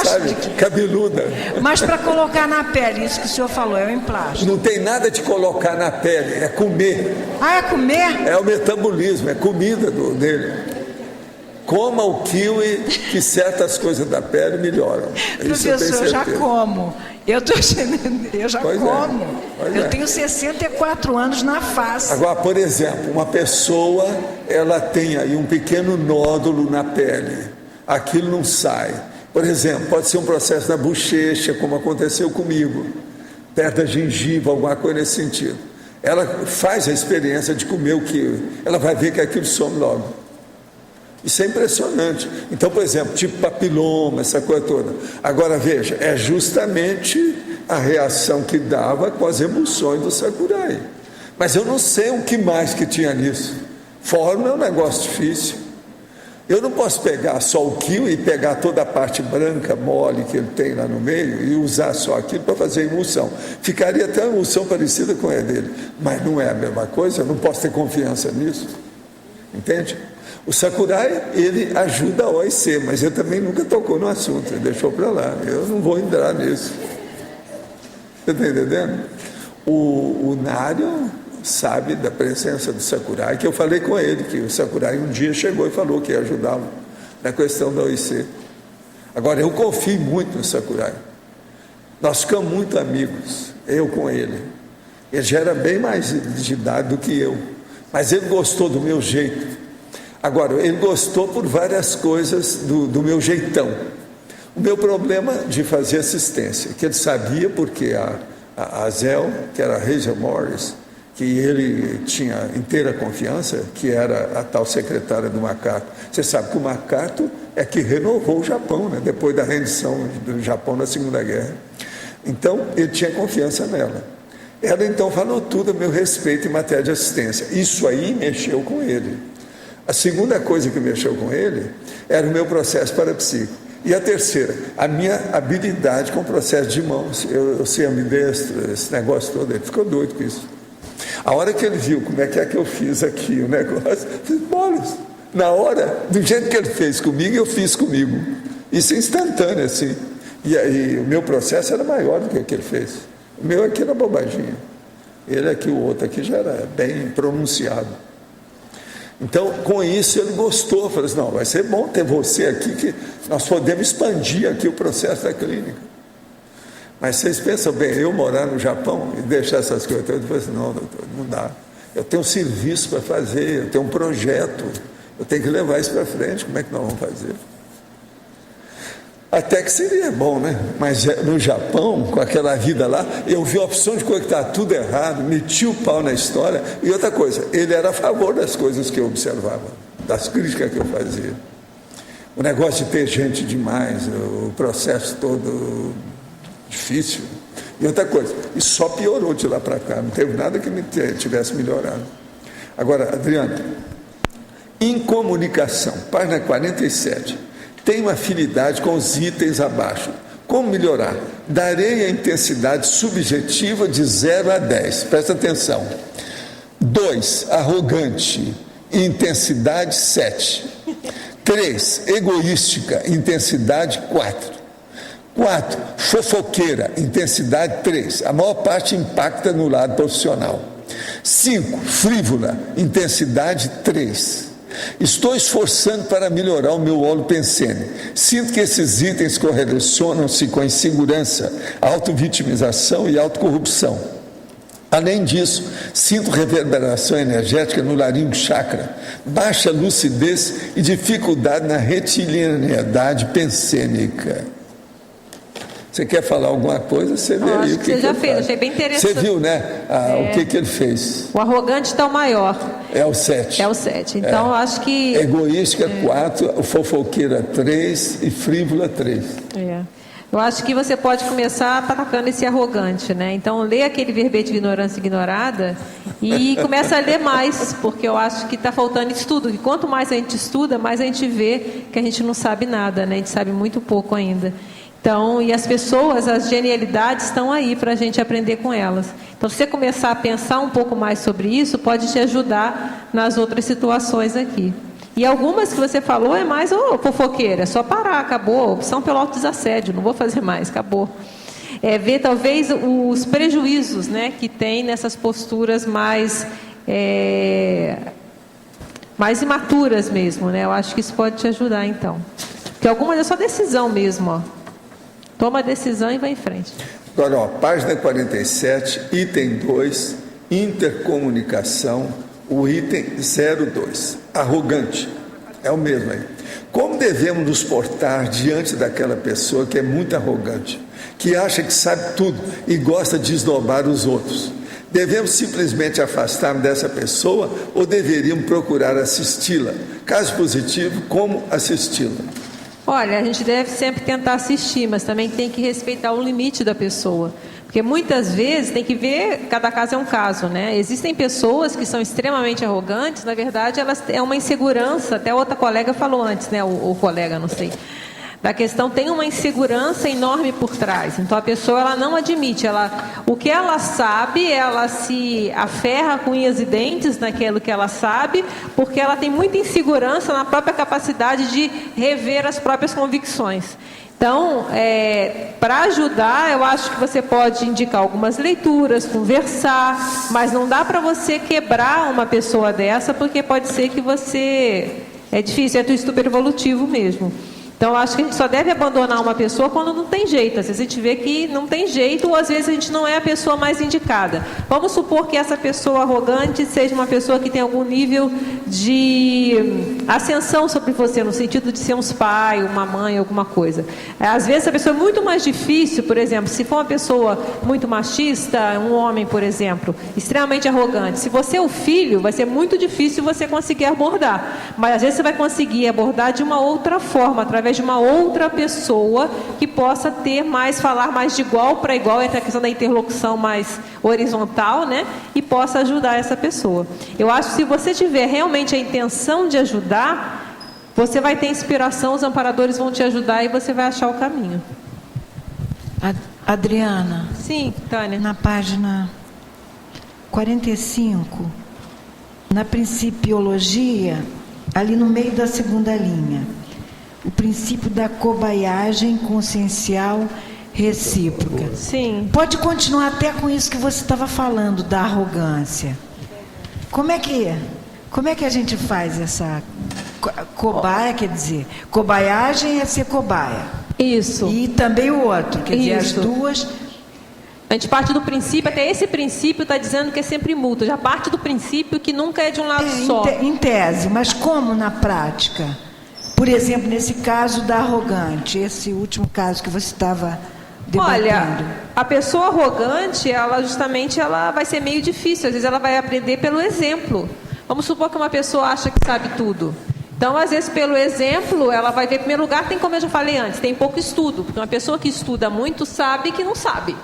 B: sabe, cabeluda.
J: Mas para colocar na pele, isso que o senhor falou, é o emplastro.
B: Não tem nada de colocar na pele, é comer.
J: Ah, é comer?
B: É o metabolismo, é comida dele. Coma o kiwi, que certas coisas da pele melhoram.
J: Professor, eu já como. Eu já como. Eu tenho 64 anos na face.
B: Agora, por exemplo, uma pessoa, ela tem aí um pequeno nódulo na pele. Aquilo não sai. Por exemplo, pode ser um processo na bochecha, como aconteceu comigo. Perto da gengiva, alguma coisa nesse sentido. Ela faz a experiência de comer o kiwi. Ela vai ver que aquilo some logo. Isso é impressionante. Então, por exemplo, tipo papiloma, essa coisa toda. Agora, veja, é justamente a reação que dava com as emulsões do Sakurai. Mas eu não sei o que mais que tinha nisso. Fórmula é um negócio difícil. Eu não posso pegar só o kiwi e pegar toda a parte branca, mole que ele tem lá no meio e usar só aquilo para fazer emulsão. Ficaria até uma emulsão parecida com a dele. Mas não é a mesma coisa, eu não posso ter confiança nisso. Entende? O Sakurai, ele ajuda a OIC, mas ele também nunca tocou no assunto, ele deixou para lá. Eu não vou entrar nisso. Você está entendendo? O Nário sabe da presença do Sakurai, que eu falei com ele, que o Sakurai um dia chegou e falou que ia ajudá-lo na questão da OIC. Agora, eu confio muito no Sakurai. Nós ficamos muito amigos, eu com ele. Ele já era bem mais de idade do que eu, mas ele gostou do meu jeito. Agora, ele gostou por várias coisas do meu jeitão. O meu problema de fazer assistência, que ele sabia porque a Zéu, que era a Hazel Morris, que ele tinha inteira confiança, que era a tal secretária do Macato. Você sabe que o Macato é que renovou o Japão, né, depois da rendição do Japão na Segunda Guerra. Então, ele tinha confiança nela. Ela, então, falou tudo a meu respeito em matéria de assistência. Isso aí mexeu com ele. A segunda coisa que mexeu com ele era o meu processo parapsíquico. E a terceira, a minha habilidade com o processo de mãos. Eu sei ambidestro, esse negócio todo, ele ficou doido com isso. A hora que ele viu como é que eu fiz aqui o negócio, eu fiz bolas. Na hora, do jeito que ele fez comigo, eu fiz comigo. Isso é instantâneo, assim. E aí o meu processo era maior do que o que ele fez. O meu aqui era bobaginha. Ele aqui, o outro aqui já era bem pronunciado. Então, com isso, ele gostou. Falou assim, não, vai ser bom ter você aqui, que nós podemos expandir aqui o processo da clínica. Mas vocês pensam bem, eu morar no Japão e deixar essas coisas? Eu falei assim, não, doutor, não dá. Eu tenho um serviço para fazer, eu tenho um projeto, eu tenho que levar isso para frente, como é que nós vamos fazer? Até que seria bom, né? Mas no Japão, com aquela vida lá, eu vi a opção de coisa que está tudo errado, meti o pau na história. E outra coisa, ele era a favor das coisas que eu observava, das críticas que eu fazia. O negócio de ter gente demais, o processo todo difícil. E outra coisa, isso só piorou de lá para cá, não teve nada que me tivesse melhorado. Agora, Adriana, incomunicação, página 47. Tem uma afinidade com os itens abaixo. Como melhorar? Darei a intensidade subjetiva de 0 a 10. Presta atenção. 2, arrogante, intensidade 7. 3, egoística, intensidade 4. 4, fofoqueira, intensidade 3. A maior parte impacta no lado profissional. 5, frívola, intensidade 3. Estou esforçando para melhorar o meu holopensene. Sinto que esses itens correlacionam-se com a insegurança, autovitimização e autocorrupção. Além disso, sinto reverberação energética no laringe chakra, baixa lucidez e dificuldade na retilineidade pensênica. Você quer falar alguma coisa? Você vê aí o que
A: você já fez, achei bem interessante.
B: Você viu, né? O que ele fez?
A: O arrogante está o maior.
B: É o 7.
A: É o 7. Então, eu acho que...
B: Egoística 4, fofoqueira 3 e frívola 3.
A: Eu acho que você pode começar atacando esse arrogante, né? Então, lê aquele verbete de ignorância ignorada e começa a ler mais, porque eu acho que está faltando estudo. E quanto mais a gente estuda, mais a gente vê que a gente não sabe nada, né? A gente sabe muito pouco ainda. Então, e as pessoas, as genialidades estão aí para a gente aprender com elas. Então, se você começar a pensar um pouco mais sobre isso, pode te ajudar nas outras situações aqui. E algumas que você falou é mais, fofoqueira, é só parar, acabou, opção pelo autodesassédio, não vou fazer mais, acabou. Ver talvez os prejuízos, né, que tem nessas posturas mais imaturas mesmo, né? Eu acho que isso pode te ajudar, então. Porque algumas é só decisão mesmo, ó. Toma a decisão e vai em frente.
B: Agora, ó, página 47, item 2, intercomunicação, o item 02, arrogante. É o mesmo aí. Como devemos nos portar diante daquela pessoa que é muito arrogante, que acha que sabe tudo e gosta de esnobar os outros? Devemos simplesmente afastar-nos dessa pessoa ou deveríamos procurar assisti-la? Caso positivo, como assisti-la?
A: Olha, a gente deve sempre tentar assistir, mas também tem que respeitar o limite da pessoa. Porque muitas vezes tem que ver, cada caso é um caso, né? Existem pessoas que são extremamente arrogantes, na verdade elas é uma insegurança, até outra colega falou antes, né? O colega, não sei. Da questão, tem uma insegurança enorme por trás. Então a pessoa ela não admite, o que ela sabe, ela se aferra com unhas e dentes naquilo que ela sabe, porque ela tem muita insegurança na própria capacidade de rever as próprias convicções. Então, para ajudar, eu acho que você pode indicar algumas leituras, conversar, mas não dá para você quebrar uma pessoa dessa, porque pode ser que é difícil, é do estupro evolutivo mesmo. Então, acho que a gente só deve abandonar uma pessoa quando não tem jeito. Às vezes a gente vê que não tem jeito, ou às vezes a gente não é a pessoa mais indicada. Vamos supor que essa pessoa arrogante seja uma pessoa que tem algum nível de ascensão sobre você, no sentido de ser um pai, uma mãe, alguma coisa. Às vezes a pessoa é muito mais difícil, por exemplo, se for uma pessoa muito machista, um homem, por exemplo, extremamente arrogante. Se você é o filho, vai ser muito difícil você conseguir abordar. Mas às vezes você vai conseguir abordar de uma outra forma, através de uma outra pessoa que possa falar mais de igual para igual, entre a questão da interlocução mais horizontal, né? E possa ajudar essa pessoa. Eu acho que se você tiver realmente a intenção de ajudar, você vai ter inspiração, os amparadores vão te ajudar e você vai achar o caminho.
J: Adriana.
A: Sim, Tânia.
J: Na página 45, na principiologia, ali no meio da segunda linha. o princípio da cobaiagem consciencial recíproca.
A: Sim.
J: Pode continuar até com isso que você estava falando, da arrogância. Como é que a gente faz essa cobaia, quer dizer, cobaiagem é ser cobaia.
A: Isso.
J: E também o outro, quer dizer, as duas.
A: A gente parte do princípio, até esse princípio está dizendo que é sempre mútuo. Já parte do princípio que nunca é de um lado só.
J: Em tese, mas como na prática? Por exemplo, nesse caso da arrogante, esse último caso que você estava debatendo.
A: Olha, a pessoa arrogante, ela vai ser meio difícil. Às vezes ela vai aprender pelo exemplo. Vamos supor que uma pessoa acha que sabe tudo. Então, às vezes, pelo exemplo, ela vai ver, em primeiro lugar, como eu já falei antes, tem pouco estudo. Porque uma pessoa que estuda muito sabe que não sabe.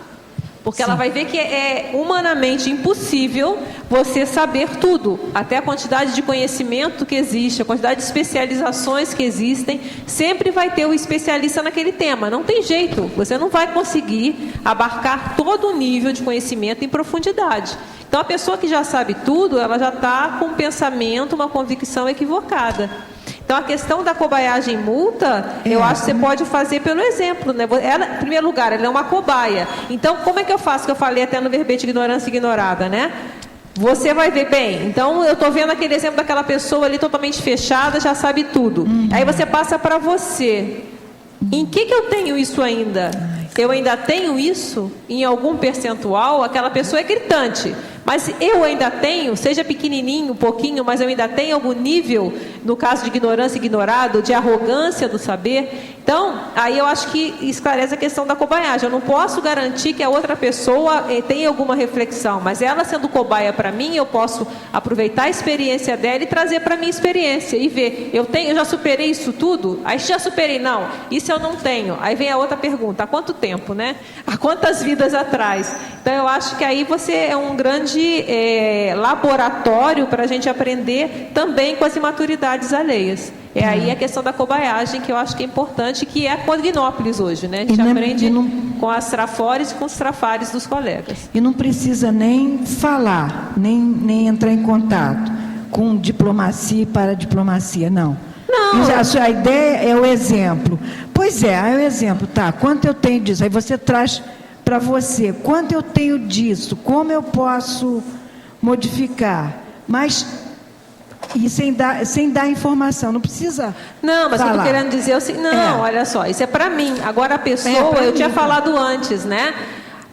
A: Porque ela vai ver que é humanamente impossível você saber tudo. Até a quantidade de conhecimento que existe, a quantidade de especializações que existem, sempre vai ter o especialista naquele tema. Não tem jeito, você não vai conseguir abarcar todo o nível de conhecimento em profundidade. Então, a pessoa que já sabe tudo, ela já está com um pensamento, uma convicção equivocada. Então, a questão da cobaiagem multa, eu acho que você pode fazer pelo exemplo, né? Ela, em primeiro lugar, ela é uma cobaia. Então, como é que eu faço? Que eu falei até no verbete ignorância ignorada, né? Você vai ver, bem, então eu estou vendo aquele exemplo daquela pessoa ali totalmente fechada, já sabe tudo. Aí você passa para você. Em que eu tenho isso ainda? Eu ainda tenho isso em algum percentual? Aquela pessoa é gritante. Mas eu ainda tenho, seja pequenininho, um pouquinho, mas eu ainda tenho algum nível, no caso de ignorância ignorado, de arrogância do saber. Então, aí eu acho que esclarece a questão da cobaiagem. Eu não posso garantir que a outra pessoa tenha alguma reflexão, mas ela sendo cobaia para mim, eu posso aproveitar a experiência dela e trazer para a minha experiência e ver, eu já superei isso tudo? Aí já superei, não, isso eu não tenho. Aí vem a outra pergunta, há quanto tempo, né? Há quantas vidas atrás? Então, eu acho que aí você é um grande laboratório para a gente aprender também com as imaturidades alheias. É aí a questão da cobaiagem que eu acho que é importante, que é a Cognópolis hoje, né? A gente aprende com as trafores e com os trafares dos colegas.
J: E não precisa nem falar, nem entrar em contato com diplomacia e paradiplomacia, não.
A: Não.
J: A sua ideia é o exemplo. Pois é o exemplo, tá? Quanto eu tenho disso? Aí você traz para você, quanto eu tenho disso? Como eu posso modificar? Mas... E sem dar informação, não precisa.
A: Não, mas
J: falar.
A: eu estou querendo dizer assim, não, olha só, isso é para mim. Agora a pessoa, eu tinha falado antes, né?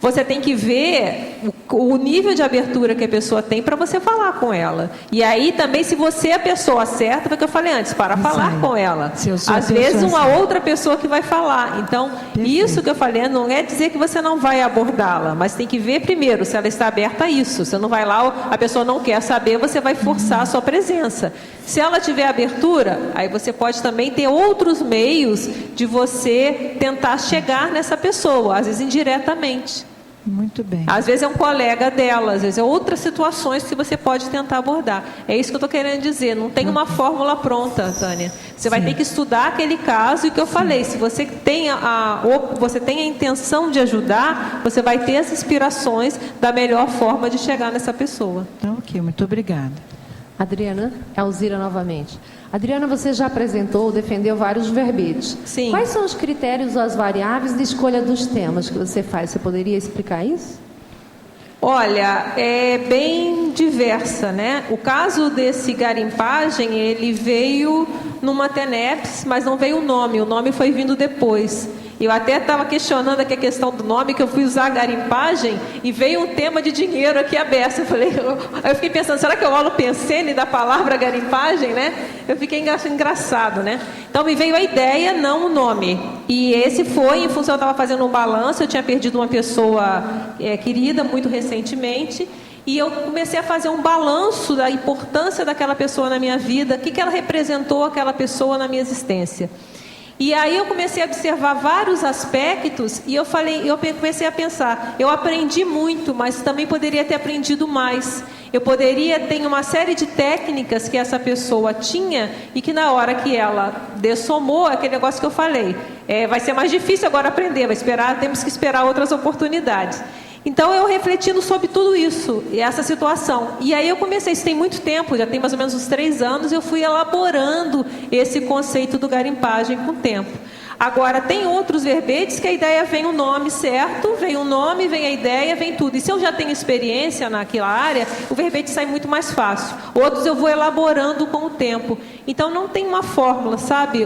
A: Você tem que ver o nível de abertura que a pessoa tem para você falar com ela. E aí também, se você é a pessoa certa, foi o que eu falei antes, para falar com ela. Às vezes uma outra pessoa que vai falar. Então, isso que eu falei não é dizer que você não vai abordá-la, mas tem que ver primeiro se ela está aberta a isso. Você não vai lá, a pessoa não quer saber, você vai forçar a sua presença. Se ela tiver abertura, aí você pode também ter outros meios de você tentar chegar nessa pessoa, às vezes indiretamente.
J: Muito bem.
A: Às vezes é um colega dela, às vezes é outras situações que você pode tentar abordar. É isso que eu estou querendo dizer. Não tem uma fórmula pronta, Tânia. Você vai ter que estudar aquele caso e o que eu falei. Se você tem você tem a intenção de ajudar, você vai ter as inspirações da melhor forma de chegar nessa pessoa.
J: Então, ok, muito obrigada.
G: Adriana, Alzira novamente. Adriana, você já apresentou, defendeu vários verbetes.
A: Sim.
G: Quais são os critérios ou as variáveis de escolha dos temas que você faz? Você poderia explicar isso?
A: Olha, é bem diversa, né? O caso desse garimpagem, ele veio numa TENEPS, mas não veio o nome foi vindo depois. Eu até estava questionando aqui a questão do nome, que eu fui usar garimpagem e veio um tema de dinheiro aqui aberto. Eu fiquei pensando, será que eu olo pensene da palavra garimpagem, né? Eu fiquei engraçado, né? Então me veio a ideia, não o nome. E esse foi, em função, eu estava fazendo um balanço, eu tinha perdido uma pessoa querida muito recentemente, e eu comecei a fazer um balanço da importância daquela pessoa na minha vida, o que ela representou aquela pessoa na minha existência. E aí eu comecei a observar vários aspectos e eu comecei a pensar, eu aprendi muito, mas também poderia ter aprendido mais. Eu poderia ter uma série de técnicas que essa pessoa tinha e que na hora que ela dessomou, aquele negócio que eu falei, vai ser mais difícil agora aprender, temos que esperar outras oportunidades. Então, eu refletindo sobre tudo isso, e essa situação. E aí eu comecei, isso tem muito tempo, já tem mais ou menos uns 3 anos, eu fui elaborando esse conceito do garimpagem com o tempo. Agora, tem outros verbetes que a ideia vem o nome certo, vem o nome, vem a ideia, vem tudo. E se eu já tenho experiência naquela área, o verbete sai muito mais fácil. Outros eu vou elaborando com o tempo. Então, não tem uma fórmula, sabe,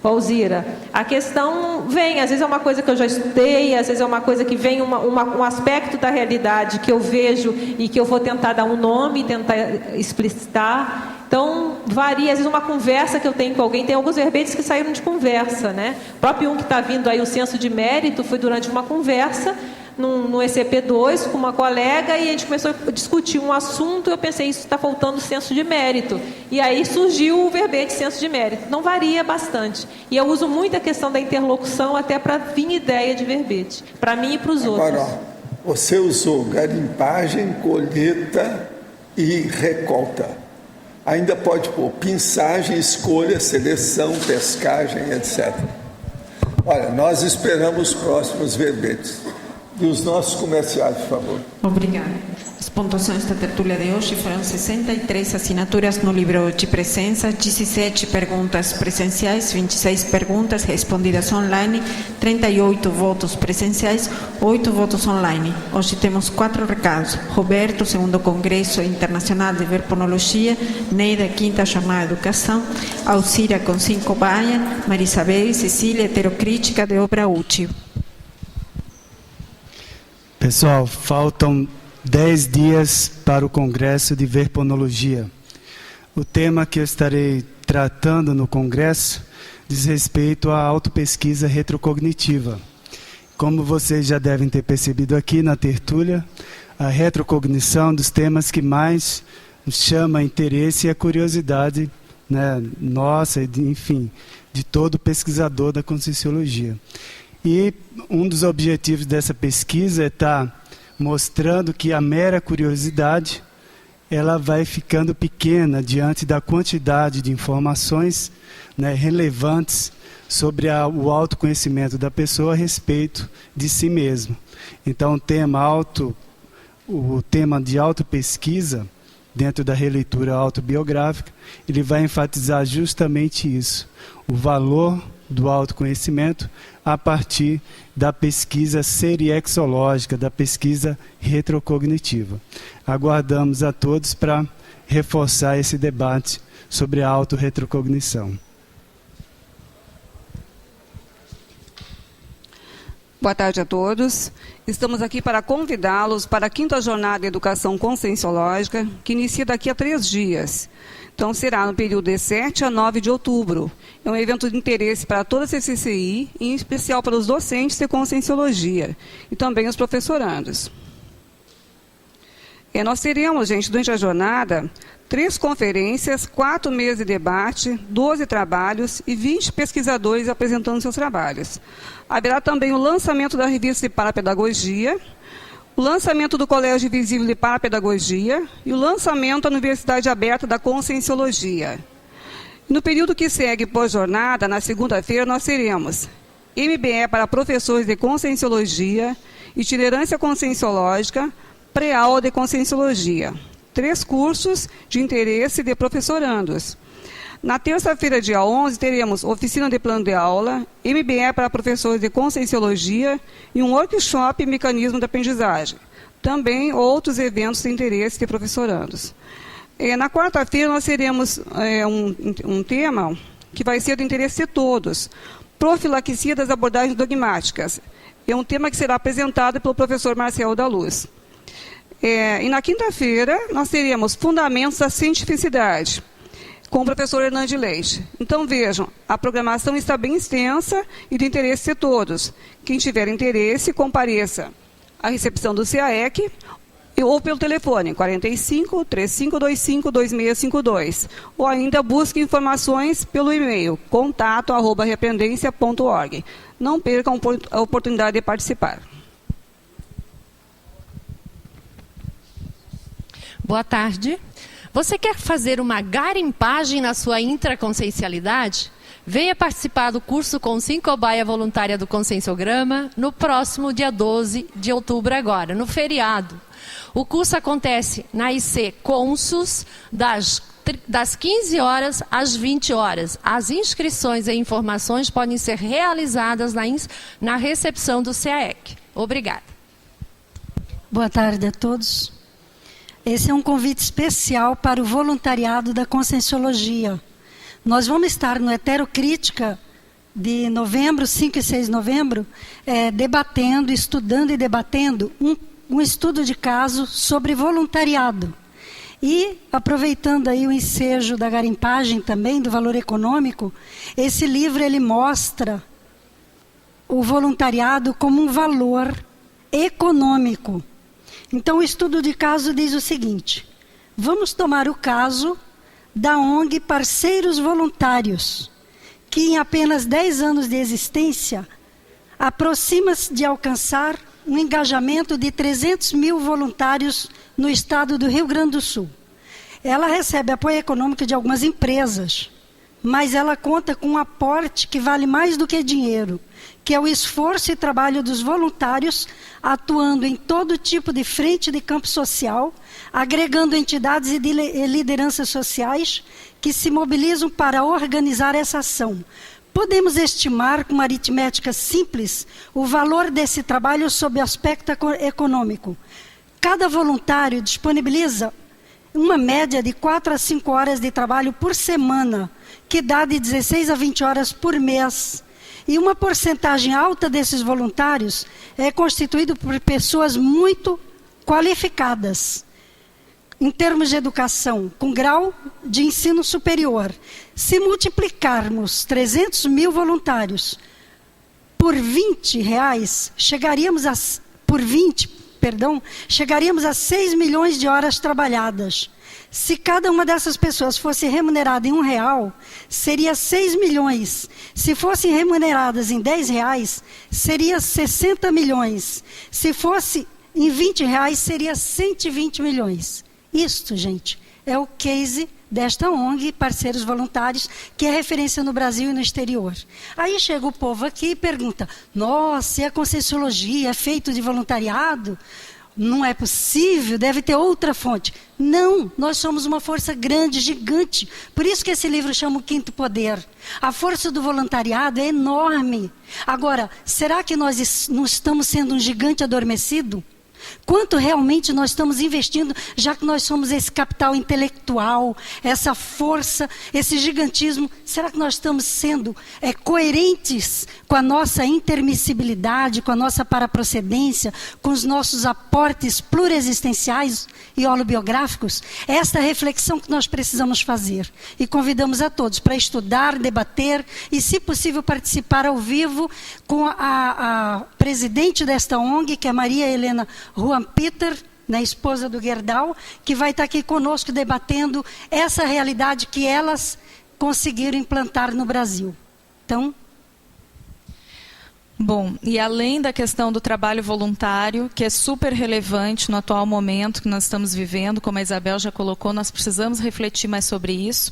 A: Alzira? A questão vem, às vezes é uma coisa que eu já estudei, às vezes é uma coisa que vem um aspecto da realidade que eu vejo e que eu vou tentar dar um nome, tentar explicitar. Então, varia, às vezes uma conversa que eu tenho com alguém, tem alguns verbetes que saíram de conversa, né? O próprio um que está vindo aí, o senso de mérito, foi durante uma conversa, no ECP2, com uma colega, e a gente começou a discutir um assunto, e eu pensei, isso está faltando senso de mérito. E aí surgiu o verbete senso de mérito. Não varia bastante. E eu uso muito a questão da interlocução até para vir ideia de verbete, para mim e para os outros.
B: Agora, você usou garimpagem, colheita e recolta. Ainda pode pôr pinçagem, escolha, seleção, pescagem, etc. Olha, nós esperamos os próximos verbetes. E os nossos comerciais, por favor.
L: Obrigada. As pontuações da tertúlia de hoje foram 63 assinaturas no livro de presença, 17 perguntas presenciais, 26 perguntas respondidas online, 38 votos presenciais, 8 votos online. Hoje temos 4 recados. Roberto, 2º Congresso Internacional de Verbonologia, Neida, 5ª Jornada de Educação, Alzira com 5 Baia, Marisabel e Cecília, heterocrítica de obra útil.
M: Pessoal, faltam 10 dias para o Congresso de Verbonologia. O tema que eu estarei tratando no Congresso diz respeito à autopesquisa retrocognitiva. Como vocês já devem ter percebido aqui na tertúlia, a retrocognição é um dos temas que mais chama interesse e a curiosidade, né, nossa, enfim, de todo pesquisador da Conscienciologia. E um dos objetivos dessa pesquisa é estar mostrando que a mera curiosidade ela vai ficando pequena diante da quantidade de informações, né, relevantes sobre o autoconhecimento da pessoa a respeito de si mesmo. Então, o tema de autopesquisa, dentro da releitura autobiográfica, ele vai enfatizar justamente isso, o valor do autoconhecimento a partir da pesquisa seriexológica, da pesquisa retrocognitiva. Aguardamos a todos para reforçar esse debate sobre a autorretrocognição.
N: Boa tarde a todos. Estamos aqui para convidá-los para a 5ª Jornada de Educação Conscienciológica, que inicia daqui a 3 dias. Então, será no período de 7 a 9 de outubro. É um evento de interesse para toda a CCCI, em especial para os docentes de Conscienciologia e também os professorandos. Nós teremos, gente, durante a jornada, 3 conferências, 4 meses de debate, 12 trabalhos e 20 pesquisadores apresentando seus trabalhos. Haverá também o lançamento da revista de Parapedagogia, o lançamento do Colégio Visível de Parapedagogia e o lançamento da Universidade Aberta da Conscienciologia. No período que segue pós-jornada, na segunda-feira, nós teremos MBE para professores de Conscienciologia, itinerância conscienciológica, pré-aula de Conscienciologia. 3 cursos de interesse de professorandos. Na terça-feira, dia 11, teremos oficina de plano de aula, MBE para professores de Conscienciologia e um workshop mecanismo de aprendizagem. Também outros eventos de interesse de professorandos. Na quarta-feira, nós teremos um tema que vai ser do interesse de todos, profilaxia das abordagens dogmáticas. É um tema que será apresentado pelo professor Marcelo da Luz. E na quinta-feira, nós teremos fundamentos da cientificidade, com o professor Hernande Leite. Então, vejam, a programação está bem extensa e de interesse de todos. Quem tiver interesse, compareça à recepção do CAEC ou pelo telefone 45 3525 2652, ou ainda busque informações pelo e-mail contato@reaprendência.org. Não percam a oportunidade de participar.
O: Boa tarde. Você quer fazer uma garimpagem na sua intraconsciencialidade?
G: Venha participar do curso Consim Cobaia Voluntária do Conscienciograma no próximo dia 12 de outubro agora, no feriado. O curso acontece na IC Consus, das 15 horas às 20 horas. As inscrições e informações podem ser realizadas na recepção do CAEC. Obrigada.
O: Boa tarde a todos. Esse é um convite especial para o voluntariado da Conscienciologia. Nós vamos estar no Heterocrítica de novembro, 5 e 6 de novembro, estudando e debatendo um estudo de caso sobre voluntariado. E, aproveitando aí o ensejo da garimpagem também, do valor econômico, esse livro ele mostra o voluntariado como um valor econômico. Então, o estudo de caso diz o seguinte: vamos tomar o caso da ONG Parceiros Voluntários, que em apenas 10 anos de existência, aproxima-se de alcançar um engajamento de 300 mil voluntários no estado do Rio Grande do Sul. Ela recebe apoio econômico de algumas empresas, mas ela conta com um aporte que vale mais do que dinheiro, que é o esforço e trabalho dos voluntários atuando em todo tipo de frente de campo social, agregando entidades e lideranças sociais que se mobilizam para organizar essa ação. Podemos estimar, com uma aritmética simples, o valor desse trabalho sob o aspecto econômico. Cada voluntário disponibiliza uma média de 4 a 5 horas de trabalho por semana, que dá de 16 a 20 horas por mês. E uma porcentagem alta desses voluntários é constituído por pessoas muito qualificadas, em termos de educação, com grau de ensino superior. Se multiplicarmos 300 mil voluntários por R$20, chegaríamos a 6 milhões de horas trabalhadas. Se cada uma dessas pessoas fosse remunerada em R$1, seria 6 milhões. Se fossem remuneradas em R$10, seria 60 milhões. Se fosse em R$20, seria 120 milhões. Isto, gente, é o case desta ONG, Parceiros Voluntários, que é referência no Brasil e no exterior. Aí chega o povo aqui e pergunta: nossa, e a Conscienciologia é feito de voluntariado? Não é possível, deve ter outra fonte. Não, nós somos uma força grande, gigante. Por isso que esse livro chama O Quinto Poder. A força do voluntariado é enorme. Agora, será que nós não estamos sendo um gigante adormecido? Quanto realmente nós estamos investindo, já que nós somos esse capital intelectual, essa força, esse gigantismo? Será que nós estamos sendo coerentes com a nossa intermissibilidade, com a nossa paraprocedência, com os nossos aportes plurexistenciais e holobiográficos? É esta reflexão que nós precisamos fazer. E convidamos a todos para estudar, debater e, se possível, participar ao vivo com a presidente desta ONG, que é Maria Helena Juan Peter, né, esposa do Gerdau, que vai estar aqui conosco debatendo essa realidade que elas conseguiram implantar no Brasil. Então...
P: Bom, e além da questão do trabalho voluntário, que é super relevante no atual momento que nós estamos vivendo, como a Isabel já colocou, nós precisamos refletir mais sobre isso.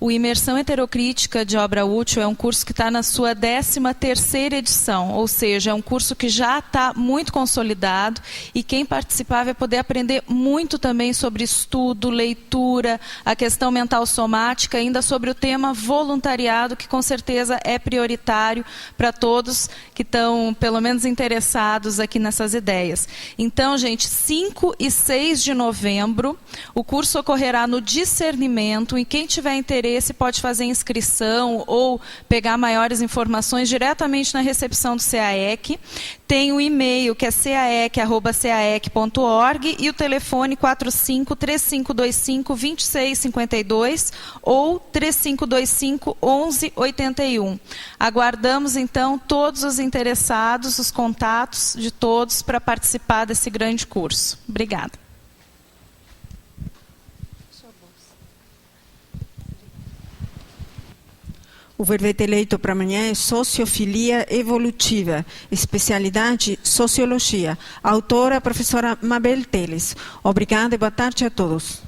P: O Imersão Heterocrítica de Obra Útil é um curso que está na sua 13ª edição, ou seja, é um curso que já está muito consolidado e quem participar vai poder aprender muito também sobre estudo, leitura, a questão mental somática, ainda sobre o tema voluntariado, que com certeza é prioritário para todos que estão, pelo menos, interessados aqui nessas ideias. Então, gente, 5 e 6 de novembro, o curso ocorrerá no Discernimento, e quem tiver interesse pode fazer inscrição ou pegar maiores informações diretamente na recepção do CAEC. Tem o e-mail, que é caec@caec.org, e o telefone 45-3525-2652 ou 3525-1181. Aguardamos, então, todos os interessados, os contatos de todos para participar desse grande curso. Obrigada.
L: O verbete eleito para amanhã é Sociofilia Evolutiva, especialidade Sociologia. Autora, a professora Mabel Teles. Obrigada e boa tarde a todos.